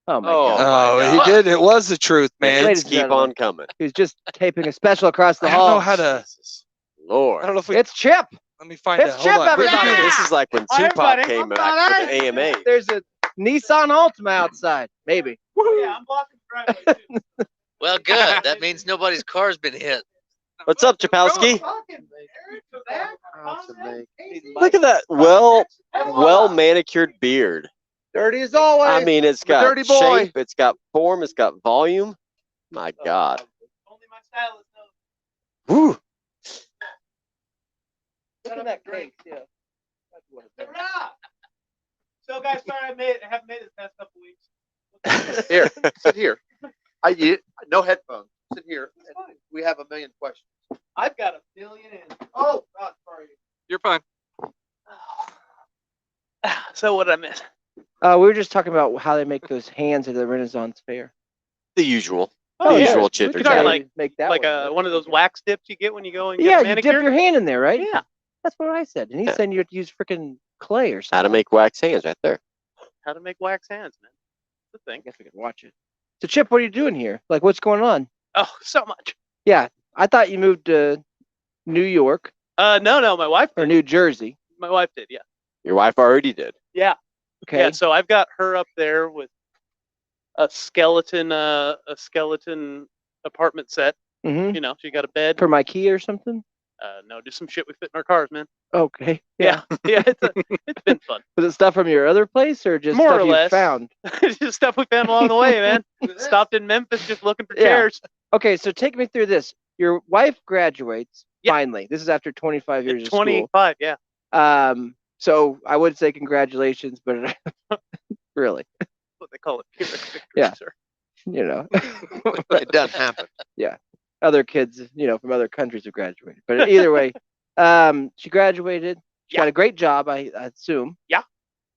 S1: Oh my
S2: Oh.
S1: god!
S2: my
S3: he
S2: God.
S3: did. It was the truth, man.
S1: Ladies
S2: Hits
S1: and
S2: keep
S1: gentlemen.
S2: on coming.
S1: He was just taping a special across the
S3: I don't
S1: hall.
S3: know how to.
S2: Jesus. Lord.
S3: I don't know if we.
S1: It's Chip.
S3: Let me find
S1: It's
S3: it.
S1: Chip,
S3: Hold on.
S1: everybody.
S2: This is like when
S1: Hi,
S2: Tupac
S1: everybody.
S2: came
S1: I'm
S2: back with
S1: Conrad.
S2: the AMA.
S1: There's a Nissan Altima outside. Maybe.
S7: Yeah, I'm blocking the driveway too.
S4: Well, good. That means nobody's car's been hit.
S2: What's up, Chapowski?
S5: Awesome, mate.
S2: Look at that well manicured beard.
S1: Dirty as always.
S2: I mean, it's
S5: I'm a
S2: got
S5: dirty boy.
S2: shape, it's got form, it's got volume. My God.
S7: Only my stylist knows.
S2: Woo.
S1: Look at that cake. Yeah.
S7: Hurrah! So, guys, sorry I haven't made it the past couple weeks.
S5: Here, sit here. No headphones. Sit here. And we have a million questions.
S7: I've got a million in. Oh, God, sorry.
S6: You're fine.
S7: So, what did I miss?
S1: We were just talking about how they make those hands at the Renaissance fair.
S2: The usual.
S7: Oh,
S2: the
S7: yeah.
S2: usual
S1: We
S2: chitter
S1: could
S7: talking
S2: chatter.
S1: try
S7: like-
S1: to make that
S7: Like
S1: one.
S7: one of those wax dips you get when you go and
S1: Yeah,
S7: get a
S1: you dip
S7: manicure?
S1: your hand in there, right?
S7: Yeah.
S1: That's what I said. And he's
S2: Yeah.
S1: saying you have to use freaking clay or something.
S2: How to make wax hands right there.
S7: How to make wax hands, man. It's a
S1: I
S7: thing.
S1: guess we could watch it. So, Chip, what are you doing here? Like, what's going on?
S7: Oh, so much.
S1: Yeah, I thought you moved to New York
S7: No, my wife
S1: or
S7: did.
S1: New Jersey.
S7: My wife did, yeah.
S2: Your wife already did.
S7: Yeah.
S1: Okay.
S7: Yeah, so I've got her up there with a skeleton apartment set.
S1: Mm-hmm.
S7: You know, she got a bed.
S1: For my key or something?
S7: No, just some shit we fit in our cars, man.
S1: Okay.
S7: Yeah, yeah, it's been fun.
S1: Was it stuff from your other place or just
S7: More
S1: stuff
S7: or
S1: you
S7: less.
S1: found?
S7: It's just stuff we found along the way, man. Stopped in Memphis just looking for
S1: Yeah.
S7: chairs.
S1: Okay, so take me through this. Your wife graduates
S7: Yeah.
S1: finally. This is after 25 years
S7: At
S1: of school.
S7: 25, yeah.
S1: So I would say congratulations, but really,
S7: That's what they call it. Pyrrhic victory,
S1: Yeah.
S7: sir.
S1: you know,
S5: It doesn't happen.
S1: other kids, from other countries have graduated. But either way, she graduated. She got a great job, I assume.
S7: Yeah.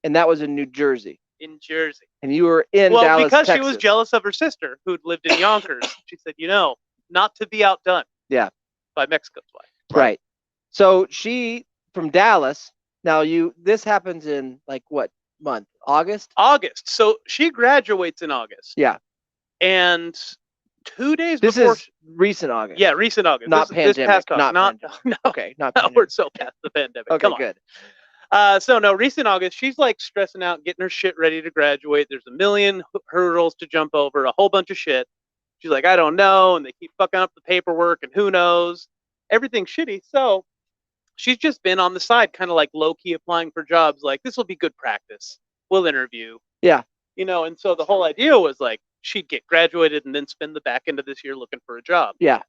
S1: And that was in New Jersey.
S7: In Jersey.
S1: And you were in
S7: Well,
S1: Dallas,
S7: because
S1: Texas.
S7: she was jealous of her sister who'd lived in Yonkers. She said, not to be outdone.
S1: Yeah.
S7: By Mexico's wife.
S1: Right. So she from Dallas. Now this happens in like what month? August?
S7: August. So she graduates in August.
S1: Yeah.
S7: And 2 days
S1: This
S7: before.
S1: is recent August.
S7: Yeah, recent August.
S1: Not
S7: this
S1: pandemic,
S7: past August.
S1: not
S7: no,
S1: Okay, not
S7: no,
S1: pandemic.
S7: we're so past the pandemic.
S1: Okay,
S7: Come on.
S1: good.
S7: So no, recent August, she's like stressing out, getting her shit ready to graduate. There's a million hurdles to jump over, a whole bunch of shit. She's like, I don't know, and they keep fucking up the paperwork, and who knows? Everything's shitty. So she's just been on the side, kind of like low key applying for jobs. Like, this will be good practice. We'll interview.
S1: Yeah.
S7: And so the whole idea was like she'd get graduated and then spend the back end of this year looking for a job.
S1: Yeah.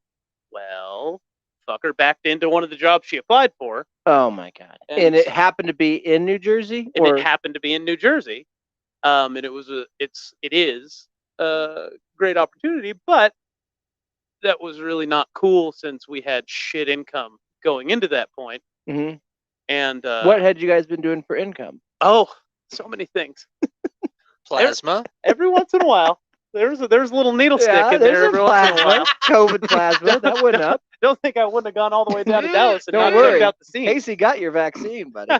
S7: Well, motherfucker backed into one of the jobs she applied for,
S1: Oh my god! And it happened to be in New Jersey,
S7: and
S1: or
S7: it happened to be in New Jersey. And it is a great opportunity, but that was really not cool since we had shit income going into that point.
S1: Mhm.
S7: And
S1: What had you guys been doing for income?
S7: oh, so many things.
S4: Plasma.
S7: Every once in a while, there's a little needle stick in
S1: there's
S7: there every once in a while.
S1: COVID plasma. That went up.
S7: Don't think I wouldn't have gone all the way down to Dallas and
S1: Don't
S7: not
S1: worry.
S7: checked out the scene.
S1: Casey got your vaccine, buddy.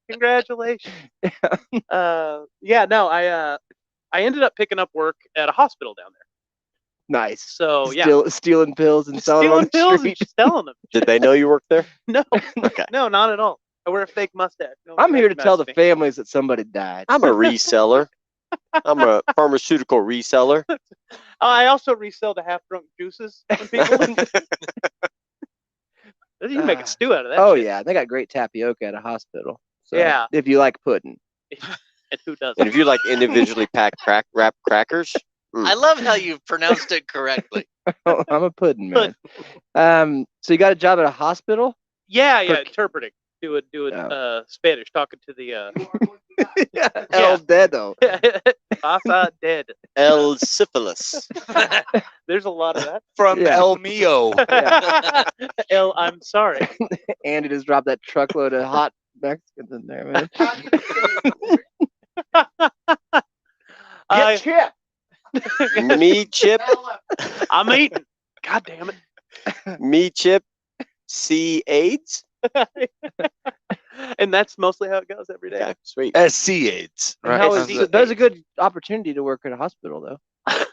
S7: Congratulations. Yeah, no, I ended up picking up work at a hospital down there.
S1: Nice.
S7: So yeah,
S1: Stealing pills and
S7: just
S1: selling them on
S7: stealing
S1: the
S7: pills and
S1: street.
S7: just selling them.
S2: Did they know you worked there?
S7: No,
S2: Okay.
S7: no, not at all. I wear a fake mustache. No one
S1: I'm here to tell the
S7: recognizes me.
S1: families that somebody died.
S2: I'm a reseller. I'm a pharmaceutical reseller.
S7: I also resell the half-drunk juices when people. You can make a stew out of that.
S1: Oh
S7: shit.
S1: yeah, they got great tapioca at a hospital. So,
S7: Yeah.
S1: if you like pudding.
S7: And who doesn't?
S2: And if you like individually packed wrap crackers,
S4: I love how you've pronounced it correctly.
S1: I'm a pudding man. So you got a job at a hospital?
S7: Yeah,
S1: For-
S7: interpreting. Doing
S1: Oh.
S7: Spanish, talking to the
S1: Yeah, El Dedo.
S7: Pasa dead.
S2: El syphilis.
S7: There's a lot of that.
S3: From
S1: Yeah.
S3: El Mio.
S7: El, I'm sorry.
S1: Andy just dropped that truckload of hot Mexicans in there, man.
S7: I,
S1: Chip.
S2: Me chip,
S7: I'm eating. God damn it.
S2: me chip, C AIDS.
S7: And that's mostly how it goes every day.
S2: Okay, sweet.
S3: SC AIDS.
S1: And
S3: Right.
S1: how
S7: Sounds
S1: is,
S7: good.
S1: that was a good opportunity to work at a hospital, though.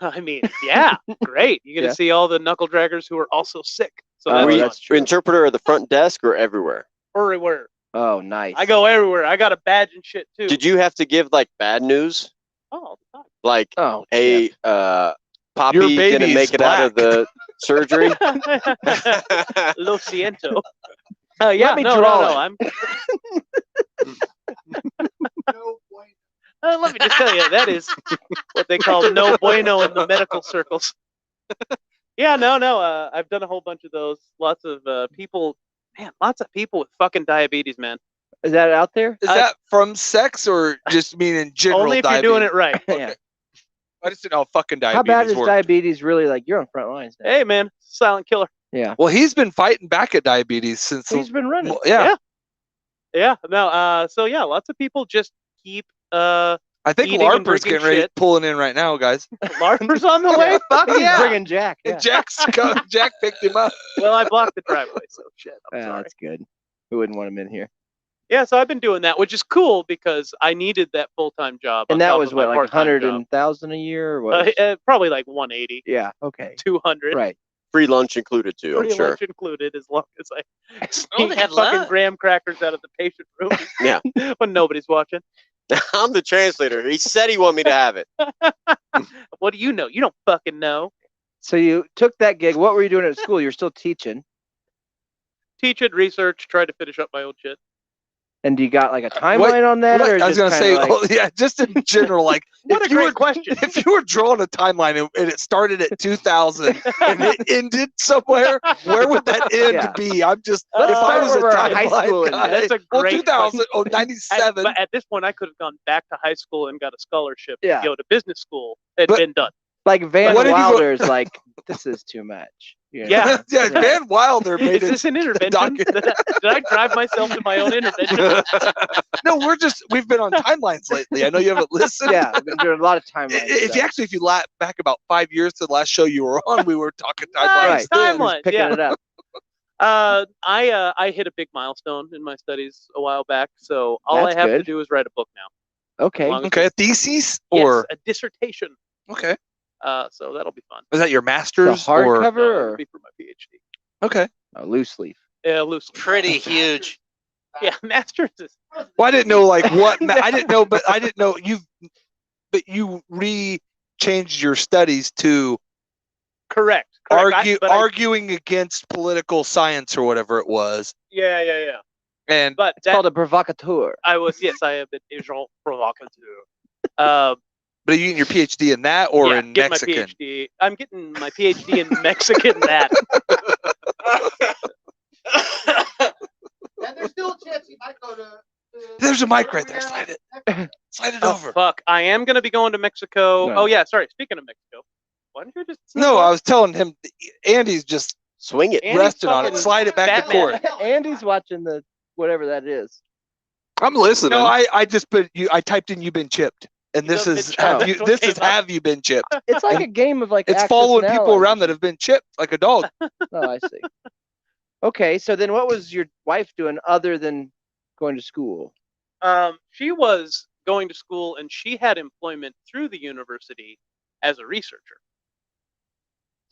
S7: I mean, yeah, great. You're gonna
S1: Yeah.
S7: see all the knuckle draggers who are also sick. So
S1: Oh,
S7: that's,
S2: we
S1: that's true.
S2: interpreter at the front desk or everywhere?
S7: everywhere.
S1: Oh, nice.
S7: I go everywhere. I got a badge and shit too.
S2: Did you have to give like bad news?
S7: Oh, all the
S2: Like,
S1: Oh,
S2: hey, Poppy
S3: Your
S2: didn't
S3: baby's
S2: make it out of the surgery?
S7: time. Lo siento. Yeah,
S1: me
S7: no,
S1: draw
S7: no,
S1: it.
S7: no. I'm. Let me just tell you, that is what they call no bueno in the medical circles. Yeah, no. I've done a whole bunch of those. Lots of people, man, lots of people with fucking diabetes, man.
S1: Is that out there?
S3: Is that from sex or just mean in general?
S7: Only if
S3: diabetes?
S7: you're doing it right.
S1: Yeah.
S3: I just didn't know how fucking diabetes
S1: How bad is
S3: worked.
S1: diabetes really? Like, you're on front lines now.
S7: Hey, man, silent killer.
S1: Yeah.
S3: Well, he's been fighting back at diabetes since.
S1: He's been running.
S3: Yeah.
S7: Yeah, no. So yeah, lots of people just keep
S3: I think
S7: eating and
S3: LARPer's
S7: drinking
S3: getting ready,
S7: shit.
S3: pulling in right now, guys.
S7: LARPers on the way. Fuck
S1: He's
S7: yeah.
S1: bringing Jack. Yeah.
S3: And Jack picked him up.
S7: Well, I blocked the driveway, so shit. I'm
S1: Yeah,
S7: sorry.
S1: that's good. We wouldn't want him in here.
S7: Yeah, so I've been doing that, which is cool because I needed that full-time job. on
S1: And that
S7: top
S1: was
S7: of my
S1: what, like
S7: part-time
S1: 100,000 a year? Or what?
S7: job. Probably like 180,
S1: Yeah. Okay.
S7: 200.
S1: Right.
S2: Free lunch included too, I'm
S7: Pretty
S2: sure.
S7: much included, as long as I
S4: Oh, they
S7: eat
S4: had
S7: fucking
S4: lunch.
S7: graham crackers out of the patient room.
S2: Yeah.
S7: When nobody's watching.
S2: I'm the translator. He said he wanted me to have it.
S7: What do you know? You don't fucking know.
S1: So you took that gig. What were you doing at school? You're still teaching.
S7: Teach it, research, try to finish up my old shit.
S1: And do you got like a timeline on that? Or
S3: I was
S1: just
S3: gonna
S1: kinda
S3: say,
S1: like,
S3: oh, yeah, just in general, like
S7: What
S3: if
S7: a
S3: you
S7: great
S3: were
S7: question.
S3: if you were drawing a timeline and it started at 2000 and it ended somewhere, where would that end
S1: Yeah.
S3: be? I'm just
S7: Let's
S3: if I
S1: start
S3: was a
S1: where our high
S3: timeline
S1: school
S3: guy,
S1: ended.
S7: That's a
S3: well,
S7: great
S3: 2000 or 97.
S7: But at this point, I could have gone back to high school and got a scholarship
S1: Yeah.
S7: to go to business school. It'd
S3: But-
S7: been done.
S1: like Van
S3: What did you go-
S1: Wilder's like, this is too much. You know?
S7: Yeah.
S3: yeah, Van Wilder made
S7: Is
S3: it.
S7: this an intervention?
S3: docu-
S7: Did I drive myself to my own intervention?
S3: No, we've been on timelines lately. I know you haven't listened.
S1: Yeah, we've been doing a lot of timelines.
S3: If you lap back about 5 years to the last show you were on, we were talking timelines.
S7: Nice,
S3: then.
S7: timeline.
S1: picking
S7: Yeah.
S1: it up.
S7: I hit a big milestone in my studies a while back, so all
S1: That's
S7: I have to
S1: good.
S7: do is write a book now.
S1: Okay.
S7: Long as
S3: Okay, a
S7: it's-
S3: thesis or
S7: yes, a dissertation.
S3: okay,
S7: So that'll be fun.
S3: is that your
S1: The
S3: master's or
S1: hardcover
S7: No, it'll
S1: or
S7: be for my PhD.
S3: okay?
S1: loose leaf?
S7: Yeah, loosely.
S4: Pretty huge.
S7: Yeah, masters is.
S3: Well, I didn't know like what I didn't know, but I didn't know you changed your studies to
S7: Correct.
S3: arguing against political science or whatever it was,
S7: Yeah.
S3: and
S7: But
S1: It's called a provocateur.
S7: I was, yes, I am an agent provocateur.
S3: But are you getting your PhD in that or
S7: Yeah,
S3: in
S7: getting
S3: Mexican?
S7: my PhD. I'm getting my PhD in Mexican that.
S8: And there's still a chance he might go to.
S3: There's a mic right there. Slide it. Slide it
S7: Oh,
S3: over.
S7: fuck. I am going to be going to Mexico.
S1: No.
S7: Oh, yeah. Sorry. Speaking of Mexico. Why don't you just.
S3: No, I was telling him Andy's just
S2: Swing it.
S7: Andy's
S3: resting on it.
S7: fucking
S3: Slide it back to
S7: Batman.
S3: court.
S1: Andy's watching the whatever that is.
S6: I'm listening.
S3: No, I just put you. I typed in "you've been chipped," and this
S7: You've
S3: is
S7: been chipped.
S3: have you.
S7: That's what
S3: This is
S7: came up.
S3: have you been chipped?
S1: It's like a game of like.
S3: It's
S1: Axis
S3: following
S1: and
S3: people
S1: Allies.
S3: around that have been chipped like a dog.
S1: Oh, I see. Okay, so then what was your wife doing other than going to school?
S7: She was going to school and she had employment through the university as a researcher.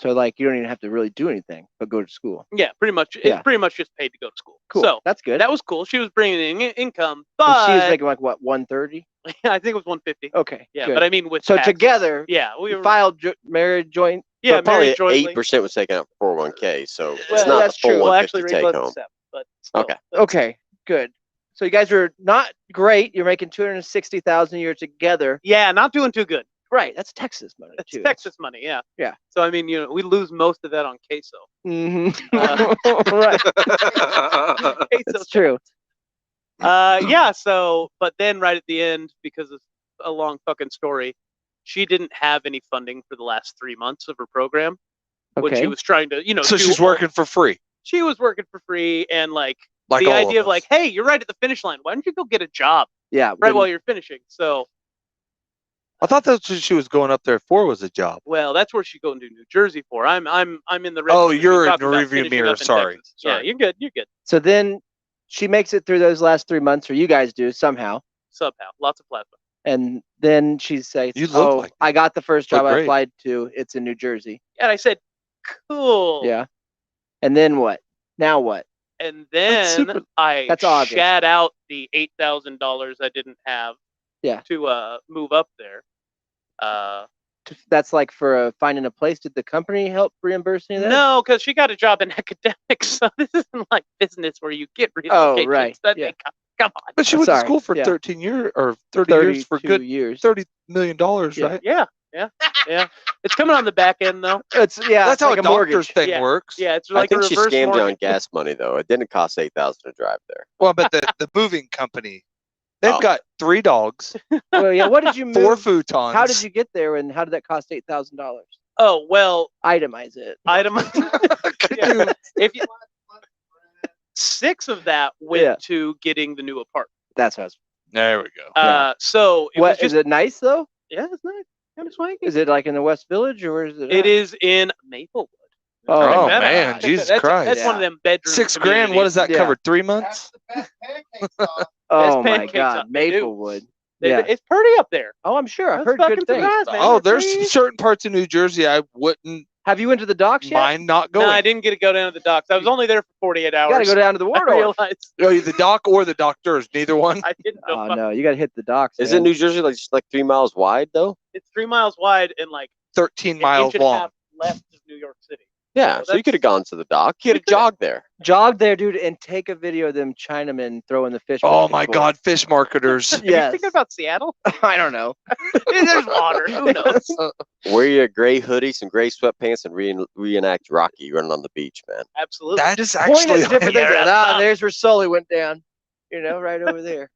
S1: So like you don't even have to really do anything but go to school.
S7: Yeah, pretty much.
S1: Yeah.
S7: It's pretty much just paid to go to school.
S1: Cool.
S7: So
S1: That's good.
S7: that was cool. She was bringing in income,
S1: And
S7: but
S1: she was making like what 130.
S7: I think it was 150.
S1: Okay.
S7: Yeah,
S1: good.
S7: but I mean with
S1: so
S7: taxes.
S1: together,
S7: Yeah, we
S1: you
S7: were.
S1: filed married joint.
S7: Yeah,
S2: But probably
S7: married jointly.
S2: 8% was taken out for 401k, so
S1: Well,
S2: it's not
S1: that's
S2: the full
S1: true.
S7: Well,
S2: 150
S7: actually,
S2: take
S7: Ray
S2: home.
S7: 7, but still.
S2: Okay.
S1: Okay, good. So you guys are not great. You're making 260,000 a year together.
S7: Yeah, not doing too good.
S1: Right. That's Texas money
S7: That's
S1: too.
S7: Texas money. Yeah.
S1: Yeah.
S7: So I mean, we lose most of that on queso.
S1: Mm-hmm.
S7: Uh,
S1: right.
S7: Queso.
S1: That's true.
S7: Yeah. So, but then right at the end, because of a long fucking story, she didn't have any funding for the last 3 months of her program, when
S1: Okay.
S7: she was trying to,
S3: So
S7: do
S3: she's
S7: all-
S3: working for free.
S7: She was working for free, and like
S3: Like
S7: the
S3: all
S7: idea
S3: of
S7: of like,
S3: us.
S7: hey, you're right at the finish line. Why don't you go get a job
S1: Yeah.
S7: right
S1: when-
S7: while you're finishing? So,
S3: I thought that's what she was going up there for was a job.
S7: well, that's where she's going to New Jersey for. I'm in the red
S3: Oh,
S7: zone between
S3: you're in
S7: talking
S3: the
S7: about
S3: rearview
S7: finishing
S3: mirror.
S7: up in
S3: Sorry.
S7: Texas. Yeah,
S3: Sorry.
S7: you're good. You're good.
S1: So then she makes it through those last 3 months, or you guys do somehow.
S7: Somehow, lots of plasma.
S1: And then she says,
S3: You look
S1: "Oh,
S3: like
S1: I got the first
S3: Look
S1: job I
S3: great.
S1: applied to. It's in New Jersey."
S7: And I said, cool.
S1: Yeah. And then what? Now what?
S7: And
S1: That's
S7: then
S1: super-
S7: I
S1: that's August.
S7: shat out the $8,000 I didn't have.
S1: Yeah.
S7: To move up there.
S1: That's like for finding a place. Did the company help reimburse any of that?
S7: No, because she got a job in academics, so this isn't like business where you get relocations.
S1: right,
S7: That
S1: yeah.
S7: they come on.
S3: But she went to
S1: Sorry,
S3: school for
S1: yeah.
S3: 13 years or 30 years for
S1: 32
S3: good
S1: years.
S3: $30 million,
S1: Yeah.
S3: right?
S7: Yeah. It's coming on the back end though.
S1: It's
S3: That's how
S1: like
S3: a doctor's
S1: mortgage.
S3: thing
S7: Yeah.
S3: works.
S7: Yeah, it's
S2: I
S7: like
S2: think
S7: a
S2: she
S7: reverse
S2: scammed you on
S7: mortgage.
S2: gas money, though. It didn't cost $8,000 to drive there.
S3: Well, but the moving company, they've
S2: Oh.
S3: got 3 dogs,
S1: Well, yeah. What did you move?
S3: 4 futons.
S1: How did you get there, and how did that cost $8,000?
S7: Oh well,
S1: Itemize it.
S7: item.
S3: Could
S7: Yeah.
S3: you-
S7: If you, 6 of that went
S1: Yeah.
S7: to getting the new apartment.
S1: That's what I was.
S3: There we go.
S7: So it
S1: What
S7: was
S1: is
S7: just
S1: it nice though?
S7: yeah, it's nice. Kind of swanky.
S1: Is it like in the West Village, or where is it?
S7: It
S1: at?
S7: is in Maplewood.
S1: Oh,
S3: Oh,
S7: Check that
S3: man,
S7: out.
S3: Jesus
S7: that's,
S3: Christ.
S7: That's one of them bedroom.
S3: $6 grand. What does that
S1: Yeah.
S3: cover? 3
S8: That's
S3: months?
S8: the best pancake sauce.
S1: Oh my
S7: pancakes
S1: God,
S7: up, they do.
S1: Maplewood.
S7: Yeah.
S1: Yeah.
S7: It's pretty up there.
S1: Oh, I'm sure. I've
S7: That's
S1: heard
S7: fucking
S1: good things.
S7: surprised, man.
S3: Oh,
S7: That's
S3: there's
S7: pretty-
S3: certain parts of New Jersey I wouldn't
S1: Have you went to the docks yet?
S3: mind not
S7: No,
S3: going.
S7: I didn't get to go down to the docks. I was only there for 48 hours.
S1: You got to go down to the
S7: I
S1: Waldorf.
S7: realized
S3: Oh, the dock or the doctors, neither one.
S7: I didn't know.
S1: Oh no, you got to hit the docks.
S2: Isn't
S1: man.
S2: New Jersey like just like 3 miles wide, though?
S7: It's 3 miles wide and like
S3: 13
S7: an
S3: miles
S7: inch and a
S3: long.
S7: half left of New York City.
S2: Yeah, so you
S7: that's-
S2: could have gone to the dock. You could have jogged there.
S1: Jog there, dude, and take a video of them Chinamen throwing the fish.
S3: Oh
S1: back and
S3: my
S1: forth.
S3: God, fish marketers.
S7: Are you
S1: Yes.
S7: thinking about Seattle?
S1: I don't know.
S7: There's water. Who knows?
S2: Wear your gray hoodie, some gray sweatpants, and reenact Rocky running on the beach, man.
S7: Absolutely.
S3: That is
S1: Point
S3: actually
S1: at different things.
S7: Yeah.
S1: Ah, there's where Sully went down. You know, right over there.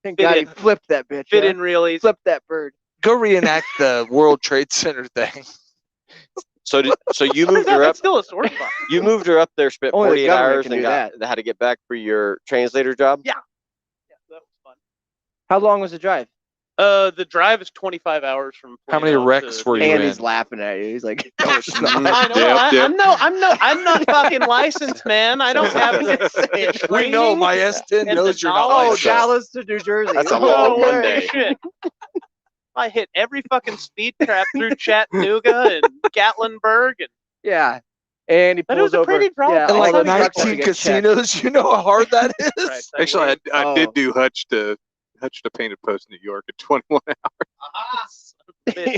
S1: Thank
S7: Fit
S1: God he
S7: in.
S1: flipped that bitch.
S7: Fit
S1: huh?
S7: in real easy.
S1: Flipped that bird.
S3: go reenact the World Trade Center thing.
S2: So you
S7: What is
S2: moved
S7: that?
S2: her up.
S7: That's still a sore spot.
S2: You moved her up there, spent
S1: Only the
S2: 48
S1: government
S2: hours,
S1: can
S2: and
S1: do
S2: had to get back for your translator job.
S7: Yeah. Yeah, that was fun.
S1: How long was the drive?
S7: The drive is 25 hours from.
S3: How many
S7: Plano
S3: wrecks
S7: to-
S3: were you
S1: And
S3: in?
S1: he's laughing at you. He's like, no, it's not.
S7: I know.
S6: Yep, yep.
S7: I'm not fucking licensed, man. I don't have the
S3: We know
S7: training
S3: my S10
S7: and
S3: knows
S7: the
S3: you're not
S7: knowledge.
S1: Oh,
S3: licensed.
S1: Dallas to New Jersey.
S2: That's a
S1: Oh,
S2: long
S1: okay.
S2: one day.
S7: Shit. I hit every fucking speed trap through Chattanooga and Gatlinburg, and
S1: Yeah. And he
S7: But it was
S1: pulls
S7: a
S1: over.
S7: pretty drive.
S1: Yeah,
S3: And
S1: all
S3: like
S1: those trucks
S3: 19
S1: get checked.
S3: casinos, you know how hard that is?
S7: right,
S6: Actually, I
S1: Oh.
S6: did do Hutch to Painted Post New York at 21 hours.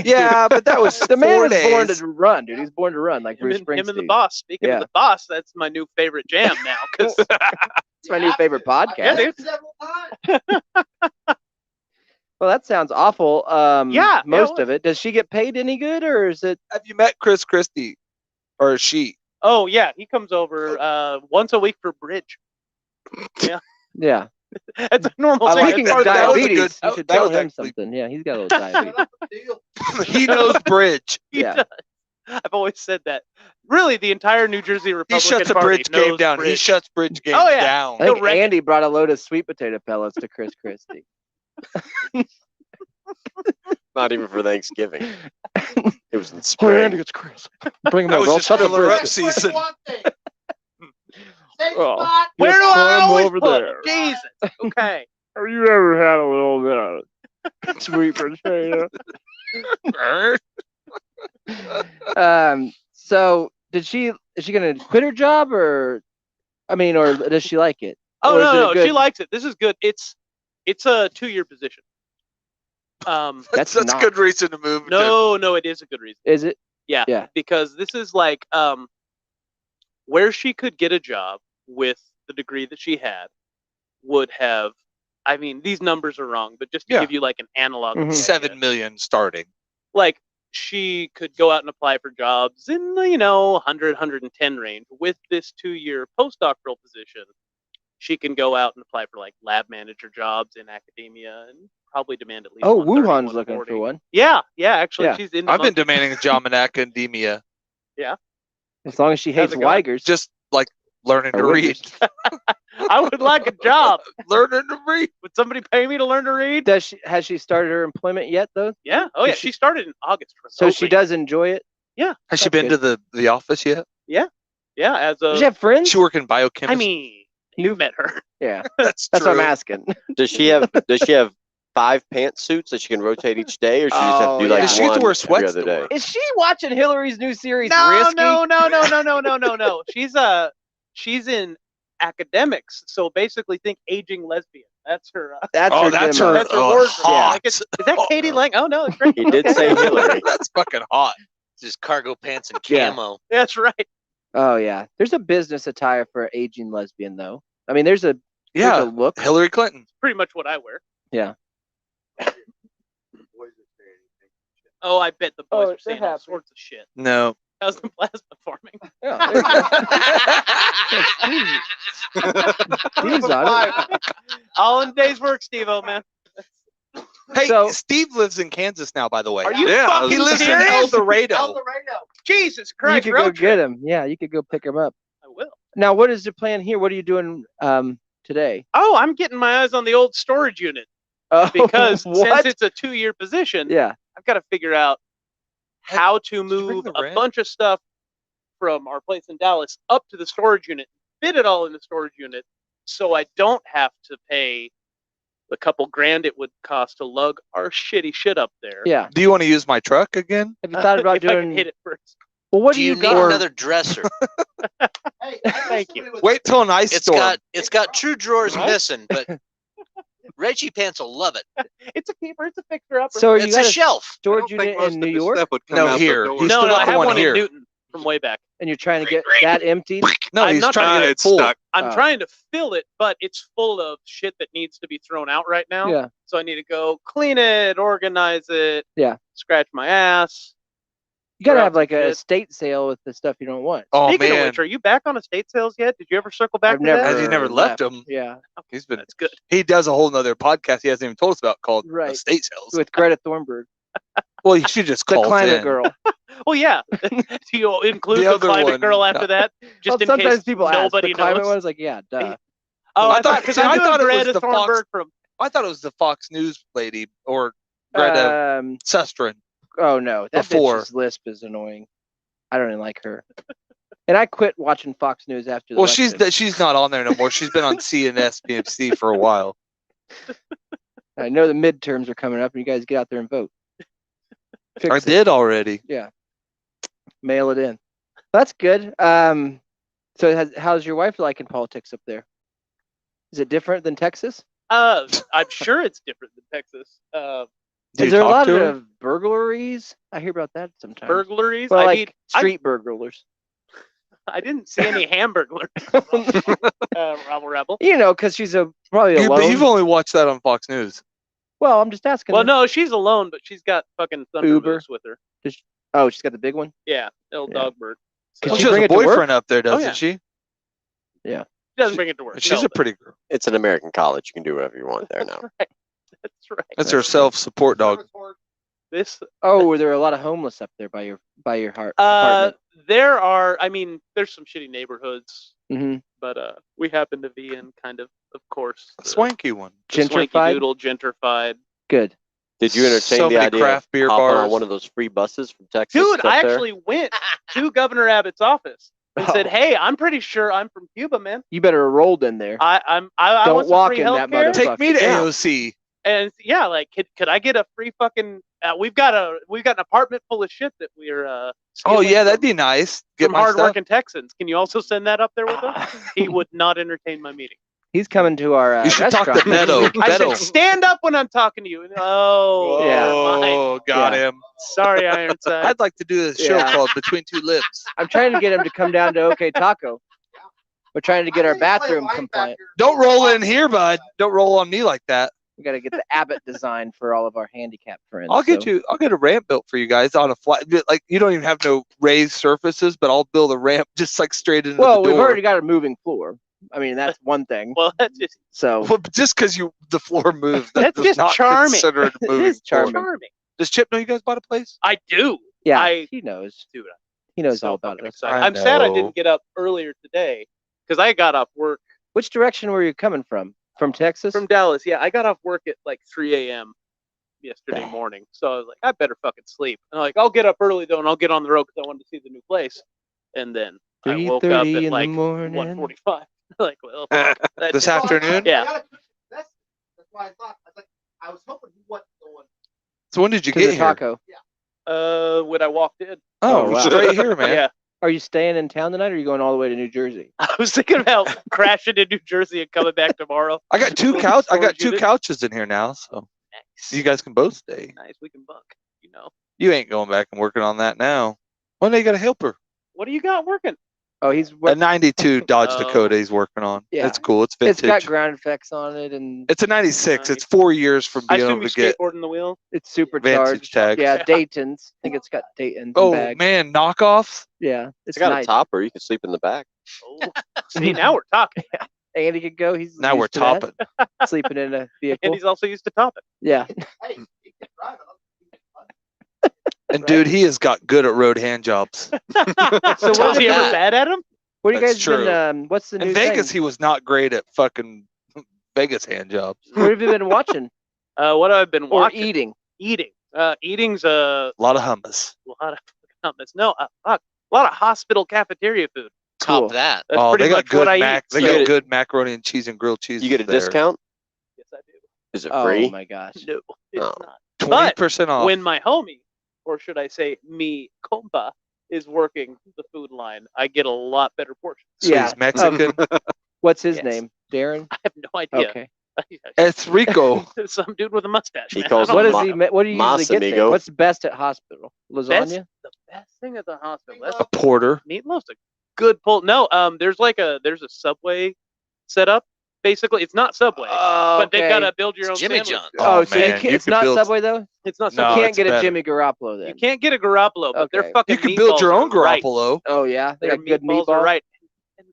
S3: Yeah, but that was
S1: The man
S3: 4
S1: is born
S3: days.
S1: to run, dude. He's born to run, like Bruce
S7: him and the
S1: Springsteen.
S7: boss. Speaking
S1: Yeah.
S7: of the boss, that's my new favorite jam now. Because
S1: It's my new favorite podcast.
S7: Yeah, dude.
S8: Several times.
S1: Well, that sounds awful.
S7: Yeah,
S1: most
S7: it
S1: of it. Does she get paid any good, or is it?
S3: Have you met Chris Christie? Or is she?
S7: Oh yeah, he comes over once a week for bridge.
S1: Yeah.
S7: It's a normal
S3: I
S7: thing.
S3: like
S1: Speaking
S3: that.
S1: of
S3: That was a
S1: diabetes,
S3: good-
S1: you should
S3: that
S1: tell
S3: was
S1: him
S3: actually-
S1: something. Yeah, he's got a little diabetes.
S3: He knows bridge.
S7: He
S1: Yeah.
S7: does. I've always said that. Really, the entire New Jersey
S3: He
S7: Republican
S3: shuts the
S7: Party
S3: bridge game
S7: knows
S3: down. He
S7: bridge.
S3: shuts bridge games
S7: Oh, yeah.
S3: down.
S1: I think
S7: He'll wreck it.
S1: Andy brought a load of sweet potato pellets to Chris Christie.
S2: Not even for Thanksgiving. It was in
S1: Oh,
S2: spring.
S1: Andy, it's Chris. Bring him
S3: That
S1: over.
S3: was
S1: I'll
S3: just
S1: shut the
S3: filler
S1: bridge.
S3: up season.
S8: Same
S1: Oh.
S8: spot.
S7: Where do I
S1: Put 'em
S7: always
S1: over
S7: put
S1: there.
S7: him? Jesus. Okay.
S1: Have you ever had a little bit of sweet potato? So is she gonna quit her job, or or does she like it?
S7: Oh
S1: Or is it a
S7: no,
S1: good-
S7: she likes it. This is good. It's a 2-year position.
S1: That's
S3: That's
S1: not-
S3: good reason to move.
S7: No, it is a good reason.
S1: Is it?
S7: Yeah.
S1: Yeah.
S7: Because this is like where she could get a job with the degree that she had would have. I mean, these numbers are wrong, but just to
S3: Yeah.
S7: give you like an analog, of
S1: Mhm.
S7: the idea,
S3: 7 million starting.
S7: like she could go out and apply for jobs in the 100 110 range. With this 2-year postdoctoral position, she can go out and apply for like lab manager jobs in academia and probably demand at least
S1: Oh,
S7: 130,
S1: Wuhan's looking
S7: 140.
S1: for one.
S7: Yeah, actually,
S1: Yeah.
S7: she's in.
S3: I've been demanding a job in academia.
S1: As long as she hates
S7: How's it going?
S1: Weigers.
S3: Just like learning
S1: I
S3: to
S1: would
S3: read.
S7: I would like a job.
S3: Learning to read.
S7: Would somebody pay me to learn to read?
S1: Has she started her employment yet though?
S7: Yeah. Oh yeah.
S1: She-
S7: She started in August.
S1: So she
S7: remotely.
S1: does enjoy it.
S3: Has she
S1: That's
S3: been
S1: good.
S3: to the office yet?
S7: Yeah. As
S1: Does
S7: a.
S1: she have friends?
S3: She work in biochemistry.
S7: I mean, you met her.
S1: Yeah,
S3: that's
S1: that's
S3: true.
S1: what I'm asking.
S2: Does she have 5 pantsuits that she can rotate each day, or she just have
S1: Oh,
S2: to do like
S1: yeah.
S3: She has to
S2: one
S3: wear
S2: every
S3: sweats
S2: other
S3: to
S2: day?
S3: work.
S1: Is she watching Hillary's new series?
S7: No,
S1: Risky?
S7: no. She's in academics. So basically, think aging lesbian. That's her.
S1: That's
S3: Oh,
S1: her.
S3: that's
S1: demo.
S3: her.
S7: That's her
S3: oh,
S7: wardrobe.
S3: hot.
S7: Like is that Katie Lang? Oh no, it's great.
S2: He did
S7: Okay.
S2: say Hillary.
S3: That's fucking hot.
S4: Just cargo pants and
S1: Yeah.
S4: camo.
S7: That's right.
S1: Oh yeah, there's a business attire for an aging lesbian though. I mean, there's a
S3: Yeah,
S1: look.
S3: Hillary Clinton.
S7: Pretty much what I wear.
S1: Yeah.
S7: Oh, I bet the boys
S1: Oh,
S7: are saying
S1: they're
S7: all
S1: happy.
S7: sorts of shit.
S3: No.
S7: How's the plasma farming?
S1: Yeah, Steve's on it.
S7: All in a day's work, Steve-O, man.
S3: Hey,
S1: So-
S3: Steve lives in Kansas now, by the way.
S7: Are you
S3: Yeah,
S7: fucking
S3: he lives
S7: serious?
S3: in El Dorado.
S8: El Dorado.
S7: Jesus
S1: You
S7: Christ,
S1: could go
S7: road
S1: get
S7: trip.
S1: him. Yeah, you could go pick him up.
S7: I will.
S1: Now, what is the plan here? What are you doing today?
S7: Oh, I'm getting my eyes on the old storage unit
S1: Oh,
S7: because since
S1: what?
S7: it's a 2-year position,
S1: Yeah.
S7: I've got to figure out how to
S3: you bring
S7: move
S3: the
S7: a
S3: rent?
S7: bunch of stuff from our place in Dallas up to the storage unit, fit it all in the storage unit, so I don't have to pay the couple grand it would cost to lug our shitty shit up there.
S1: Yeah.
S3: Do you want to use my truck again?
S1: Have you thought about
S7: if I can
S1: doing?
S7: hit it first.
S1: Well, what
S4: Do
S1: do
S4: you
S1: you
S4: need
S1: got?
S4: another dresser?
S8: Hey,
S7: Thank you.
S3: Wait till an ice storm.
S4: It's got 2 drawers
S1: What?
S4: missing, but Reggie Pants will love it.
S7: It's a keeper. It's a fixer upper.
S1: So you
S4: It's
S1: got
S4: a
S1: a
S4: shelf.
S1: storage unit in New York,
S3: No, here. He's
S7: no,
S3: still
S7: I
S3: got the
S7: have
S3: one
S7: one
S3: here.
S7: in Newton from way back.
S1: and you're trying to get that emptied.
S3: No,
S7: I'm
S3: he's
S7: not
S3: trying to get it
S6: it's
S3: full.
S6: stuck.
S7: I'm
S1: Oh.
S7: trying to fill it, but it's full of shit that needs to be thrown out right now.
S1: Yeah.
S7: So I need to go clean it, organize it.
S1: Yeah.
S7: Scratch my ass.
S1: You gotta
S7: Throw
S1: have
S7: out
S1: like
S7: some
S1: a
S7: shit.
S1: estate sale with the stuff you don't want.
S3: Oh
S7: Speaking of
S3: man,
S7: which, are you back on estate sales yet? Did you ever circle back
S1: I've
S7: to
S1: never-
S7: that?
S3: has he never left him?
S1: Yeah,
S3: He's been.
S7: That's good.
S3: He does a whole nother podcast he hasn't even told us about called
S1: Right.
S3: Estate Sales.
S1: with Greta Thunberg,
S3: Well, you should just
S1: the
S3: call
S1: climate
S3: in.
S1: girl.
S7: Well, yeah. Do you include
S3: The
S7: the,
S3: other
S7: climate
S3: one,
S7: girl after
S3: no.
S7: that? Just
S1: Well,
S7: in
S1: sometimes
S7: case
S1: people ask.
S7: nobody
S1: The climate
S7: knows.
S1: one's like, yeah, duh.
S7: Oh, I
S3: I
S7: thought
S3: thought-
S7: because
S3: see,
S7: I'm
S3: I
S7: doing
S3: thought it was
S7: Greta
S3: the Fox-
S7: Thunberg from.
S3: I thought it was the Fox News lady or Greta Susteren.
S1: Oh no, that
S3: Before.
S1: bitch's lisp is annoying. I don't even like her. And I quit watching Fox News after the
S3: Well,
S1: election.
S3: she's not on there no more. She's been on CNS, BMC for a while.
S1: I know the midterms are coming up, and you guys get out there and vote. Fix
S3: I
S1: it.
S3: did already.
S1: Mail it in. That's good. So how's your wife liking politics up there? Is it different than Texas?
S7: I'm sure it's different than Texas.
S3: Do
S1: Is
S3: you
S1: there a
S3: talk
S1: lot
S3: to her?
S1: of burglaries? I hear about that sometimes.
S7: Burglaries.
S1: Well,
S7: I
S1: like
S7: mean,
S1: street burglars.
S7: I didn't see any hamburglers. Rebel.
S1: You know, because she's probably
S3: But
S1: alone.
S3: you've only watched that on Fox News.
S1: Well, I'm just asking.
S7: Well,
S1: her.
S7: no, she's alone, but she's got fucking Thunder
S1: Uber.
S7: Moose with her.
S1: Oh, she's got the big one.
S7: Yeah, little
S1: Yeah.
S7: dog bird.
S1: Could
S3: Oh,
S1: she
S3: she has
S1: bring
S3: a
S1: it to work?
S3: boyfriend up there, doesn't
S7: yeah.
S3: she?
S1: Yeah.
S7: She doesn't
S3: She-
S7: bring it to work.
S3: She's
S7: no,
S3: a pretty girl.
S2: It's an American college. You can do whatever you want there now.
S7: Right. That's right.
S3: That's her self-support dog.
S7: This
S1: Oh, were there a lot of homeless up there by your heart apartment?
S7: there are. I mean, there's some shitty neighborhoods,
S1: Mm-hmm.
S7: but we happen to be in kind of course,
S3: A swanky one.
S7: the swanky
S1: Gentrified.
S7: doodle gentrified.
S1: Good.
S2: Did you entertain
S3: So
S2: the
S3: many
S2: idea
S3: craft beer
S2: of hopping
S3: bars.
S2: on one of those free buses from Texas?
S7: Dude,
S2: up
S7: I
S2: there?
S7: actually went to Governor Abbott's office and said,
S1: Oh.
S7: "Hey, I'm pretty sure I'm from Cuba, man.
S1: You better have rolled in there.
S7: I
S1: Don't
S7: want some
S1: walk
S7: free
S1: in that
S7: healthcare."
S1: motherfucker.
S3: Take me to
S7: Yeah.
S3: AOC.
S7: And yeah, like, could I get a free fucking? We've got an apartment full of shit that we're.
S3: Oh
S7: stealing
S3: yeah, that'd
S7: from-
S3: be nice. Get
S7: from
S3: my stuff.
S7: hardworking Texans. Can you also send that up there with us? He would not entertain my meeting.
S1: He's coming to our
S3: You should talk to
S1: restaurant.
S3: Beto.
S7: I
S3: Beto.
S7: said, stand up when I'm talking to you. Oh,
S1: Yeah.
S3: Oh, got
S1: Yeah.
S3: him.
S7: sorry, Ironside.
S3: I'd like to do a show
S1: Yeah.
S3: called Between Two Lips.
S1: I'm trying to get him to come down to OK Taco. We're trying to get our bathroom compliant.
S3: Don't roll in here, bud. Don't roll on me like that.
S1: We got to get the Abbott design for all of our handicapped friends.
S3: I'll get
S1: so-
S3: you. I'll get a ramp built for you guys on a flat. Like you don't even have no raised surfaces, but I'll build a ramp just like straight into
S1: Well,
S3: the door.
S1: we've already got a moving floor. I mean, that's one thing.
S7: Well, that's just
S1: So
S3: Well, just because the floor moved, that
S7: That's
S3: does
S7: just
S3: not
S7: charming.
S3: consider it a
S1: It
S3: moving
S1: is
S3: floor.
S1: charming.
S7: charming.
S3: Does Chip know you guys bought a place?
S7: I do.
S1: yeah, he knows.
S7: Dude,
S1: He knows
S7: so
S1: all about
S7: fucking
S1: it.
S7: excited.
S3: I
S7: I'm sad I
S3: know.
S7: didn't get up earlier today because I got off work
S1: Which direction were you coming from? From Texas?
S7: from Dallas. Yeah, I got off work at like 3 a.m. yesterday
S1: Dang.
S7: morning. So I was like, I better fucking sleep. And I'm like, I'll get up early though, and I'll get on the road because I wanted to see the new place. And then I woke up
S1: 3:30
S7: at
S1: in
S7: like
S1: the morning.
S7: 1:45. Like, well, fuck, that
S3: This
S7: just-
S3: afternoon?
S7: Yeah.
S8: That's why I thought. I was hoping you wasn't going.
S3: So when did you
S1: To
S3: get
S1: the
S3: here?
S1: taco.
S7: When I walked in.
S3: Oh,
S1: Oh, wow.
S3: straight here, man.
S7: Yeah.
S1: Are you staying in town tonight, or are you going all the way to New Jersey?
S7: I was thinking about crashing in New Jersey and coming back tomorrow.
S3: I got two
S7: Storage
S3: couches in here now, so
S7: Nice.
S3: you guys can both stay.
S7: Nice. We can bunk. You know.
S3: You ain't going back and working on that now. One day you got a helper.
S7: What do you got working?
S1: Oh, he's
S3: A 92 Dodge
S7: Oh.
S3: Dakota he's working on.
S1: Yeah.
S3: It's cool. It's
S1: it's
S3: vintage.
S1: got ground effects on it, and
S3: It's a 96.
S7: Nice.
S3: It's 4 years from
S7: I
S3: being
S7: assume
S3: able
S7: you
S3: to get
S7: skateboard in the wheel.
S1: it's supercharged.
S3: vintage tags.
S1: Yeah, Dayton's. I think it's got Dayton's.
S3: Oh
S1: bag.
S3: man, knockoffs.
S1: Yeah, it's
S2: It's got
S1: nice.
S2: a topper. You can sleep in the back.
S7: Oh. See, now we're talking.
S1: Andy could go. He's
S3: Now we're
S1: used to that,
S3: topping.
S1: sleeping in a
S7: And
S1: vehicle.
S7: he's also used to topping.
S1: Yeah,
S8: Hey, you can drive it.
S3: And dude, he has got good at road hand jobs.
S7: So was he ever bad at him?
S1: what do you
S3: That's
S1: guys
S3: true.
S1: been? What's the
S3: In
S1: new
S3: Vegas,
S1: thing?
S3: he was not great at fucking Vegas hand jobs.
S1: What have you been watching
S7: What have I been
S1: or
S7: watching?
S1: eating?
S7: Eating. Eating's a
S3: A lot of hummus.
S7: lot of hummus. No, fuck. A lot of hospital cafeteria food.
S1: Cool.
S4: Top that.
S7: That's
S3: Oh,
S7: pretty
S3: they got
S7: much what
S3: good
S7: I
S3: mac.
S7: eat.
S3: They
S2: so-
S3: got good macaroni and cheese and grilled cheese.
S2: You get a
S3: there.
S2: discount?
S7: Yes, I do.
S2: Is it
S1: Oh
S2: free?
S1: my gosh.
S7: No, it's
S2: Oh.
S7: not.
S3: 20% off.
S7: When my homie, or should I say me compa, is working the food line, I get a lot better portions.
S3: So
S1: Yeah.
S3: he's Mexican.
S1: What's his
S7: Yes.
S1: name? Darren.
S7: I have no idea.
S1: Okay.
S3: It's Rico.
S7: Some dude with a mustache.
S2: He
S7: man.
S2: calls
S7: I
S1: What
S7: don't
S1: does
S7: know.
S1: he? What do you usually
S2: Mas
S1: get there?
S2: amigo.
S1: What's best at hospital? Lasagna.
S7: The best thing at the hospital. That's
S3: A porter.
S7: meatloaf's a good pull. No, there's a Subway setup. Basically, it's not Subway,
S1: Oh,
S7: but they've got
S1: okay.
S7: to build your own
S4: It's Jimmy
S7: sandwich.
S4: John's.
S1: Oh, so you
S3: man,
S1: can't,
S3: you
S1: it's
S3: could
S1: not
S3: build-
S1: Subway though.
S7: It's not
S1: So
S3: No,
S1: you
S7: Subway.
S1: can't
S3: it's
S1: get a
S3: better.
S1: Jimmy Garoppolo then.
S7: You can't get a Garoppolo, but
S1: Okay.
S7: they're fucking.
S3: You can build your
S7: meatballs
S3: own
S7: are right.
S3: Garoppolo.
S1: Oh yeah, they
S7: Their
S1: got good
S7: meatballs
S1: meatballs.
S7: are right, and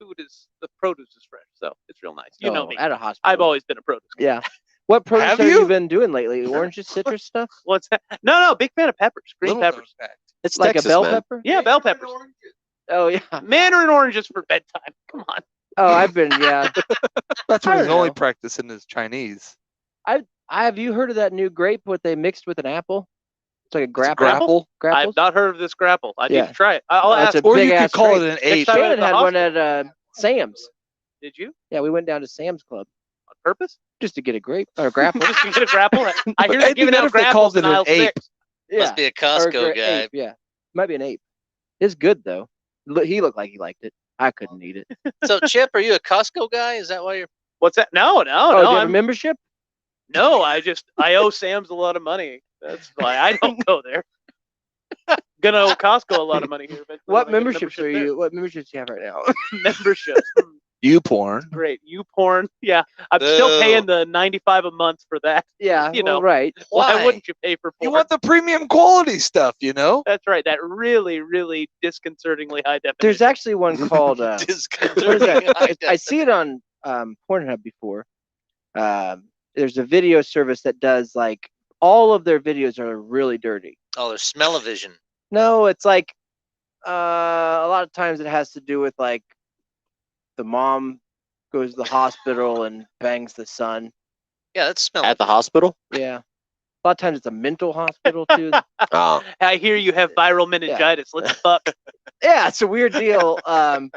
S7: the produce is fresh, so it's real nice. You know
S1: Oh,
S7: me.
S1: at a hospital.
S7: I've always been a produce guy.
S1: Yeah. What produce
S3: Have
S1: have you
S3: you?
S1: been doing lately? Oranges, citrus stuff?
S7: What's that? No, big fan of peppers, green
S3: Little
S7: peppers.
S3: known fact.
S2: It's
S1: Like
S2: Texas,
S1: a bell
S2: man.
S1: pepper?
S7: Yeah, bell peppers.
S1: Oh yeah.
S7: Mandarin oranges for bedtime. Come on.
S1: Oh, I've been yeah.
S3: That's
S1: I
S3: when he's
S1: don't
S3: only
S1: know.
S3: practicing his Chinese.
S1: Have you heard of that new grape? What they mixed with an apple? It's like a
S3: It's a
S1: grapple.
S3: grapple.
S1: Grapples?
S7: I've not heard of this grapple. I need
S1: Yeah.
S7: to try it. I'll
S1: That's
S7: ask.
S1: a
S3: Or you
S1: big-ass
S3: could call
S1: grape.
S3: it an ape.
S7: time at
S1: Shannon
S7: the
S1: had one at Sam's.
S7: Did you
S1: Yeah, we went down to Sam's Club
S7: on purpose?
S1: just to get a grape or a grapple.
S7: Just to get a grapple? I hear
S3: It'd
S7: they're
S3: be
S7: giving
S3: better
S7: out
S3: if they
S7: grapples
S3: called it
S7: in
S3: an
S7: aisle
S3: ape.
S7: 6.
S1: Yeah.
S4: Must be a
S1: Or
S4: Costco
S1: gra-
S4: guy.
S1: ape, yeah. Might be an ape. It's good though. He looked like he liked it. I couldn't eat it.
S4: So, Chip, are you a Costco guy? Is that why you're?
S7: What's that? No,
S1: Oh, do
S7: no.
S1: you have a
S7: I'm,
S1: membership?
S7: no, I owe Sam's a lot of money. That's why I don't go there. Gonna owe Costco a lot of money here. Eventually
S1: What
S7: when I get a
S1: memberships are
S7: membership
S1: you? What memberships do you have right now?
S7: there. Memberships.
S3: You porn.
S7: Great. You porn. Yeah. I'm still
S4: Boo.
S7: paying the $95 a month for that.
S1: Yeah,
S7: You
S1: well,
S7: know,
S1: right.
S7: why
S4: Why?
S7: wouldn't you pay for
S3: You
S7: porn?
S3: want the premium quality stuff, you know?
S7: That's right. That really, really disconcertingly high definition.
S1: There's actually one called what is
S4: Disconcerting.
S1: that? I see it on Pornhub before. There's a video service that does like all of their videos are really dirty.
S4: Oh, there's smell-o-vision.
S1: No, it's like a lot of times it has to do with like the mom goes to the hospital and bangs the son.
S4: Yeah, that's smell.
S2: At the hospital?
S1: Yeah. A lot of times it's a mental hospital too.
S2: Oh.
S7: I hear you have viral meningitis. Let's fuck.
S1: Yeah, it's a weird deal.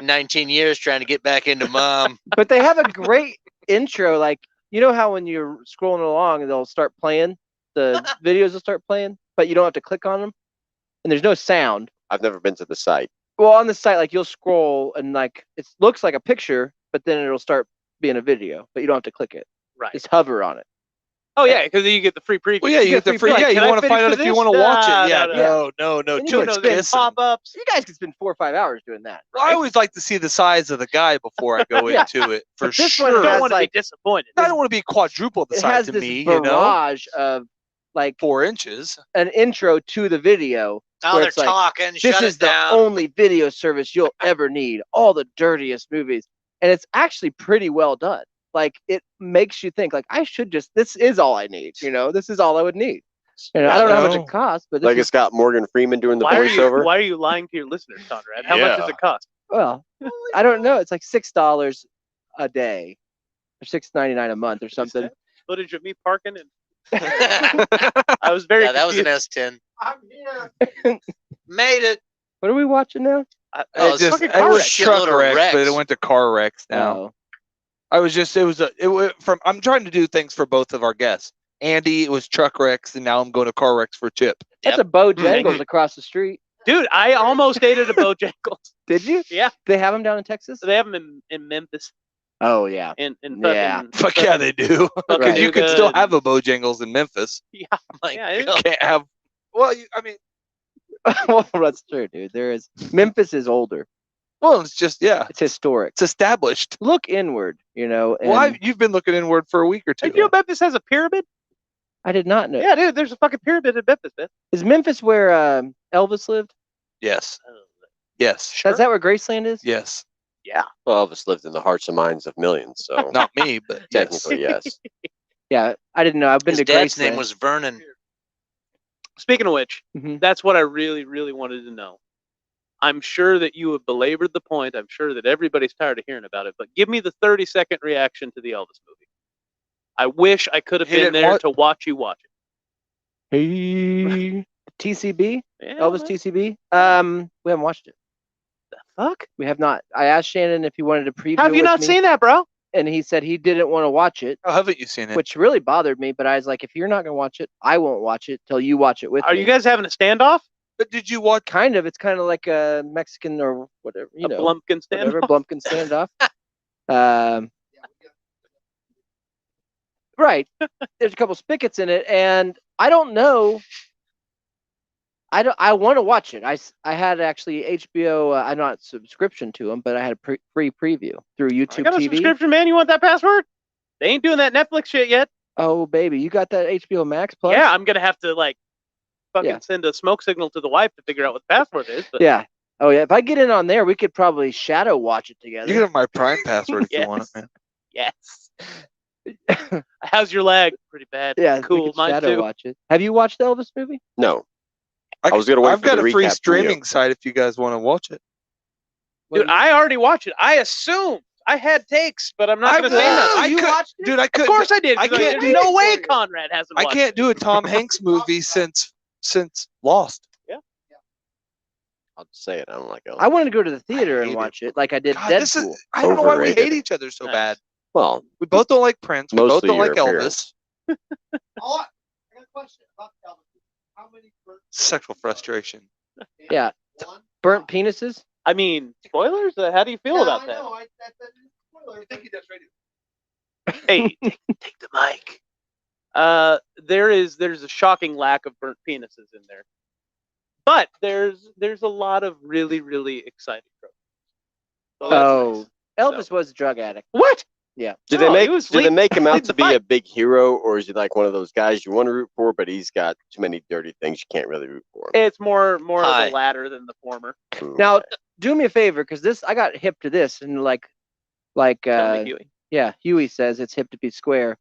S4: 19 years trying to get back into mom.
S1: But they have a great intro. Like, you know how when you're scrolling along, they'll start playing, the videos will start playing, but you don't have to click on them, and there's no sound.
S2: I've never been to the site.
S1: Well, on the site, like you'll scroll and like it looks like a picture, but then it'll start being a video, but you don't have to click it.
S7: Right.
S1: Just hover on it.
S7: Oh yeah, because you get the free preview.
S3: Well, yeah, you get the free.
S1: like,
S3: Yeah,
S1: can
S3: you
S1: I
S3: want to
S1: finish
S3: find out
S1: with
S3: if you
S1: this?
S3: want to watch
S7: Nah,
S3: it. Yeah,
S7: no.
S3: no,
S1: And
S3: too
S1: you
S3: much
S1: know, there's
S3: kissing.
S7: pop-ups.
S1: You guys could spend 4 or 5 hours doing that.
S3: I always like to see the size of the guy before I go
S1: Yeah.
S3: into it, for
S1: But this
S3: sure.
S1: one
S7: You don't
S1: has,
S7: want to
S1: like-
S7: be disappointed.
S3: I don't want to be quadruple the
S1: It
S3: size
S1: has
S3: to
S1: this
S3: me, you know?
S1: barrage of like
S3: 4 inches.
S1: an intro to the video.
S4: Oh,
S1: where
S4: they're
S1: it's like,
S4: talking.
S1: This
S4: Shut
S1: is
S4: it
S1: the
S4: down.
S1: only video service you'll ever need. All the dirtiest movies. And it's actually pretty well done. Like, it makes you think, like, I should just, this is all I need. You know, this is all I would need. You know, I don't know how much
S3: No.
S1: it costs, but this
S2: Like
S1: is,
S2: it's got Morgan Freeman doing the
S7: Why
S2: voiceover.
S7: are you lying to your listeners, Conrad? How much does
S3: Yeah.
S7: it cost?
S1: well, I don't know. It's like $6 a day or $6.99 a month or something.
S7: Footage of me parking and I was very
S4: Yeah, that was an
S7: confused.
S4: S10.
S8: I'm here.
S4: Made it.
S1: What are we watching now?
S4: Oh,
S3: It
S4: it's
S3: just
S4: fucking
S3: it
S4: car
S3: was
S4: wrecks.
S3: truck
S4: Shitload of
S3: wrecks, but
S4: wrecks.
S3: it went to car wrecks now.
S1: Oh.
S3: I was just it was from I'm trying to do things for both of our guests. Andy, it was truck wrecks, and now I'm going to car wrecks for Chip.
S1: That's
S4: Yep.
S1: a Bojangles across the street.
S7: Dude, I almost ate at a Bojangles.
S1: Did you?
S7: Yeah.
S1: They have them down in Texas?
S7: They have them in Memphis
S1: Oh, yeah.
S7: and
S1: Yeah.
S7: fucking
S3: Fuck yeah, they do. Because
S1: Right.
S3: you can still have a Bojangles in Memphis.
S7: yeah.
S4: My
S7: Yeah, it-
S4: God.
S3: Can't have. Well, I mean,
S1: Well, that's true, dude. There is. Memphis is older.
S3: well, it's just
S1: It's historic.
S3: it's established.
S1: Look inward, you know. And
S3: Well, you've been looking inward for a week or two.
S7: Hey, you know Memphis has a pyramid?
S1: I did not know.
S7: Yeah, dude, there's a fucking pyramid in Memphis, man.
S1: Is Memphis where Elvis lived?
S3: Yes. Yes.
S1: Is that where Graceland is?
S3: Yes.
S2: Well, Elvis lived in the hearts and minds of millions, so
S3: Not me, but yes.
S2: technically, yes.
S1: Yeah, I didn't know. I've been
S4: His
S1: to
S4: dad's
S1: Graceland.
S4: name was Vernon.
S7: Speaking of which,
S1: Mhm.
S7: that's what I really, really wanted to know. I'm sure that you have belabored the point. I'm sure that everybody's tired of hearing about it, but give me the 30-second reaction to the Elvis movie. I wish I could have
S3: He
S7: been
S3: didn't
S7: there
S3: watch-
S7: to watch you watch it.
S1: Hey. TCB?
S7: Yeah,
S1: Elvis
S7: man.
S1: TCB? We haven't watched it.
S7: Fuck.
S1: We have not. I asked Shannon if he wanted to preview
S7: How have you
S1: with
S7: not
S1: me,
S7: seen that, bro?
S1: and he said he didn't want to watch it,
S3: How haven't you seen it?
S1: which really bothered me. But I was like, if you're not going to watch it, I won't watch it till you watch it with
S7: Are
S1: me.
S7: you guys having a standoff?
S3: But did you watch?
S1: Kind of. It's kind of like a Mexican or whatever, you
S7: A
S1: know,
S7: Blumpkin
S1: whatever
S7: standoff?
S1: Blumpkin standoff. Right. There's a couple spigots in it, and I don't know. I want to watch it. I had actually HBO. I'm not subscription to them, but I had a free preview through
S7: I
S1: YouTube
S7: got a
S1: TV.
S7: subscription, man. You want that password? They ain't doing that Netflix shit yet.
S1: Oh baby, you got that HBO Max Plus?
S7: Yeah, I'm gonna have to like fucking
S1: Yeah.
S7: send a smoke signal to the wife to figure out what the password is. But
S1: Yeah. Oh yeah. If I get in on there, we could probably shadow watch it together.
S3: You can have my Prime password if you want it,
S7: Yes.
S3: man.
S7: yes. How's your lag? Pretty bad.
S1: Yeah, we
S7: Cool.
S1: could
S7: Mine
S1: shadow
S7: too.
S1: watch it. Have you watched the Elvis movie?
S2: No. I was gonna wait
S3: I've
S2: for
S3: got
S2: the
S3: a free
S2: recap from you.
S3: streaming site if you guys want to watch it.
S7: Dude, I already watched it. I assumed I had takes, but I'm not
S3: I
S7: gonna say
S3: will.
S7: nothing.
S3: You watched it? Dude, I
S7: Of
S3: couldn't.
S7: course I did.
S3: I
S7: 'cause
S3: can't
S7: there's
S3: do
S7: no
S3: it
S7: way
S3: for you.
S7: Conrad hasn't
S3: I
S7: watched
S3: can't
S7: it.
S3: do a Tom Hanks movie since Lost.
S2: I'll just say it. I don't like Elvis.
S1: I wanted to go to the theater
S3: hate
S1: and
S3: it.
S1: watch it, like I did
S3: God,
S1: Deadpool.
S3: this is. I don't know why we
S2: Overrated.
S3: hate each other so
S7: Nice.
S3: bad.
S2: Well,
S3: We both don't like Prince. We both
S2: Mostly
S3: don't like
S2: Europeans.
S3: Elvis.
S8: Oh, I got a question about Elvis. How many birds?
S3: Sexual frustration.
S1: Yeah.
S8: One.
S1: Burnt penises.
S7: I mean, spoilers? How do you feel
S8: Yeah,
S7: about
S8: I
S7: that?
S8: know. That's a spoiler. I think he does radio.
S7: Hey, take the mic. There's a shocking lack of burnt penises in there, but there's a lot of really exciting tropes. So that's
S1: Oh,
S7: nice.
S1: Elvis was a drug addict.
S7: What?
S1: Yeah.
S2: Do
S7: No,
S2: they
S7: he was
S2: do they make him out
S7: leading
S2: to
S7: the
S2: be a
S7: fight.
S2: big hero, or is he like one of those guys you want to root for, but he's got too many dirty things you can't really root for him?
S7: It's more of
S4: Hi.
S7: the latter than the former.
S1: Now, do me a favor, because this I got hip to this, and
S7: Tell me, Huey.
S1: yeah, Huey says it's hip to be square.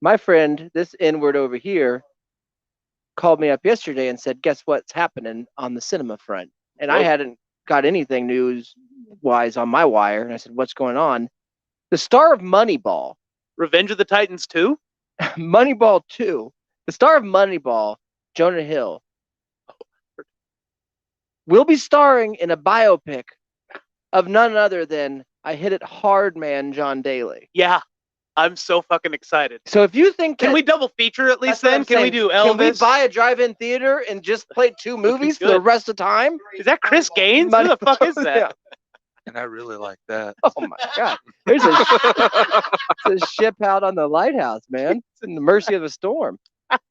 S1: My friend, this N-word over here, called me up yesterday and said, "Guess what's happening on the cinema front?" And I
S7: Whoa.
S1: hadn't got anything news-wise on my wire, and I said, "What's going on?" The star of Moneyball,
S7: Revenge of the Titans 2?
S1: Moneyball 2, the star of Moneyball, Jonah Hill, will be starring in a biopic of none other than I Hit It Hard man John Daly.
S7: Yeah. I'm so fucking excited.
S1: So if you think
S7: Can
S1: that-
S7: we double feature at
S1: that's
S7: least
S1: what
S7: then?
S1: I'm
S7: Can we
S1: saying,
S7: do Elvis?
S1: Can we buy a drive-in theater and just play 2 movies for the
S7: good.
S1: rest of the time?
S7: Is that Chris Gaines? Who the fuck is that?
S1: Yeah.
S3: And I really like that.
S1: Oh my god! There's it's a ship out on the lighthouse, man. It's in the mercy of a storm.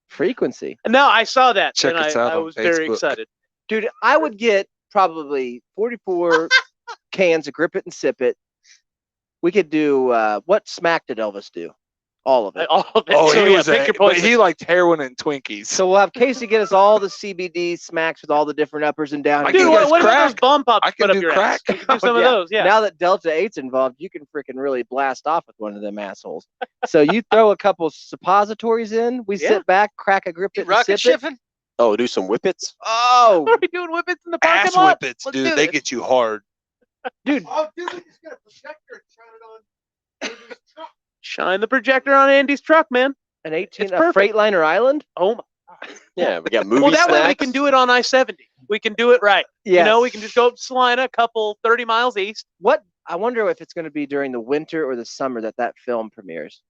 S1: Frequency,
S7: No, I saw that.
S3: Check
S7: and
S3: us
S7: I,
S3: out
S7: I
S3: on
S7: was very
S3: Facebook.
S7: excited.
S1: dude. I would get probably 44 cans of Grip It and Sip It. We could do what smack did Elvis do? All of it.
S7: All of it.
S3: Oh,
S7: So,
S3: he
S7: yeah,
S3: was
S7: pick your
S3: but
S7: poison.
S3: he liked heroin and Twinkies.
S1: So we'll have Casey get us all the CBD smacks with all the different uppers and downs.
S3: I
S7: Dude,
S3: can
S7: what,
S3: guys
S7: what about those
S3: crack.
S7: bomb pops
S3: I
S7: you
S3: can
S7: put up
S3: do
S7: your
S3: crack.
S7: ass? We can do some
S1: Oh,
S7: of
S1: yeah.
S7: those, yeah.
S1: Now that Delta 8's involved, you can freaking really blast off with one of them assholes. So you throw a couple suppositories in, we
S7: Yeah.
S1: sit back, crack a Grip
S4: You
S1: It and
S4: rocket
S1: Sip It.
S4: shipping?
S2: Oh, do some whippets.
S1: Oh,
S7: Are we doing whippets in the parking
S3: Ass
S7: lot?
S3: whippets,
S7: Let's
S3: dude.
S7: do
S3: They
S7: this.
S3: get you hard.
S1: dude,
S8: Oh, dude, we just got a projector and shine it on Andy's truck.
S7: Shine the projector on Andy's truck, man.
S1: an 18,
S7: It's
S1: a
S7: perfect.
S1: Freightliner Island.
S7: Oh my.
S2: Yeah, we got movie
S7: Well, that
S2: snacks.
S7: way we can do it on I-70. We can do it right.
S1: Yes.
S7: You know, we can just go up to Salina, a couple 30 miles east.
S1: What I wonder if it's going to be during the winter or the summer that film premieres,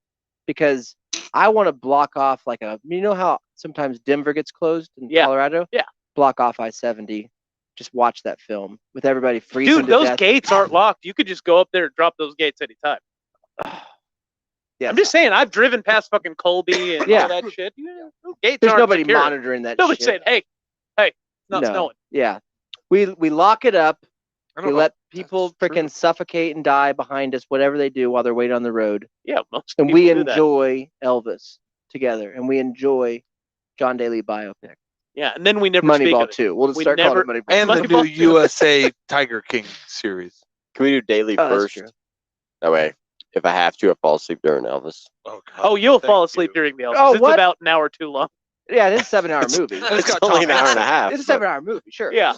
S1: because I want to block off like you know how sometimes Denver gets closed in
S7: Yeah.
S1: Colorado.
S7: Yeah.
S1: Block off I-70. Just watch that film with everybody freezing
S7: Dude,
S1: to
S7: those
S1: death.
S7: gates aren't locked. You could just go up there and drop those gates anytime.
S1: Yes.
S7: I'm just saying, I've driven past fucking Colby and
S1: Yeah.
S7: all that shit. Yeah, those gates
S1: There's
S7: aren't
S1: nobody
S7: secure.
S1: monitoring that
S7: Nobody's
S1: shit.
S7: saying, hey, it's not
S1: No.
S7: snowing.
S1: Yeah. We lock it up.
S3: I
S1: We
S3: don't know.
S1: let people
S3: That's true.
S1: freaking suffocate and die behind us, whatever they do while they're waiting on the road.
S7: Yeah, most
S1: And
S7: people
S1: we
S7: do that.
S1: enjoy Elvis together, and we enjoy John Daly biopic.
S7: Yeah, and then we never speak
S1: Moneyball
S7: of it.
S1: 2. We'll just
S7: We
S1: start
S7: never-
S1: calling it Moneyball.
S3: And the
S7: Moneyball
S3: new
S7: too.
S3: USA Tiger King series.
S2: Can we do daily
S1: Oh, that's
S2: first?
S1: true.
S2: That way, if I have to, I fall asleep during Elvis.
S3: Oh, God.
S7: Oh, you'll
S3: Thank
S7: fall asleep
S3: you.
S7: during the Elvis.
S1: Oh,
S7: It's
S1: what?
S7: about an hour too long.
S1: Yeah, it is a 7-hour movie.
S3: And it's got
S2: only
S3: Tom
S2: an hour
S3: Hanks
S2: and a
S3: in it.
S2: half.
S1: It's a
S2: but-
S1: 7-hour movie, sure.
S7: Yeah.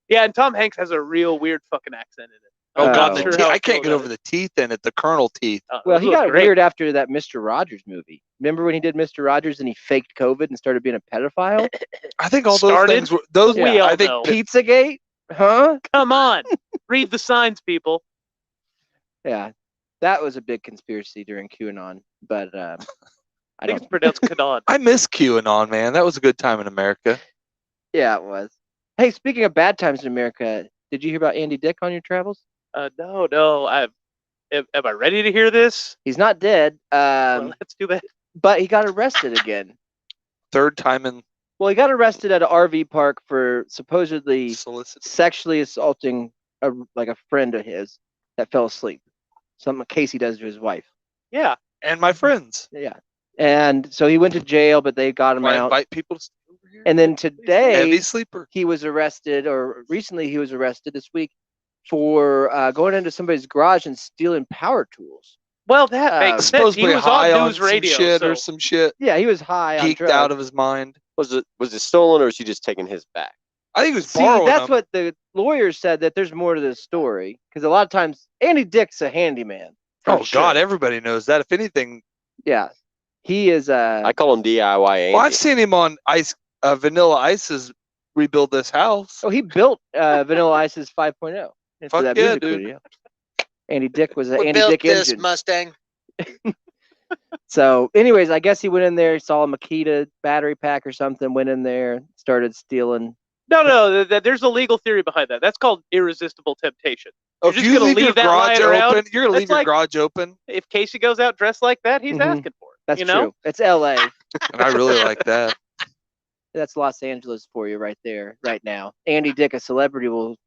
S7: Yeah, and Tom Hanks has a real weird fucking accent in it.
S3: Oh,
S1: Oh.
S3: God.
S1: Sure
S3: The
S7: how
S3: I
S7: it
S3: can't
S7: goes
S3: get
S7: out.
S3: over the teeth in it, the Colonel teeth.
S1: Well,
S7: Those
S1: he
S7: look
S1: got
S7: great.
S1: weird after that Mr. Rogers movie. Remember when he did Mr. Rogers and he faked COVID and started being a pedophile?
S3: I think all those
S7: Started?
S3: things were those.
S7: We all
S3: I think
S7: know.
S1: Pizzagate? Huh?
S7: Come on. Read the signs, people.
S1: Yeah. That was a big conspiracy during QAnon, but I
S7: I think
S1: don't.
S7: it's pronounced Kadon.
S3: I miss QAnon, man. That was a good time in America.
S1: Yeah, it was. Hey, speaking of bad times in America, did you hear about Andy Dick on your travels?
S7: No. Am I ready to hear this?
S1: He's not dead,
S7: Well, let's do that.
S1: but he got arrested again.
S3: Third time in
S1: Well, he got arrested at an RV park for supposedly
S3: solicit.
S1: sexually assaulting a friend of his that fell asleep. Something Casey does to his wife.
S7: Yeah.
S3: And my friends.
S1: Yeah. And so he went to jail, but they got him
S3: I
S1: out.
S3: invite people to stay over here.
S1: And then
S3: Heavy
S1: today
S3: sleeper.
S1: he was arrested, or recently he was arrested this week for going into somebody's garage and stealing power tools.
S7: Well, that makes sense. He
S3: Supposedly
S7: was
S3: high
S7: on
S3: on
S7: news
S3: some
S7: radio.
S3: shit
S7: So
S3: or some shit.
S1: Yeah, he was high on
S3: Geeked
S1: drugs.
S3: out of his mind.
S2: Was it stolen, or is he just taking his back?
S3: I think he was
S1: See,
S3: borrowing
S1: that's
S3: them.
S1: what the lawyers said, that there's more to this story, because a lot of times Andy Dick's a handyman. for
S3: Oh
S1: sure.
S3: God, everybody knows that. If anything,
S1: Yeah, he is.
S2: I call him DIY Andy.
S3: well, I've seen him on Vanilla Ice's rebuild this house.
S1: Oh, he built Vanilla Ice's 5.0. And for
S3: Fuck
S1: that
S3: yeah,
S1: music
S3: dude.
S1: video. Andy Dick was an
S4: We
S1: Andy
S4: built
S1: Dick
S4: this
S1: engine.
S4: Mustang.
S1: So, anyways, I guess he went in there, saw a Makita battery pack or something, went in there, started stealing.
S7: No. There's a legal theory behind that. That's called irresistible temptation.
S3: Oh,
S7: You're
S3: if
S7: just
S3: you
S7: gonna
S3: leave your
S7: leave that
S3: garage
S7: lying around?
S3: open, you're gonna
S7: That's
S3: leave your
S7: like-
S3: garage open,
S7: If Casey goes out dressed like that, he's
S1: Mhm.
S7: asking for it.
S1: That's
S7: you
S1: true.
S7: know?
S1: It's LA.
S3: and I really like that.
S1: That's Los Angeles for you right there, right now. Andy Dick, a celebrity, will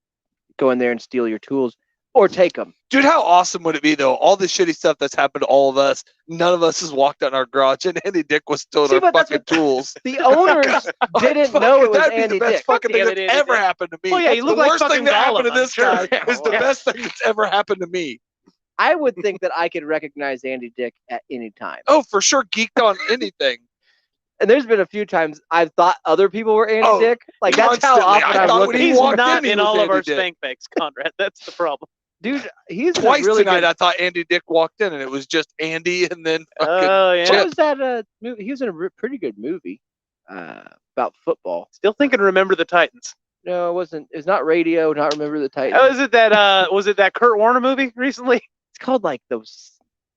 S1: go in there and steal your tools. or take them.
S3: Dude, how awesome would it be though? All the shitty stuff that's happened to all of us. None of us has walked out in our garage, and Andy Dick was still in
S1: See,
S3: our
S1: but that's
S3: fucking tools.
S1: The owners didn't know it was
S3: That'd be
S1: Andy
S3: the best
S1: Dick.
S3: fucking thing
S7: Damn
S3: that's
S7: it, Andy
S3: ever
S7: Dick.
S3: happened to me.
S7: Well, yeah, you
S3: the
S7: look like
S3: worst
S7: fucking
S3: thing that happened to
S7: Gollum, I'm
S3: this
S7: sure.
S3: guy is the
S1: Yeah.
S3: best thing that's ever happened to me.
S1: I would think that I could recognize Andy Dick at any time.
S3: Oh, for sure, geeked on anything.
S1: And there's been a few times I've thought other people were Andy
S3: Oh,
S1: Dick. Like that's how
S3: constantly.
S1: often
S3: I
S1: I'm
S3: thought when
S1: looking.
S3: he
S7: He's
S3: walked
S7: not
S3: in, he
S7: in
S3: was
S7: all of
S3: Andy
S7: our
S3: Dick.
S7: spank banks, Conrad. That's the problem.
S1: Dude, he's in a
S3: Twice
S1: really
S3: tonight,
S1: good.
S3: I thought Andy Dick walked in, and it was just Andy, and then fucking
S7: Oh, yeah.
S1: What
S3: Chip.
S1: was that movie? He was in a pretty good movie about football.
S7: Still thinking Remember the Titans.
S1: No, it wasn't. It's not Radio. Not Remember the Titans.
S7: Oh, was it that Kurt Warner movie recently?
S1: It's called like those.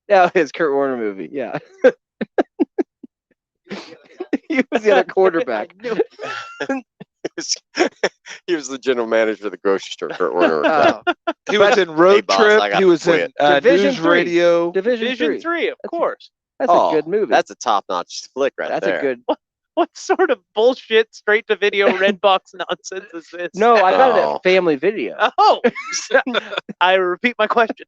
S1: Yeah, it's Kurt Warner movie. Yeah. He was the other quarterback.
S2: He was the general manager of the grocery store, Kurt Warner.
S1: Oh,
S3: he was in Road
S2: boss,
S3: Trip.
S2: I got
S3: He
S2: to
S3: was in
S2: quit.
S1: Division
S3: News
S1: 3.
S3: Radio.
S1: Division
S7: Division
S1: 3.
S7: 3, of
S1: That's a-
S7: course.
S1: That's a good movie.
S2: That's a top-notch flick right
S1: That's
S2: there.
S1: a good.
S7: What sort of bullshit straight to video red box nonsense is this?
S1: No, I got it
S2: Oh.
S1: at Family Video.
S7: Oh, I repeat my question.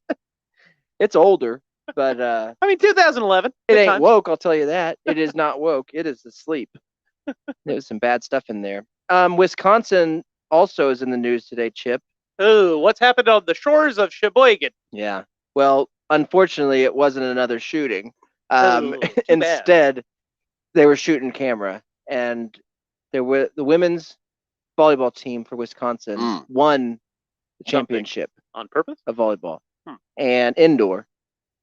S1: It's older, but
S7: I mean, 2011.
S1: it
S7: good
S1: ain't
S7: times.
S1: woke. I'll tell you that. It is not woke. It is asleep. There's some bad stuff in there. Wisconsin also is in the news today, Chip.
S7: Ooh, what's happened on the shores of Sheboygan?
S1: Yeah. Well, unfortunately, it wasn't another shooting.
S7: Ooh, too bad.
S1: Instead, they were shooting camera, and there were the women's volleyball team for Wisconsin
S2: Mm.
S1: won the
S7: Something.
S1: championship
S7: On purpose?
S1: of volleyball
S7: Hmm.
S1: and indoor.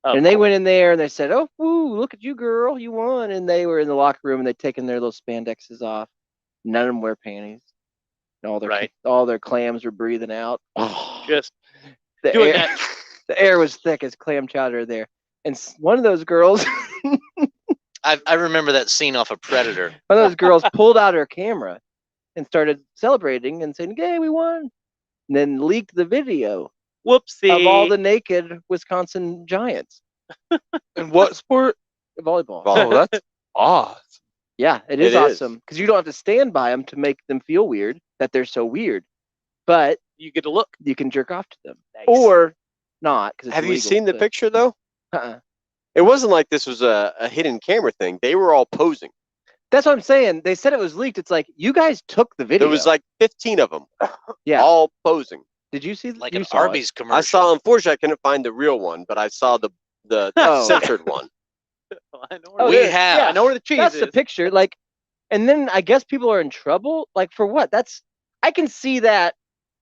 S7: Oh,
S1: And they went in there and they said, "Oh, woo, look at you, girl, you won!" And they were in the locker room and they'd taken their little spandexes off. None of them wear panties. And
S7: Right.
S1: all their clams were breathing out.
S7: just
S1: The
S7: doing
S1: air,
S7: that.
S1: the air was thick as clam chowder there. And one of those girls,
S4: I remember that scene off of Predator.
S1: one of those girls pulled out her camera and started celebrating and saying, "Yay, we won!" And then leaked the video
S7: Whoopsie.
S1: of all the naked Wisconsin Giants
S3: And what sport?
S1: volleyball.
S3: Oh, that's awesome.
S1: Yeah, it
S2: It
S1: is
S2: is.
S1: awesome because you don't have to stand by them to make them feel weird that they're so weird, but
S7: You get to look.
S1: you can jerk off to them
S7: Nice.
S1: or not. Because
S2: Have you seen the picture though?
S1: Uh-uh.
S2: It wasn't like this was a hidden camera thing. They were all posing.
S1: That's what I'm saying. They said it was leaked. It's like you guys took the video.
S2: There was like 15 of them,
S1: yeah.
S2: all posing.
S1: Did you see?
S4: Like
S1: you
S4: an
S1: saw it.
S4: Arby's commercial.
S2: I saw. Unfortunately, I couldn't find the real one, but I saw the
S1: Oh.
S2: censored one.
S7: I know where
S1: Oh,
S7: we
S1: there-
S7: have.
S1: yeah,
S7: I know where the cheese
S1: That's
S7: is.
S1: the picture. Like, and then I guess people are in trouble. Like for what? I can see that.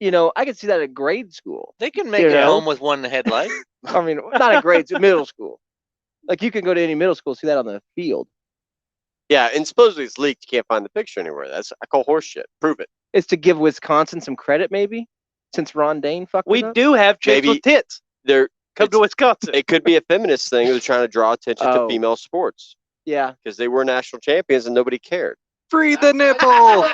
S1: I can see that at grade school.
S4: They can make
S1: You
S4: it
S1: know?
S4: home with one headlight.
S1: I mean, not at grade school, middle school. Like you can go to any middle school, see that on the field.
S2: Yeah, and supposedly it's leaked. You can't find the picture anywhere. I call horse shit. Prove it.
S1: It's to give Wisconsin some credit, maybe, since Ron Dane fucked
S7: We
S1: it up.
S7: do have chicks
S2: Maybe-
S7: with tits.
S2: There,
S7: Come to
S2: it's-
S7: Wisconsin.
S2: it could be a feminist thing. They're trying to draw attention
S1: Oh.
S2: to female sports
S1: Yeah,
S2: because they were national champions and nobody cared.
S3: Free the nipple.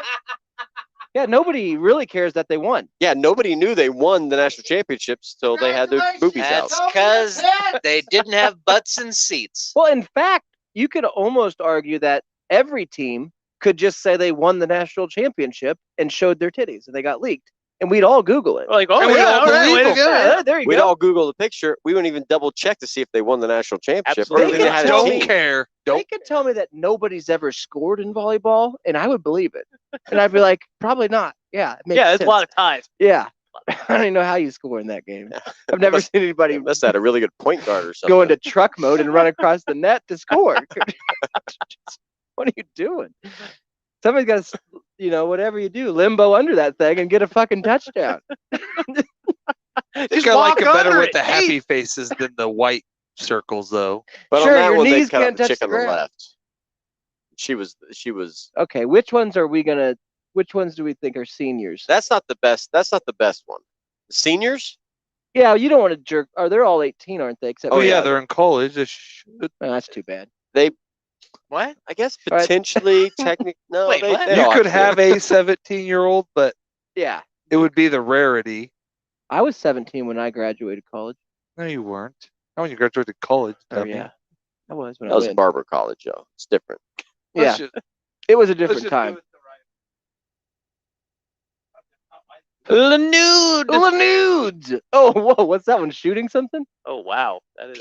S1: yeah. Nobody really cares that they won.
S2: Yeah, nobody knew they won the national championships till they had their boobies out.
S4: That's because they didn't have butts and seats.
S1: Well, in fact, you could almost argue that every team could just say they won the national championship and showed their titties, and they got leaked, and we'd all Google it.
S7: We're like, oh,
S3: And we
S7: yeah,
S3: all
S7: all right,
S3: believe
S7: way to
S3: them.
S7: go.
S1: Yeah, there you
S2: We'd
S1: go.
S2: all Google the picture. We wouldn't even double check to see if they won the national championship or
S7: Absolutely.
S2: if they had a
S1: Tell
S3: Don't
S1: me-
S2: team.
S3: care.
S1: They
S3: Don't.
S1: could tell me that nobody's ever scored in volleyball, and I would believe it. And I'd be like, probably not. Yeah, it makes
S7: Yeah, it's
S1: sense.
S7: a lot of ties.
S1: Yeah, I don't even know how you score in that game. I've never
S2: Must-
S1: seen anybody
S2: Must have had a really good point guard or something.
S1: go into truck mode and run across the net to score. What are you doing? Somebody's got to, whatever you do, limbo under that thing and get a fucking touchdown.
S3: I
S7: Just
S3: think I like
S7: walk
S3: it better
S7: under
S3: with
S7: it.
S3: the
S7: Hey.
S3: happy faces than the white circles, though.
S2: But
S1: Sure,
S2: on that
S1: your
S2: one, they
S1: knees
S2: cut out
S1: can't
S2: the
S1: touch
S2: chick
S1: the
S2: on the
S1: ground.
S2: left. She was.
S1: Okay, which ones are we gonna? Which ones do we think are seniors?
S2: That's not the best. That's not the best one. The seniors?
S1: Yeah, you don't want to jerk. Or they're all 18, aren't they? Except
S3: Oh,
S1: for-
S3: yeah,
S2: yeah.
S3: they're in college. They should-
S1: Oh, that's too bad.
S4: What?
S2: I guess
S1: All right.
S2: potentially, technically. No,
S4: Wait,
S2: they,
S4: what?
S2: they
S3: You
S2: don't
S3: could
S2: actually.
S3: have a 17-year-old, but
S1: Yeah,
S3: it would be the rarity.
S1: I was 17 when I graduated college.
S3: No, you weren't. Not when you graduated college.
S1: Oh
S3: dummy.
S1: yeah, I was when
S2: That
S1: I
S2: was
S1: went.
S2: Barber College, though. It's different.
S1: Yeah,
S3: Let's just-
S1: it was a
S3: let's
S1: different
S3: just
S1: time.
S3: do it the
S7: The nude.
S1: The nudes. Oh, whoa, what's that one? Shooting something?
S7: Oh wow, that is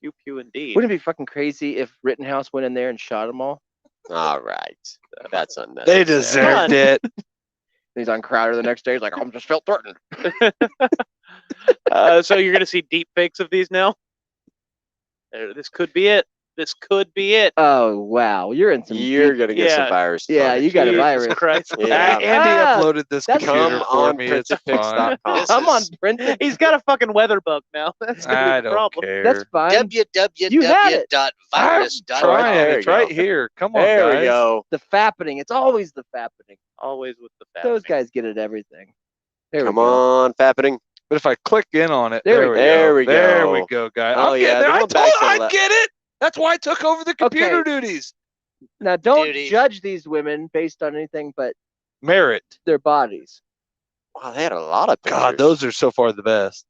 S7: pew pew indeed.
S1: Wouldn't it be fucking crazy if Rittenhouse went in there and shot them all?
S2: All right. That's unnecessary.
S3: They deserved it.
S1: He's on Crowder the next day. He's like, I just felt threatened.
S7: So you're gonna see deep fakes of these now. This could be it. This could be it.
S1: Oh wow, you're in some.
S2: You're
S1: deep-
S2: gonna get some
S7: Yeah.
S2: virus.
S1: Yeah,
S2: footage.
S1: you got a
S7: Jesus
S1: virus.
S7: Christ.
S2: Yeah.
S3: Andy
S1: Ah,
S3: uploaded this
S1: that's-
S3: computer
S2: Come
S3: for
S2: on,
S3: me. It's fine.
S2: printedpics.com.
S4: This
S1: I'm on
S4: is
S1: print.
S7: He's got a fucking weather bug now. That's gonna be
S3: I
S7: the
S3: don't
S7: problem.
S3: care.
S1: That's fine. You had it.
S3: I'm
S4: www.virus.com.
S3: trying.
S2: there
S3: It's
S2: you
S3: right
S2: go.
S3: here. Come on,
S2: There
S3: guys.
S2: we go.
S1: The fappening. It's always the fappening.
S7: Always with the fat.
S1: Those guys get at everything. There
S2: Come
S1: we go.
S2: on, fappening.
S3: But if I click in on it,
S1: There we
S3: we
S1: go.
S3: go.
S2: There we
S3: There
S2: go.
S3: we go, guys.
S2: Oh,
S3: I'm
S2: yeah,
S3: getting there.
S2: they're
S3: I
S2: going
S3: told
S2: back to the
S3: I
S2: left.
S3: get it. That's why I took over the computer duties.
S1: Now, don't
S4: Duty.
S1: judge these women based on anything but
S3: Merit.
S1: their bodies.
S2: Wow, they had a lot of pictures.
S3: God, those are so far the best.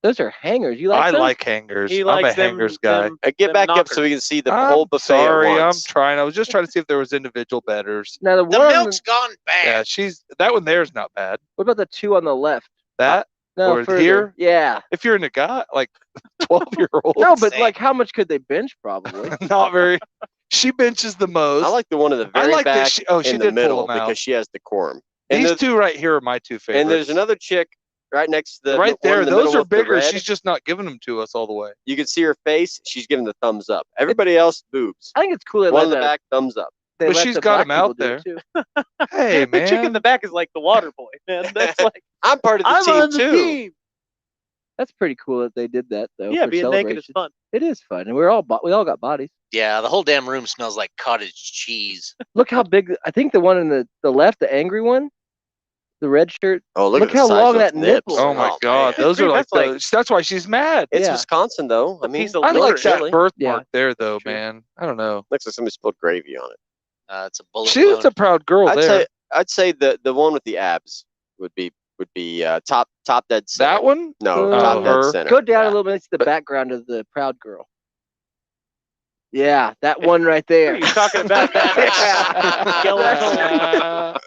S1: Those are hangers. You like
S3: I
S1: those?
S3: like hangers.
S7: He
S3: I'm a
S7: likes them-
S3: hangers guy.
S7: them-
S2: Get
S7: them
S2: back up
S7: knockers.
S2: so we can see the
S3: I'm
S2: whole buffet
S3: sorry,
S2: at
S3: I'm
S2: once.
S3: trying. I was just trying to see if there was individual betters.
S1: Now the
S4: The
S1: one.
S4: milk's gone
S3: Yeah,
S4: bad.
S3: that one there's not bad.
S1: What about the two on the left?
S3: That
S1: No,
S3: or
S1: further.
S3: here?
S1: Yeah.
S3: If you're in a guy like 12-year-old,
S1: No, but
S4: Same.
S1: like, how much could they bench? Probably.
S3: not very. She benches the most.
S2: I like the one in the
S3: I
S2: very
S3: like that
S2: back
S3: she- oh, she
S2: in the
S3: did pull
S2: middle
S3: them out.
S2: because she has decorum. And,
S3: These
S2: there's-
S3: two right here are my two favorites.
S2: and there's another chick right next to the
S3: right
S2: one
S3: there.
S2: in the
S3: Those
S2: middle
S3: are
S2: with the
S3: bigger.
S2: red.
S3: She's just not giving them to us all the way.
S2: You can see her face. She's giving the thumbs up. Everybody else boobs.
S1: I think it's cool. They
S2: One
S1: let
S2: in the
S1: the,
S2: back, thumbs up.
S1: they
S3: But
S1: let
S3: she's
S1: the
S3: got
S1: black
S3: 'em out
S1: people do it, too.
S3: Hey,
S7: The chick in
S3: man.
S7: the back is like the water boy, man. That's like
S2: I'm part of the
S7: I'm
S2: team
S7: on the
S2: too.
S7: team.
S1: That's pretty cool that they did that though.
S7: Yeah,
S1: for
S7: being naked is
S1: celebration.
S7: fun.
S1: It is fun, and we all got bodies.
S4: Yeah, the whole damn room smells like cottage cheese.
S1: Look how big. I think the one in the left, the angry one, the red shirt.
S2: Oh, look,
S1: Look
S2: at the
S1: how
S2: size
S1: long
S2: of
S1: that
S2: those nips.
S1: nipple
S3: Oh my
S1: is.
S3: God,
S2: man.
S3: those are like
S7: That's like-
S3: that's why she's mad.
S2: It's
S1: Yeah.
S2: Wisconsin though. I
S7: A
S2: mean,
S7: piece of
S3: I
S7: liver,
S3: like
S2: looks
S3: that
S2: chilly.
S3: birthmark
S1: Yeah.
S3: there, though,
S1: Sure.
S3: man. I don't know.
S2: Looks like somebody spilled gravy on it.
S4: It's a bullet
S3: She's
S4: wound.
S3: a proud girl there.
S2: I'd say the one with the abs would be top dead center.
S3: That one?
S2: No,
S1: Oh,
S2: top dead
S3: her.
S2: center.
S1: Go down
S2: Yeah.
S1: a little bit. It's the background of the proud girl. Yeah, that one right there.
S7: What are you talking about?
S1: Yeah.
S7: Skeletal.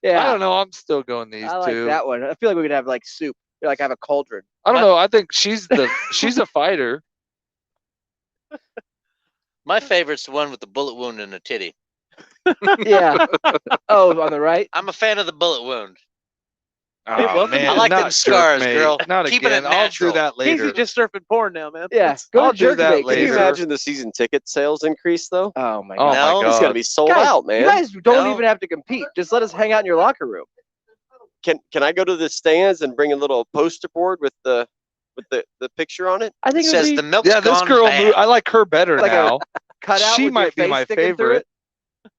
S1: Yeah,
S3: I don't know. I'm still going these
S1: I like
S3: two.
S1: that one. I feel like we could have like soup. Like have a cauldron.
S3: I don't know. I think she's a fighter.
S4: My favorite's the one with the bullet wound in the titty.
S1: Yeah. Oh, on the right.
S4: I'm a fan of the bullet wound.
S7: Hey,
S3: Oh,
S7: welcome.
S3: man,
S4: I like them
S3: not
S4: scars,
S3: Jerkmate.
S4: girl.
S3: Not
S4: Keeping
S3: again.
S4: it
S3: I'll
S4: natural.
S3: do that later.
S7: Casey's just surfing porn now, man.
S1: Yeah. Go
S3: I'll
S1: to
S3: do
S1: Jerky
S3: that
S1: Bake.
S2: Can you
S3: later.
S2: imagine the season ticket sales increase though?
S1: Oh my
S3: Oh
S1: god.
S4: No.
S3: my
S2: It's
S3: God.
S2: gonna be sold
S1: Guys,
S2: out, man.
S1: You guys don't
S4: No.
S1: even have to compete. Just let us hang out in your locker room.
S2: Can I go to the stands and bring a little poster board with the picture on it?
S1: I
S4: It
S1: think it would
S4: says
S1: be
S4: the milk's
S3: Yeah, this
S4: gone
S3: girl.
S4: bad.
S3: I like her better
S1: Like a
S3: now.
S1: cut out
S3: She
S1: with your
S3: might be
S1: face
S3: my
S1: sticking through
S3: favorite.
S1: it.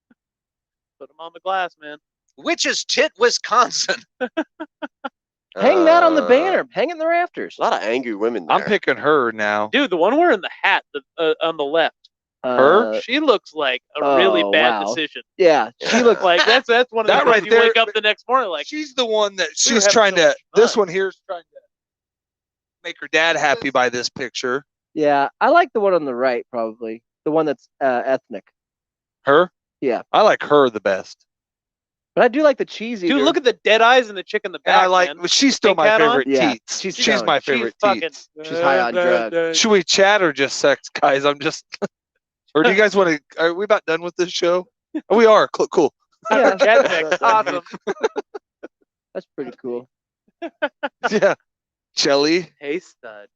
S7: Put them on the glass, man.
S4: Witch's Tit, Wisconsin.
S1: Hang that on the
S2: Uh,
S1: banner. Hang it in the rafters.
S2: A lot of angry women there.
S3: I'm picking her now.
S7: Dude, the one wearing the hat on the left.
S3: Her?
S7: She looks like a really
S1: oh,
S7: bad
S1: wow.
S7: decision.
S1: Yeah, she looked
S7: Like that's one of the
S3: That
S7: things
S3: right
S7: you
S3: there-
S7: wake up the next morning like
S3: She's the one that
S7: We were
S3: she's
S7: having
S3: trying
S7: so
S3: to.
S7: much
S3: This
S7: fun.
S3: one here's trying to make her dad happy by this picture.
S1: Yeah, I like the one on the right, probably the one that's ethnic.
S3: Her?
S1: Yeah.
S3: I like her the best.
S1: But I do like the cheesy.
S7: dude, look at the dead eyes and the chick in the
S3: And
S7: back.
S3: I like.
S7: man.
S3: But she's still
S7: Pink
S3: my
S7: hat on?
S3: favorite
S1: Yeah,
S3: teats.
S1: she's
S3: She's
S1: stoned.
S3: my
S7: She's
S3: favorite
S7: fucking.
S3: teats.
S1: She's high on drugs.
S3: Should we chat or just sex, guys? I'm just. Or do you guys want to? Are we about done with this show? Oh, we are. Cool.
S1: Yeah,
S7: Chat sex, awesome.
S1: that's pretty cool.
S3: Yeah. Shelly,
S7: Hey, stud.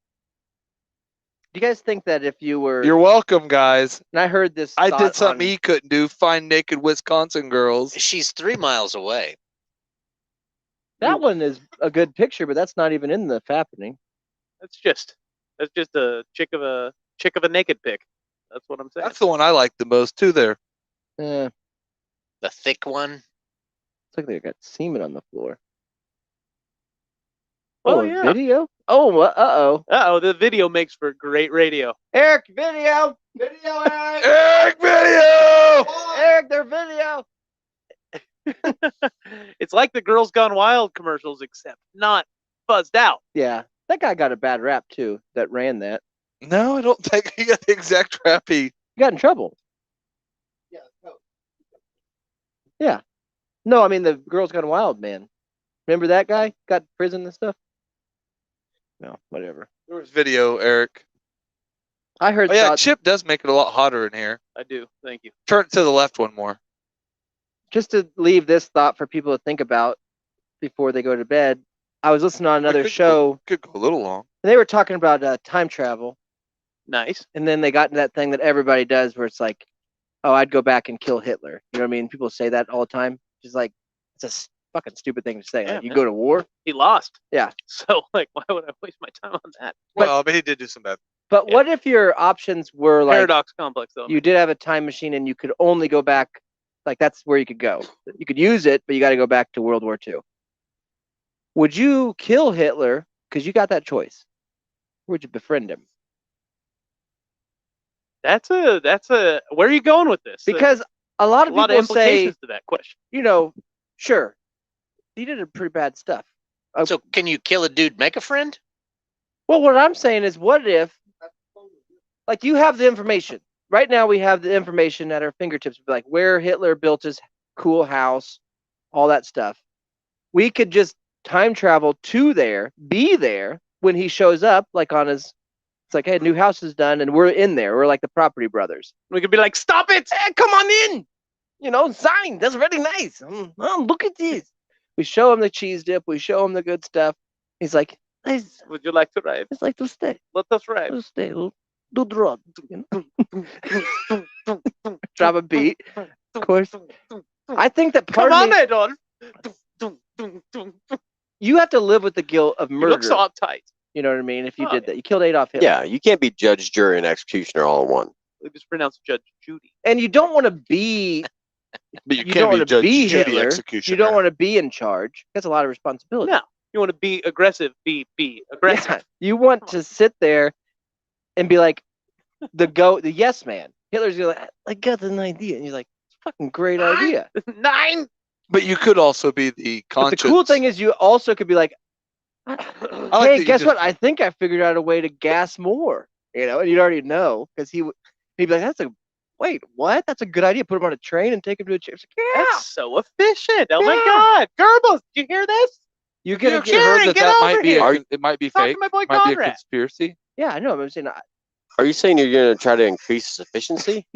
S1: Do you guys think that if you were,
S3: you're welcome, guys.
S1: and I heard this,
S3: I
S1: thought
S3: did something
S1: on-
S3: he couldn't do. Find naked Wisconsin girls.
S4: She's 3 miles away.
S1: That one is a good picture, but that's not even in the fappening.
S7: That's just a chick of a naked pic. That's what I'm saying.
S3: That's the one I like the most too. There.
S1: Eh,
S4: The thick one.
S1: it's like they got semen on the floor.
S7: Oh,
S1: Oh, a
S7: yeah.
S1: video. Oh, uh-oh.
S7: Uh-oh, the video makes for great radio.
S1: Eric, video. Video, Eric.
S3: Eric video.
S1: Eric, their video.
S7: It's like the Girls Gone Wild commercials, except not buzzed out.
S1: Yeah, that guy got a bad rap too. That ran that.
S3: No, I don't think he got the exact rap he.
S1: He got in trouble.
S8: Yeah, no.
S1: Yeah, No, I mean the Girls Gone Wild man. Remember that guy? Got in prison and stuff? No, whatever.
S3: There was video, Eric.
S1: I heard
S3: Oh yeah,
S1: about
S3: Chip does make it a lot hotter in here.
S7: I do. Thank you.
S3: Turn it to the left one more.
S1: just to leave this thought for people to think about before they go to bed. I was listening on another show.
S3: Could go a little long.
S1: And they were talking about time travel.
S7: Nice.
S1: And then they got into that thing that everybody does where it's like, oh, I'd go back and kill Hitler. You know what I mean? People say that all the time. It's like, it's a fucking stupid thing to say.
S7: Yeah,
S1: like, you
S7: man.
S1: go to war.
S7: He lost.
S1: Yeah.
S7: So, like, why would I waste my time on that?
S3: Well, but he did do some bad.
S1: But what if your options were like,
S7: Paradox complex, though.
S1: you did have a time machine and you could only go back, like that's where you could go. You could use it, but you got to go back to World War II. Would you kill Hitler because you got that choice? Or would you befriend him?
S7: That's a. Where are you going with this?
S1: Because a lot
S7: a
S1: of
S7: lot of
S1: people say,
S7: implications to that question.
S1: you know, sure, he did a pretty bad stuff.
S4: So can you kill a dude, make a friend?
S1: Well, what I'm saying is, what if, like, you have the information. Right now, we have the information at our fingertips, like where Hitler built his cool house, all that stuff. We could just time travel to there, be there when he shows up, like on his, it's like, hey, new house is done, and we're in there. We're like the property brothers.
S7: We could be like, stop it!
S1: Hey, come on in! You know, sign. That's really nice. Look at this. We show him the cheese dip. We show him the good stuff. He's like, nice.
S7: Would you like to ride?
S1: It's like to stay.
S7: Let us ride.
S1: To stay. Do drug. You know? Drop a beat. Of course. I think that part
S7: Come
S1: of
S7: on,
S1: me,
S7: Adolf.
S1: you have to live with the guilt of
S7: You
S1: murder.
S7: look so uptight.
S1: You know what I mean? If you
S7: Oh,
S1: did that, you killed Adolf Hitler.
S2: Yeah, you can't be judge, jury, and executioner all in one.
S7: We just pronounced Judge Judy.
S1: And you don't want to be.
S3: But
S1: You
S3: can't
S1: don't
S3: be
S1: want to
S3: Judge
S1: be
S3: Judy
S1: Hitler.
S3: executioner.
S1: You don't want to be in charge. That's a lot of responsibility.
S7: No. You want to be aggressive, be aggressive.
S1: Yeah. You want to sit there and be like the yes man. Hitler's gonna like, I got an idea, and you're like, it's a fucking great idea.
S7: 9.
S3: But you could also be the
S1: But
S3: conscience.
S1: the cool thing is, you also could be like,
S3: like
S1: hey,
S3: that you
S1: guess
S3: just-
S1: what? I think I figured out a way to gas more. You know, and you'd already know because he'd be like, wait, what? That's a good idea. Put him on a train and take him to a church. Like, yeah,
S7: That's so efficient. Oh my
S1: Yeah.
S7: God. Goebbels, did you hear this?
S1: you're
S3: You
S1: gonna
S3: ever
S1: get.
S7: Jerry,
S3: heard that
S7: get
S3: that
S7: over
S3: might be
S7: here.
S3: it might be
S7: Talk to
S3: fake.
S7: my boy
S3: Might be a
S7: Conrad.
S3: conspiracy.
S1: Yeah, I know. I'm saying
S2: Are you saying you're going to try to increase his efficiency?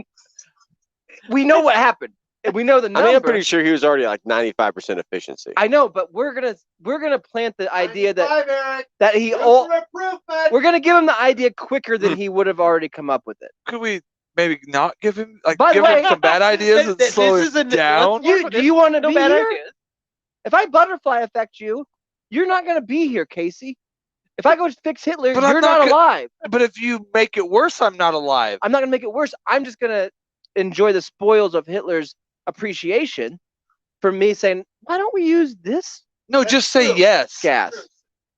S1: we know what happened. And we know the
S2: I
S1: number.
S2: mean, I'm pretty sure he was already like 95% efficiency.
S1: I know, but we're gonna plant the idea that
S8: 95, Eric.
S1: that he
S8: Just
S1: all.
S8: for proof, bud.
S1: We're gonna give him the idea quicker than he would have already come up with it.
S3: Could we maybe not give him
S1: By the
S3: give
S1: way-
S3: him some bad ideas and
S7: This
S3: slow
S7: is
S3: it
S7: a-
S3: down?
S7: let's-
S1: Do you want to
S7: No
S1: be
S7: bad
S1: here?
S7: ideas.
S1: If I butterfly affect you, you're not gonna be here, Casey. If I go fix Hitler,
S3: But I'm
S1: you're
S3: not
S1: not
S3: go-
S1: alive.
S3: But if you make it worse, I'm not alive.
S1: I'm not gonna make it worse. I'm just gonna enjoy the spoils of Hitler's appreciation for me saying, why don't we use this
S3: No, just say yes.
S1: gas?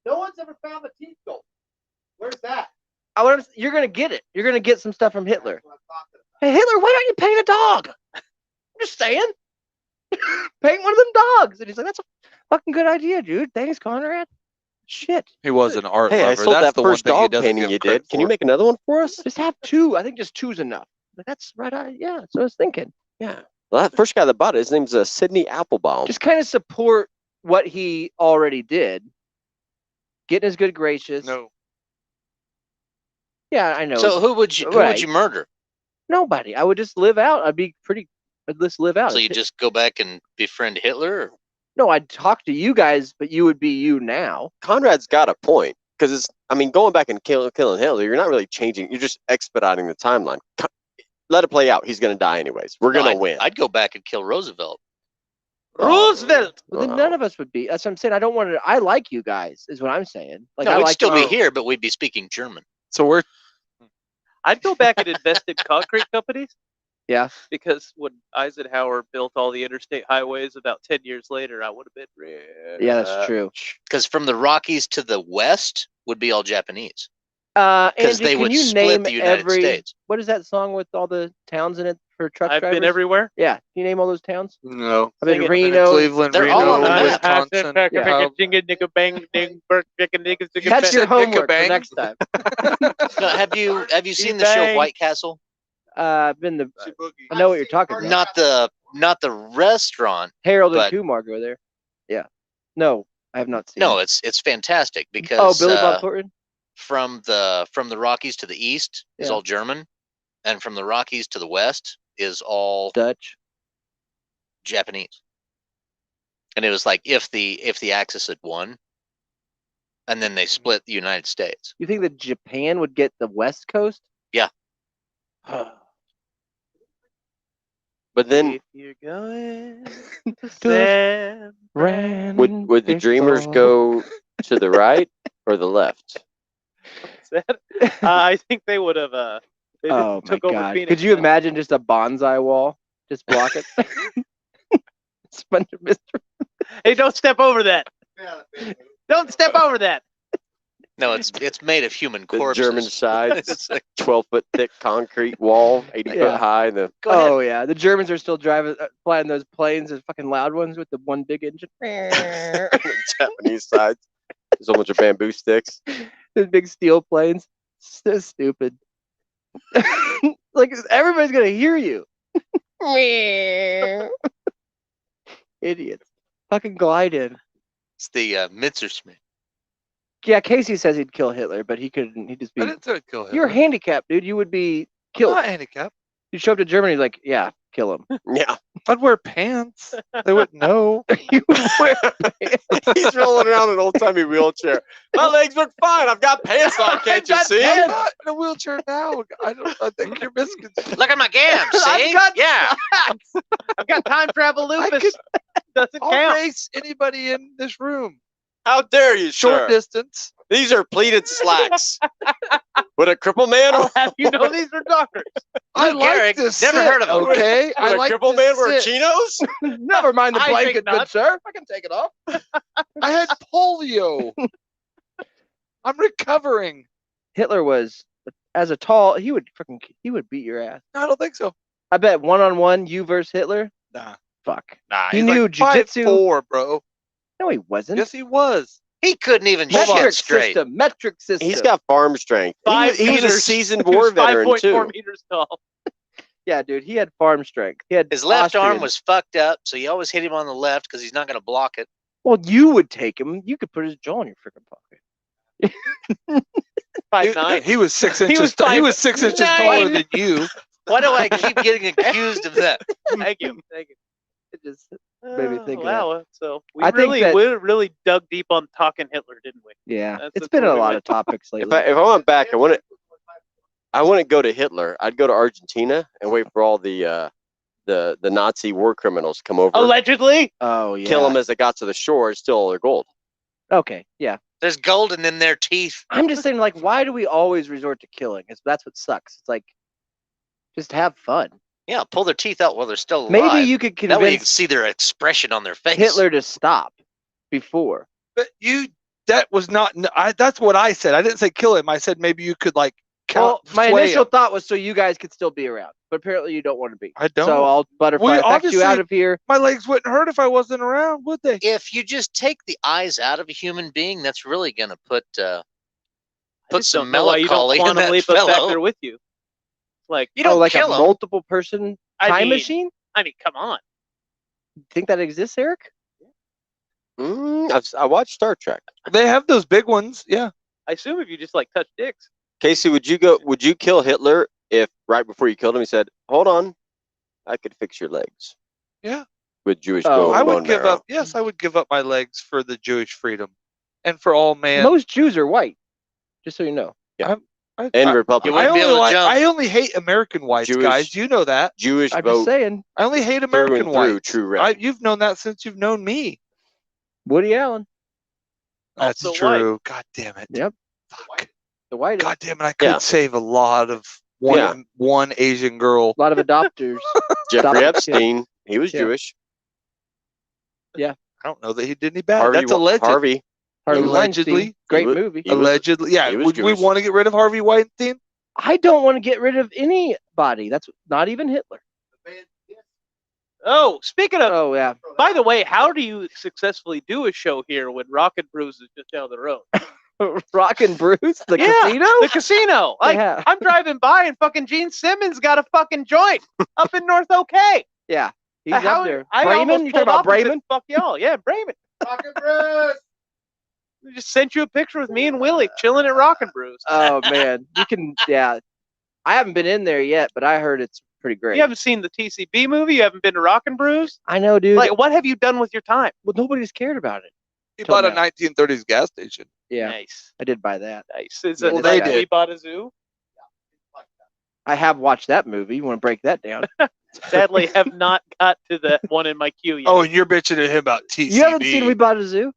S8: No one's ever found the teeth gold. Where's that?
S1: You're gonna get it. You're gonna get some stuff from Hitler.
S8: That's what I'm talking about.
S1: Hey, Hitler, why don't you paint a dog? I'm just saying. Paint one of them dogs. And he's like, that's a fucking good idea, dude. Thanks, Conrad. Shit.
S3: He was an art
S2: Hey, I
S3: lover.
S2: sold
S3: That's
S2: that
S3: the one
S2: first
S3: thing he
S2: dog
S3: doesn't
S2: painting
S3: give
S2: you
S3: credit
S2: did. Can you
S3: for.
S2: make another one for us?
S1: Just have two. I think just two's enough. Like, that's right. Yeah, that's what I was thinking.
S2: Yeah. Well, that first guy that bought it, his name's Sidney Applebaum.
S1: Just kind of support what he already did. Get in his good gracious.
S3: No.
S1: Yeah, I know.
S4: So who would you
S1: Right.
S4: murder?
S1: Nobody. I would just live out. I'd just live out.
S4: So you just go back and befriend Hitler? Or?
S1: No, I'd talk to you guys, but you would be you now.
S2: Conrad's got a point because it's. I mean, going back and killing Hitler, you're not really changing. You're just expediting the timeline. Let it play out. He's going to die anyways. We're going to win.
S4: I'd go back and kill Roosevelt.
S7: Roosevelt.
S1: Well, then none of us would be. That's what I'm saying. I don't want to. I like you guys, is what I'm saying. Like,
S4: No,
S1: I
S4: we'd
S1: like
S4: still be
S1: you.
S4: here, but we'd be speaking German.
S3: So we're
S7: I'd go back and invest in concrete companies.
S1: Yeah.
S7: Because when Eisenhower built all the interstate highways about 10 years later, I would have been rich.
S1: Yeah, that's true.
S4: Because from the Rockies to the west would be all Japanese.
S1: Because
S4: Because they
S1: can
S4: would
S1: you
S4: split
S1: name
S4: the United
S1: every?
S4: States.
S1: What is that song with all the towns in it for truck
S7: I've
S1: drivers?
S7: been everywhere.
S1: Yeah, can you name all those towns?
S3: no.
S1: I've been
S7: Sing it.
S1: Reno.
S3: Cleveland,
S4: They're all
S3: Reno,
S4: on the map.
S3: Wisconsin.
S1: That's your
S3: Said
S1: homework for
S3: Nick-a-bang.
S1: next time.
S4: No, have you seen the show
S7: bang.
S4: White Castle?
S1: been the. I know what you're talking about.
S4: Not the restaurant.
S1: Harold and
S4: but-
S1: Kumar go there. Yeah. No, I have not seen.
S4: No,
S1: it.
S4: it's fantastic because
S1: Oh, Billy Bob Thornton.
S4: from the Rockies to the east is
S1: Yeah.
S4: all German, and from the Rockies to the west is all
S1: Dutch.
S4: Japanese. And it was like if the Axis had won, and then they split the United States.
S1: You think that Japan would get the West Coast?
S4: Yeah.
S2: But then
S7: If you're going to
S1: San
S7: San
S2: would the Dreamers go to the right or the left?
S7: Francisco, I think they would have. They just
S1: Oh my
S7: took over
S1: God!
S7: Phoenix.
S1: Could you imagine just a bonsai wall? Just block it. Splendor Mister.
S7: Hey, don't step over that. Don't step over that.
S4: No, it's made of human
S2: The
S4: corpses.
S2: German sides,
S4: It's like,
S2: 12-foot thick concrete wall, 80
S1: Yeah.
S2: foot high. And the
S4: go ahead.
S1: Oh yeah, the Germans are still driving, flying those planes, those fucking loud ones with the one big engine.
S2: Japanese sides. There's a bunch of bamboo sticks.
S1: Those big steel planes. So stupid. Like everybody's gonna hear you. Idiots. Fucking glide in.
S4: It's the Messerschmitt.
S1: Yeah, Casey says he'd kill Hitler, but he couldn't. He'd just
S3: I
S1: be.
S3: didn't say kill him.
S1: You're handicapped, dude. You would be
S3: I'm
S1: killed.
S3: not handicapped.
S1: You show up to Germany, like, yeah, kill him.
S2: Yeah.
S3: I'd wear pants. They wouldn't know.
S1: You wear
S2: He's rolling around in an old timey wheelchair. My legs look fine. I've got pants on. Can't you see?
S3: I'm not in a wheelchair now. I think you're misconceiving.
S4: Look at my gams.
S1: I've
S4: See?
S1: got
S4: Yeah.
S7: I've got time travel lupus. Doesn't
S3: I'll
S7: count.
S3: race anybody in this room.
S2: How dare you,
S3: Short
S2: sir?
S3: distance.
S2: These are pleated slacks. Would a cripple man
S7: I'll have you know these are doctors.
S3: I
S4: Lou
S3: like
S4: Gehrig,
S3: to
S4: never
S3: sit,
S4: heard of him.
S3: Okay, I
S2: would a
S3: like
S2: cripple
S3: to
S2: man wear
S3: sit.
S2: chinos?
S1: Never mind the
S7: I think
S1: blanket, good
S7: not.
S1: sir. I can take it off.
S3: I had polio. I'm recovering.
S1: Hitler was as a tall. He would beat your ass.
S3: No, I don't think so.
S1: I bet 1-on-1 you versus Hitler.
S3: Nah,
S1: Fuck.
S3: nah.
S1: He
S3: he's
S1: knew
S3: like
S1: jujitsu.
S3: 5'4", bro.
S1: No, he wasn't.
S3: Yes, he was.
S4: He couldn't even
S3: Hold on.
S4: shit
S1: metric
S4: straight.
S1: system. Metric system.
S2: He's got farm strength. He was a
S7: meters.
S2: seasoned
S7: He was
S2: war veteran,
S7: 5.4
S2: too.
S7: meters tall.
S1: Yeah, dude. He had farm strength. He had
S4: His left arm
S1: Austrian.
S4: was fucked up, so you always hit him on the left because he's not going to block it.
S1: Well, you would take him. You could put his jaw in your freaking pocket.
S7: 5'9".
S3: He was 6
S7: He
S3: inches.
S7: was
S3: He was 6 inches
S7: 5'9".
S3: taller than you.
S4: Why do I keep getting accused of that?
S7: Thank you. Thank you.
S1: It just made me think of that.
S7: Wow. So we
S1: I think
S7: really,
S1: that-
S7: we really dug deep on talking Hitler, didn't we?
S1: Yeah,
S7: That's
S1: it's
S7: the
S1: been a
S7: way we
S1: lot
S7: went.
S1: of topics lately.
S2: If I went back, I wouldn't go to Hitler. I'd go to Argentina and wait for all the Nazi war criminals to come over,
S7: Allegedly.
S1: Oh yeah.
S2: kill them as they got to the shore, and steal all their gold.
S1: Okay, yeah.
S4: There's golden in their teeth.
S1: I'm just saying, like, why do we always resort to killing? That's what sucks. It's like, just have fun.
S4: Yeah, pull their teeth out while they're still alive.
S1: Maybe you could
S4: That way you can
S1: convince
S4: see their expression on their face.
S1: Hitler to stop before.
S3: But that was not. That's what I said. I didn't say kill him. I said maybe you could like
S1: Well, my
S3: sway
S1: initial
S3: him.
S1: thought was so you guys could still be around, but apparently you don't want to be.
S3: I don't.
S1: So I'll butterfly effect you
S3: obviously-
S1: out of here.
S3: My legs wouldn't hurt if I wasn't around, would they?
S4: If you just take the eyes out of a human being, that's really going to put
S7: I just
S4: some
S7: don't know why you don't
S4: melancholy in
S7: quantum
S4: that
S7: leap effect
S4: fellow.
S7: her with you. Like
S4: You don't
S1: like a
S4: kill him.
S1: multiple person
S7: I
S1: time
S7: mean-
S1: machine?
S7: I mean, come on.
S1: Think that exists, Eric?
S2: I watched Star Trek.
S3: They have those big ones. Yeah.
S7: I assume if you just like touch dicks.
S2: Casey, would you kill Hitler if right before you killed him he said, "Hold on, I could fix your legs"?
S3: Yeah.
S2: With Jewish
S1: Oh,
S2: bone
S3: I would give
S2: marrow.
S3: up. Yes, I would give up my legs for the Jewish freedom, and for all man.
S1: Most Jews are white, just so you know.
S2: And
S3: I
S2: Republican.
S4: wouldn't be able to jump.
S3: I only hate American whites,
S2: Jewish-
S3: guys. You know that.
S2: Jewish
S1: I'm just
S2: vote
S1: saying,
S3: I only hate
S2: through
S3: American
S2: and through.
S3: whites.
S2: True red.
S3: You've known that since you've known me.
S1: Woody Allen,
S3: That's
S7: Also
S3: true. God damn it.
S1: Yep.
S3: Fuck.
S1: the white.
S3: God damn it. I could
S2: Yeah.
S3: save a lot of one Asian girl.
S1: A lot of adopters.
S2: Jeffrey
S1: Yeah.
S2: Epstein. He was
S1: Yeah.
S2: Jewish.
S3: I don't know that he did any bad.
S2: Harvey.
S3: That's alleged.
S2: Harvey.
S1: Harvey
S3: Allegedly.
S1: Weinstein, great
S2: He was-
S1: movie.
S2: he was-
S3: Allegedly. Yeah.
S2: he was
S3: Would we
S2: Jewish.
S3: want to get rid of Harvey Weinstein?
S1: I don't want to get rid of anybody. That's not even Hitler.
S7: Oh, speaking of,
S1: Oh yeah.
S7: by the way, how do you successfully do a show here when Rocket Brews is just down the road?
S1: Rockin' Bruce, the
S7: Yeah,
S1: casino.
S7: The casino. Like
S1: Yeah.
S7: I'm driving by and fucking Gene Simmons got a fucking joint up in North OK.
S1: Yeah, he's
S7: How-
S1: up there.
S7: I
S1: Bremen?
S7: almost
S1: You talking
S7: pulled
S1: about
S7: off and said,
S1: Bremen?
S7: Fuck y'all. Yeah, Bremen.
S8: Rockin' Bruce.
S7: I just sent you a picture with me and Willie chilling at Rockin' Bruce.
S1: Oh man, you can. Yeah, I haven't been in there yet, but I heard it's pretty great.
S7: You haven't seen the TCB movie? You haven't been to Rockin' Bruce?
S1: I know, dude.
S7: Like, what have you done with your time?
S1: well, nobody's cared about it.
S3: He
S1: Till
S3: bought a
S1: now.
S3: 1930s gas station.
S1: Yeah,
S7: Nice.
S1: I did buy that.
S7: Nice. Is
S1: Yeah,
S7: it
S1: well,
S7: like
S1: they
S7: we
S3: did.
S7: bought a zoo?
S1: I have watched that movie. You want to break that down?
S7: Sadly, have not got to that one in my queue yet.
S3: Oh, and you're bitching at him about TCB.
S1: You haven't seen We Bought a Zoo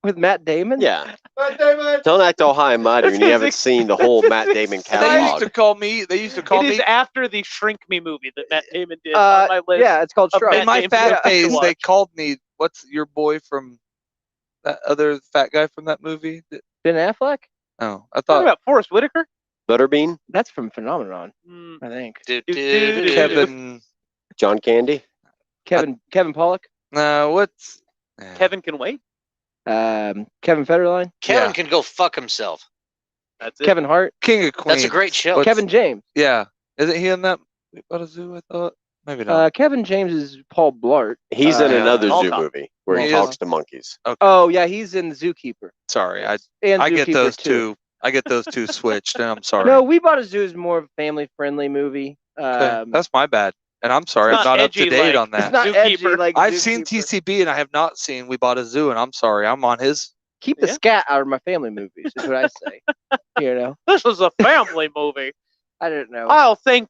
S1: with Matt Damon?
S2: Yeah.
S8: Matt Damon.
S2: Don't act all high and mighty when you haven't
S7: It's-
S2: seen the whole Matt Damon
S3: They used
S2: catalog.
S3: to call me. They used to call
S7: It is
S3: me.
S7: after the Shrink Me movie that Matt Damon did on my list.
S1: Yeah, it's called
S7: of
S1: Shrug.
S7: Matt
S3: In my
S7: Damon
S3: fat
S7: movies to
S3: phase, they
S7: watch.
S3: called me. What's your boy from that other fat guy from that movie?
S1: Ben Affleck?
S3: Oh, I
S7: Talking
S3: thought
S7: about Forrest Whitaker?
S2: Butterbean,
S1: That's from Phenomenon,
S7: Mm,
S1: I think.
S3: Kevin.
S2: John Candy.
S1: Kevin Pollock?
S3: No, what's
S7: Kevin can wait.
S1: Kevin Federline?
S4: Kevin
S3: Yeah.
S4: can go fuck himself.
S7: That's it.
S1: Kevin Hart?
S3: King of Queens?
S4: That's a great show.
S3: What's-
S1: Kevin James?
S3: Yeah, isn't he in that? What a zoo? I thought maybe not.
S1: Kevin James is Paul Blart.
S2: He's in
S1: Uh,
S2: another
S7: Mall
S2: zoo
S7: Cop.
S2: movie where he
S3: He
S2: talks
S3: is.
S2: to monkeys.
S1: Oh yeah, he's in Zookeeper.
S3: Sorry, I
S1: And
S3: get
S1: Zookeeper
S3: those
S1: 2.
S3: two. I get those two switched, and I'm sorry.
S1: No, We Bought a Zoo is more of a family-friendly movie.
S3: Okay, that's my bad, and I'm sorry.
S7: It's
S3: I'm
S7: not
S3: not up to
S7: edgy
S3: date
S7: like-
S3: on
S1: it's
S3: that.
S1: not edgy
S7: Zookeeper.
S1: like
S3: I've seen
S1: Zookeeper.
S3: TCB, and I have not seen We Bought a Zoo, and I'm sorry. I'm on his.
S1: Keep the
S7: Yeah.
S1: scat out of my family movies. Is what I say. You know,
S7: This is a family movie.
S1: I don't know.
S7: I'll think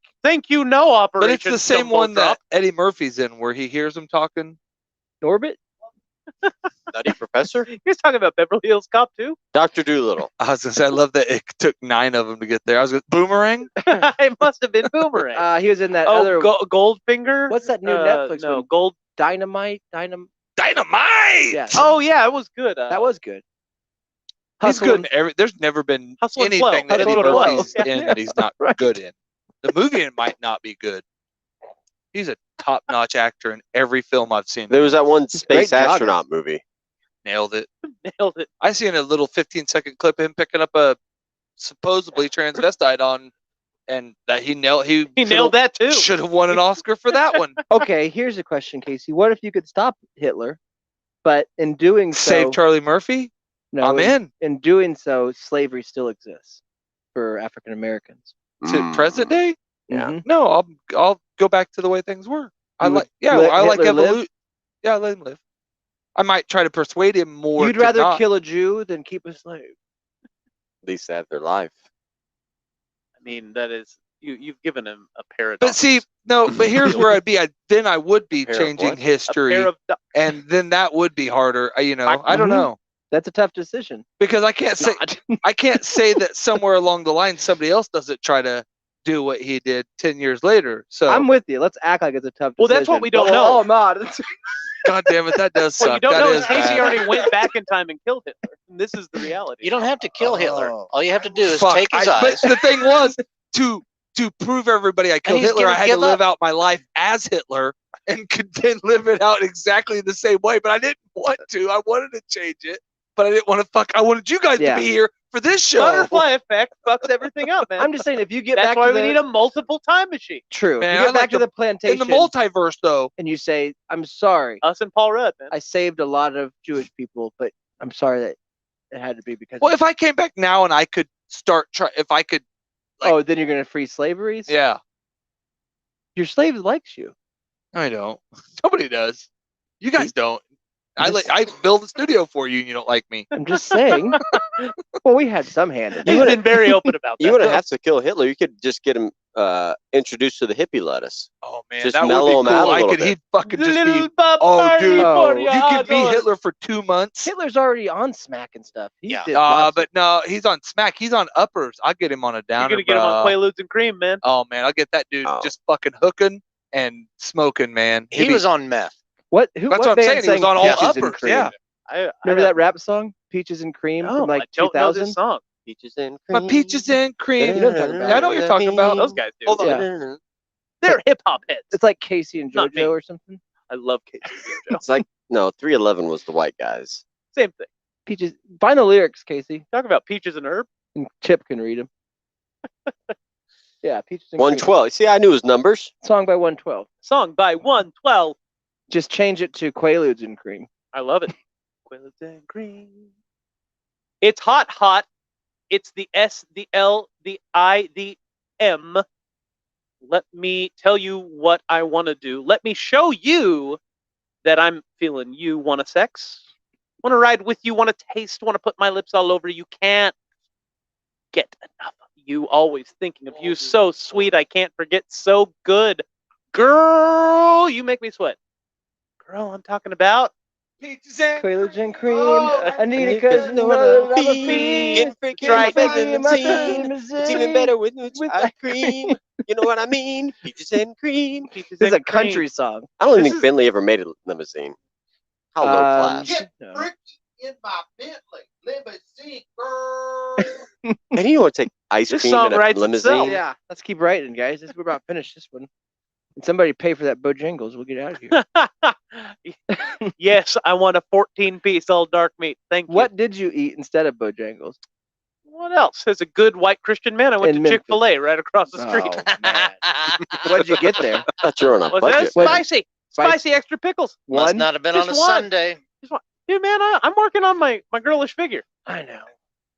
S7: you know Operation
S3: But it's the same
S7: Jumbo
S3: one
S7: Drop.
S3: that Eddie Murphy's in, where he hears him talking.
S1: Norbit?
S2: Nutty Professor,
S7: You're talking about Beverly Hills Cop too?
S2: Dr. Doolittle.
S3: I was gonna say, I love that it took 9 of them to get there. I was gonna Boomerang.
S7: It must have been Boomerang.
S1: He was in that
S7: oh,
S1: other.
S7: Goldfinger.
S1: What's that new Netflix
S7: No,
S1: one?
S7: Gold.
S1: Dynamite.
S3: Dynamite.
S1: Yeah,
S7: Oh yeah, it was good.
S1: that was good.
S3: He's
S1: Hustle
S3: good
S1: and-
S3: in every. There's never been
S7: Hustle and Flow.
S3: anything that
S1: Hustle
S3: Eddie
S1: and Flow.
S3: Murphy's
S7: Yeah.
S3: in that he's not
S1: Right.
S3: good in. The movie might not be good. He's a top-notch actor in every film I've seen.
S2: There was that one
S1: great
S2: space
S1: jogger.
S2: astronaut movie.
S3: Nailed it.
S7: Nailed it.
S3: I seen a little 15-second clip of him picking up a supposedly transvestite on, and that he nailed.
S7: He nailed that too.
S3: Should have won an Oscar for that one.
S1: Okay, here's a question, Casey. What if you could stop Hitler, but in doing so,
S3: Save Charlie Murphy.
S1: no,
S3: I'm in.
S1: in doing so, slavery still exists for African Americans.
S3: To present day?
S2: Yeah.
S1: Mhm.
S3: No, I'll go back to the way things were. I
S1: You would
S3: like yeah,
S1: let
S3: I like
S1: Hitler live?
S3: evolution. Yeah, let him live. I might try to persuade him more.
S1: You'd
S3: to
S1: rather
S3: not.
S1: kill a Jew than keep a slave.
S2: At least they have their life.
S7: I mean, that is you've given him a paradox.
S3: But see, no, but here's where I'd be. Then I would be
S2: Pair of
S3: changing
S2: what?
S7: a
S3: history,
S7: pair of
S3: and then that would be harder. You know, I don't
S1: Mhm.
S3: know
S1: That's a tough decision.
S3: because I can't say
S1: Not.
S3: I can't say that somewhere along the line somebody else doesn't try to do what he did 10 years later. So
S1: I'm with you. Let's act like it's a tough decision.
S7: Well, that's what we don't
S1: But we're
S7: know.
S1: all not.
S3: God damn it, that does suck.
S7: What you don't
S3: That
S7: know
S3: is
S7: is Casey
S3: bad.
S7: already went back in time and killed Hitler. And this is the reality.
S4: You don't have to kill Hitler.
S1: Oh.
S4: All you have to do is
S3: Fuck,
S4: take his
S3: but
S4: eyes.
S3: the thing was to prove everybody I killed
S4: he's
S3: Hitler, I
S4: gonna
S3: had to
S4: give
S3: live
S4: up.
S3: out my life as Hitler and could then live it out exactly the same way. But I didn't want to. I wanted to change it, but I didn't want to fuck. I wanted you guys
S1: Yeah.
S3: to be here for this show.
S7: Butterfly effect fucks everything up, man.
S1: I'm just saying, if you get
S7: That's
S1: back
S7: why
S1: to
S7: we
S1: the
S7: need a multiple time machine.
S1: true,
S3: Man,
S1: if you
S3: I
S1: get back
S3: like
S1: to the
S3: in
S1: plantation
S3: the multiverse, though.
S1: and you say, "I'm sorry,
S7: Us and Paul Rudd, man.
S1: I saved a lot of Jewish people, but I'm sorry that it had to be because."
S3: Well, if I came back now and I could start try, if I could,
S1: oh, then you're gonna free slavery?
S3: yeah.
S1: Your slave likes you.
S3: I don't. Nobody does. You guys don't. I
S1: Just-
S3: I build a studio for you, and you don't like me.
S1: I'm just saying. Well, we had some hand in
S7: He's
S1: it.
S7: been very open about that.
S2: You wouldn't have to kill Hitler. You could just get him introduced to the hippie lettuce.
S3: Oh man,
S2: Just
S3: that would
S2: mellow
S3: be
S2: him out
S3: cool.
S2: a
S3: I
S2: little
S3: could.
S2: bit.
S3: He'd fucking just
S7: Little
S3: be.
S7: Papa
S3: Oh, dude.
S7: for
S1: You
S3: You could be
S7: adults.
S3: Hitler for 2 months.
S1: Hitler's already on Smack and stuff. He
S4: Yeah.
S1: did lots of-
S3: But no, he's on Smack. He's on Uppers. I'll get him on a
S7: You're
S3: downer.
S7: gonna get him on
S3: bruh.
S7: Quaaludes and Cream, man.
S3: Oh man, I'll get that dude
S2: Oh.
S3: just fucking hooking and smoking, man.
S4: He was on meth.
S1: what?
S3: That's
S1: what
S3: what I'm
S1: band
S3: saying. He was
S1: sang
S3: on all
S1: Peaches and
S3: uppers.
S1: Cream?
S3: Yeah.
S1: Remember that rap song, Peaches and Cream,
S7: No,
S1: from like
S7: I don't know this
S1: 2000?
S7: song.
S2: Peaches and
S3: My
S2: cream.
S3: peaches and cream.
S1: You know what I'm talking about.
S3: Yeah, I know what you're talking about.
S7: Those guys do.
S3: Hold on.
S1: Yeah.
S7: They're hip hop heads.
S1: It's like Casey and
S7: Not me.
S1: JoJo or something.
S7: I love Casey and JoJo.
S2: It's like no, 311 was the white guys.
S7: Same thing.
S1: Peaches. Find the lyrics, Casey.
S7: Talk about peaches and herb.
S1: And Chip can read them. Yeah, Peaches and Cream.
S2: 112. See, I knew his numbers.
S1: Song by 112.
S7: Song by 112.
S1: Just change it to Quaaludes and Cream.
S7: I love it. Quaaludes and cream. It's hot, hot. It's the S, the L, the I, the M. Let me tell you what I want to do. Let me show you that I'm feeling you. Want to sex? Want to ride with you? Want to taste? Want to put my lips all over you? Can't get enough of you. Always thinking of you. So sweet. I can't forget. So good. Girl, you make me sweat. Girl, I'm talking about
S1: Quaaludes and Cream.
S7: Oh,
S1: I need it because you know that I'm a fiend.
S7: That's right.
S2: It's even better with ice cream. You know what I mean? Peaches and cream.
S7: Peaches
S1: This is a
S7: and cream.
S1: country song.
S2: I don't
S7: This
S2: think
S7: is-
S2: Bentley ever made a limousine. How low class.
S8: Get
S1: No.
S8: freaky in my Bentley limousine, girl.
S2: And you want to take ice
S7: This
S2: cream
S7: song
S2: in a
S7: writes
S2: limousine?
S7: itself.
S1: Yeah, let's keep writing, guys. We're about to finish this one. And somebody pay for that Bojangles. We'll get out of here.
S7: Yes, I want a 14-piece all dark meat. Thank you.
S1: What did you eat instead of Bojangles?
S7: What else? As a good white Christian man, I went
S1: In
S7: to
S1: Memphis.
S7: Chick-fil-A right across the street.
S1: Oh, man. What'd you get there?
S2: I thought you were on a
S7: Was that
S2: budget.
S1: What-
S7: spicy? Spicy extra pickles.
S4: Must
S1: One?
S4: not have been
S7: Just
S4: on a
S7: one.
S4: Sunday.
S7: Dude, man, I'm working on my girlish figure.
S1: I know.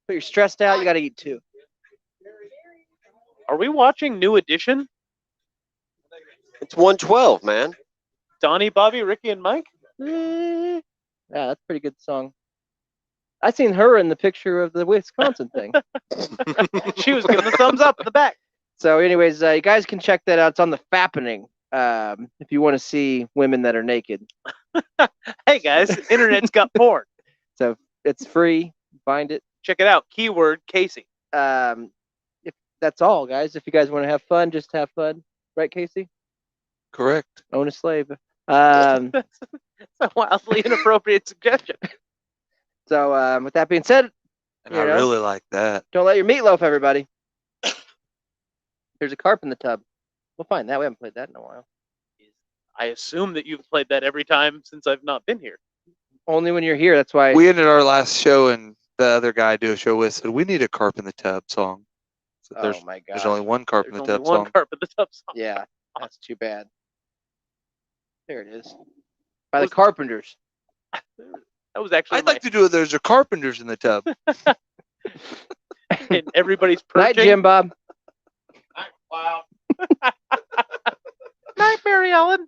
S1: But you're stressed out. You got to eat two.
S7: Are we watching New Edition?
S2: It's 112, man.
S7: Donnie, Bobby, Ricky, and Mike?
S1: Yeah, that's a pretty good song. I seen her in the picture of the Wisconsin thing.
S7: She was giving the thumbs up in the back.
S1: So, anyways, you guys can check that out. It's on the Fappening. If you want to see women that are naked,
S7: Hey, guys, internet's got porn.
S1: it's free. Find it.
S7: Check it out. Keyword Casey.
S1: If that's all, guys. If you guys want to have fun, just have fun, right, Casey?
S3: Correct.
S1: Own a slave.
S7: That's a wildly inappropriate suggestion.
S1: So, with that being said,
S3: And
S1: You
S3: I
S1: know?
S3: really like that.
S1: don't let your meatloaf, everybody. There's a carp in the tub. We'll find that. We haven't played that in a while.
S7: I assume that you've played that every time since I've not been here.
S1: Only when you're here. That's why.
S3: We ended our last show, and the other guy I do a show with said we need a carp in the tub song. So
S1: Oh my God.
S3: there's only one carp in
S7: There's
S3: the
S7: only
S3: tub
S7: one
S3: song.
S7: carp in the tub song.
S1: Yeah, that's too bad. There it is. By the
S7: Was-
S1: Carpenters.
S7: That was actually
S3: I'd like to do it. There's a carpenters in the tub.
S7: and everybody's
S1: Night,
S7: perching.
S1: Jim Bob.
S8: Wow.
S7: Night, Mary Ellen.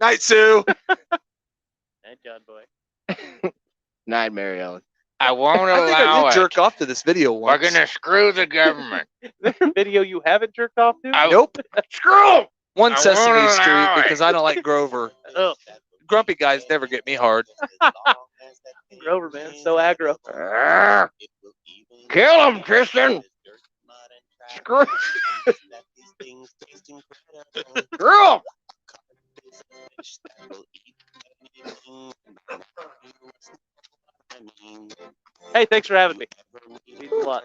S3: Night, Sue.
S7: Night, John Boy.
S1: Night, Mary Ellen.
S4: I won't
S3: I think I
S4: allow
S3: did
S4: it.
S3: jerk off to this video
S4: We're
S3: once.
S4: gonna screw the government.
S7: Is there a video you haven't jerked off to?
S3: Nope.
S4: Screw 'em!
S3: One
S4: I
S3: Sesame
S4: won't
S3: Street
S4: allow it.
S3: because I don't like Grover.
S7: Oh,
S3: Grumpy guys never get me hard.
S7: Grover, man, so aggro.
S1: Kill him, Tristan. Screw. Screw him.
S7: Hey, thanks for having me. Means a lot.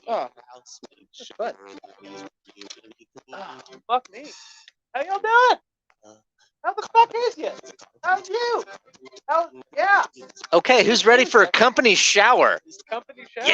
S1: Oh, but
S7: Oh, fuck me. How y'all doing? How the fuck is you? How's you? Yeah.
S4: Okay, who's ready for a company shower?
S7: Company shower.